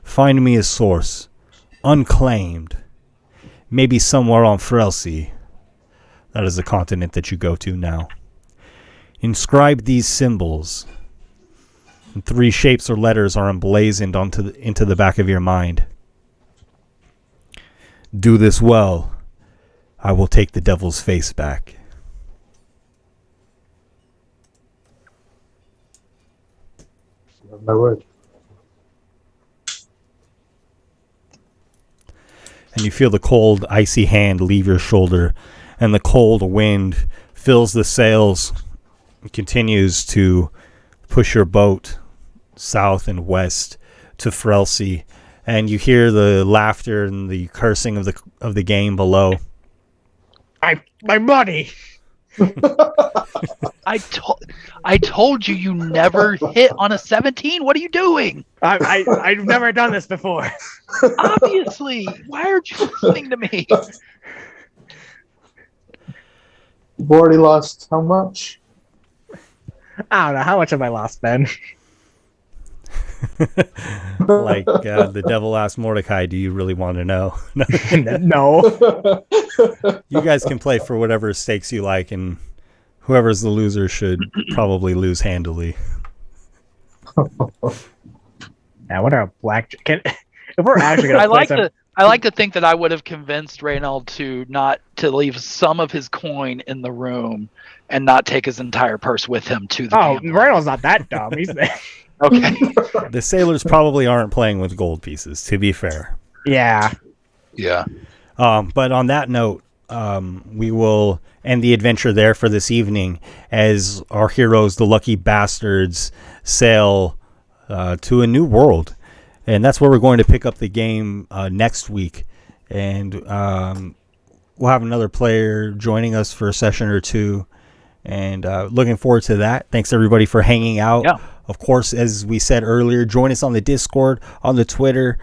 Find me a source, unclaimed, maybe somewhere on Frelsey. That is the continent that you go to now. Inscribe these symbols. And 3 shapes or letters are emblazoned into the back of your mind. Do this well. I will take the devil's face back. My word. And you feel the cold, icy hand leave your shoulder, and the cold wind fills the sails and continues to push your boat south and west to Frelsey. And you hear the laughter and the cursing of the game below. My money. I told you never hit on a 17. What are you doing? I've never done this before. Obviously. Why aren't you listening to me? You've already lost how much? I don't know. How much have I lost, Ben? Like the devil asked Mordecai, "Do you really want to know?" No. You guys can play for whatever stakes you like, and whoever's the loser should probably lose handily. I wonder how black if we're actually gonna play some. I like to think that I would have convinced Reynald to not to leave some of his coin in the room and not take his entire purse with him to the Oh, gambling. Reynolds not that dumb. He's Okay. The sailors probably aren't playing with gold pieces, to be fair. Yeah. Yeah. But on that note, we will end the adventure there for this evening as our heroes, the Lucky Bastards, sail to a new world. And that's where we're going to pick up the game next week. And we'll have another player joining us for a session or two. And looking forward to that. Thanks, everybody, for hanging out. Yeah. Of course, as we said earlier, join us on the Discord, on the Twitter.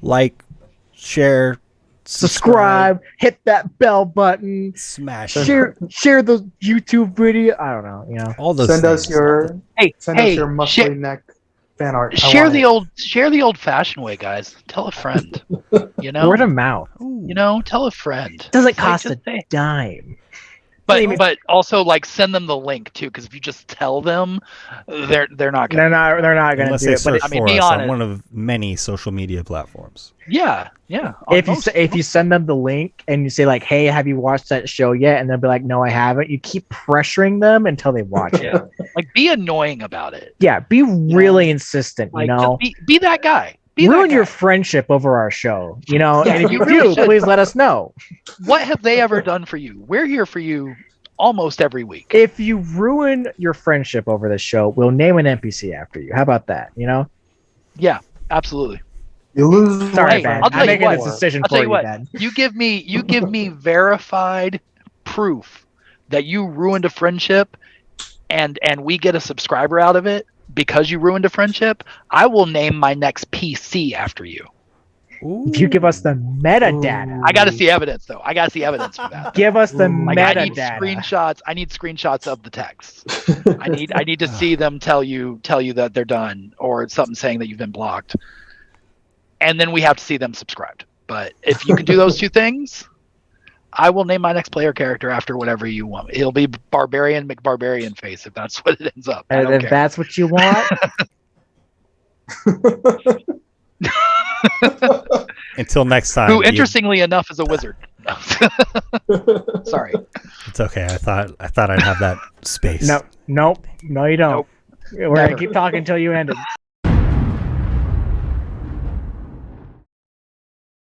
Like, share, Subscribe, hit that bell button, smash, share the YouTube video. I don't know, you know. all those. Send things. us your muscly share, neck fan art. share the old fashioned way, guys. Tell a friend. You know, Word of mouth. you know, tell a friend. Doesn't It's like, cost just a say- dime. But also like send them the link too, because if you just tell them, they're not gonna. They're not gonna Unless do they it. But search I mean, for be us on honest. one of many social media platforms. Yeah. if you send them the link and you say like, "Hey, have you watched that show yet?" and they'll be like, "No, I haven't." You keep pressuring them until they watch it. Like be annoying about it. Yeah, be really insistent. Like You know, just be that guy. Be ruin that guy. your friendship over our show. You know, Yeah, and if you you really do, should. please let us know. What have they ever done for you? We're here for you almost every week. If you ruin your friendship over this show, we'll name an NPC after you. How about that? You know. Yeah, absolutely. You lose. Sorry, Hey, Ben. I'll tell I'm you making what. this decision I'll for tell you, you what. Ben. You give me verified proof that you ruined a friendship and we get a subscriber out of it because you ruined a friendship. I will name my next PC after you. If you give us the metadata, I got to see evidence though. I got to see evidence for that. give us the Like, I need metadata. screenshots. I need screenshots of the text. I need to see them tell you that they're done or something saying that you've been blocked. And then we have to see them subscribed. But if you can do those two things, I will name my next player character after whatever you want. It'll be Barbarian McBarbarian Face if that's what it ends up. I And don't if care. that's what you want, Until next time. Who, interestingly enough, is a wizard. Sorry. It's okay. I thought I'd have that space. no, you don't. Nope. We're Never. gonna keep talking until you end it.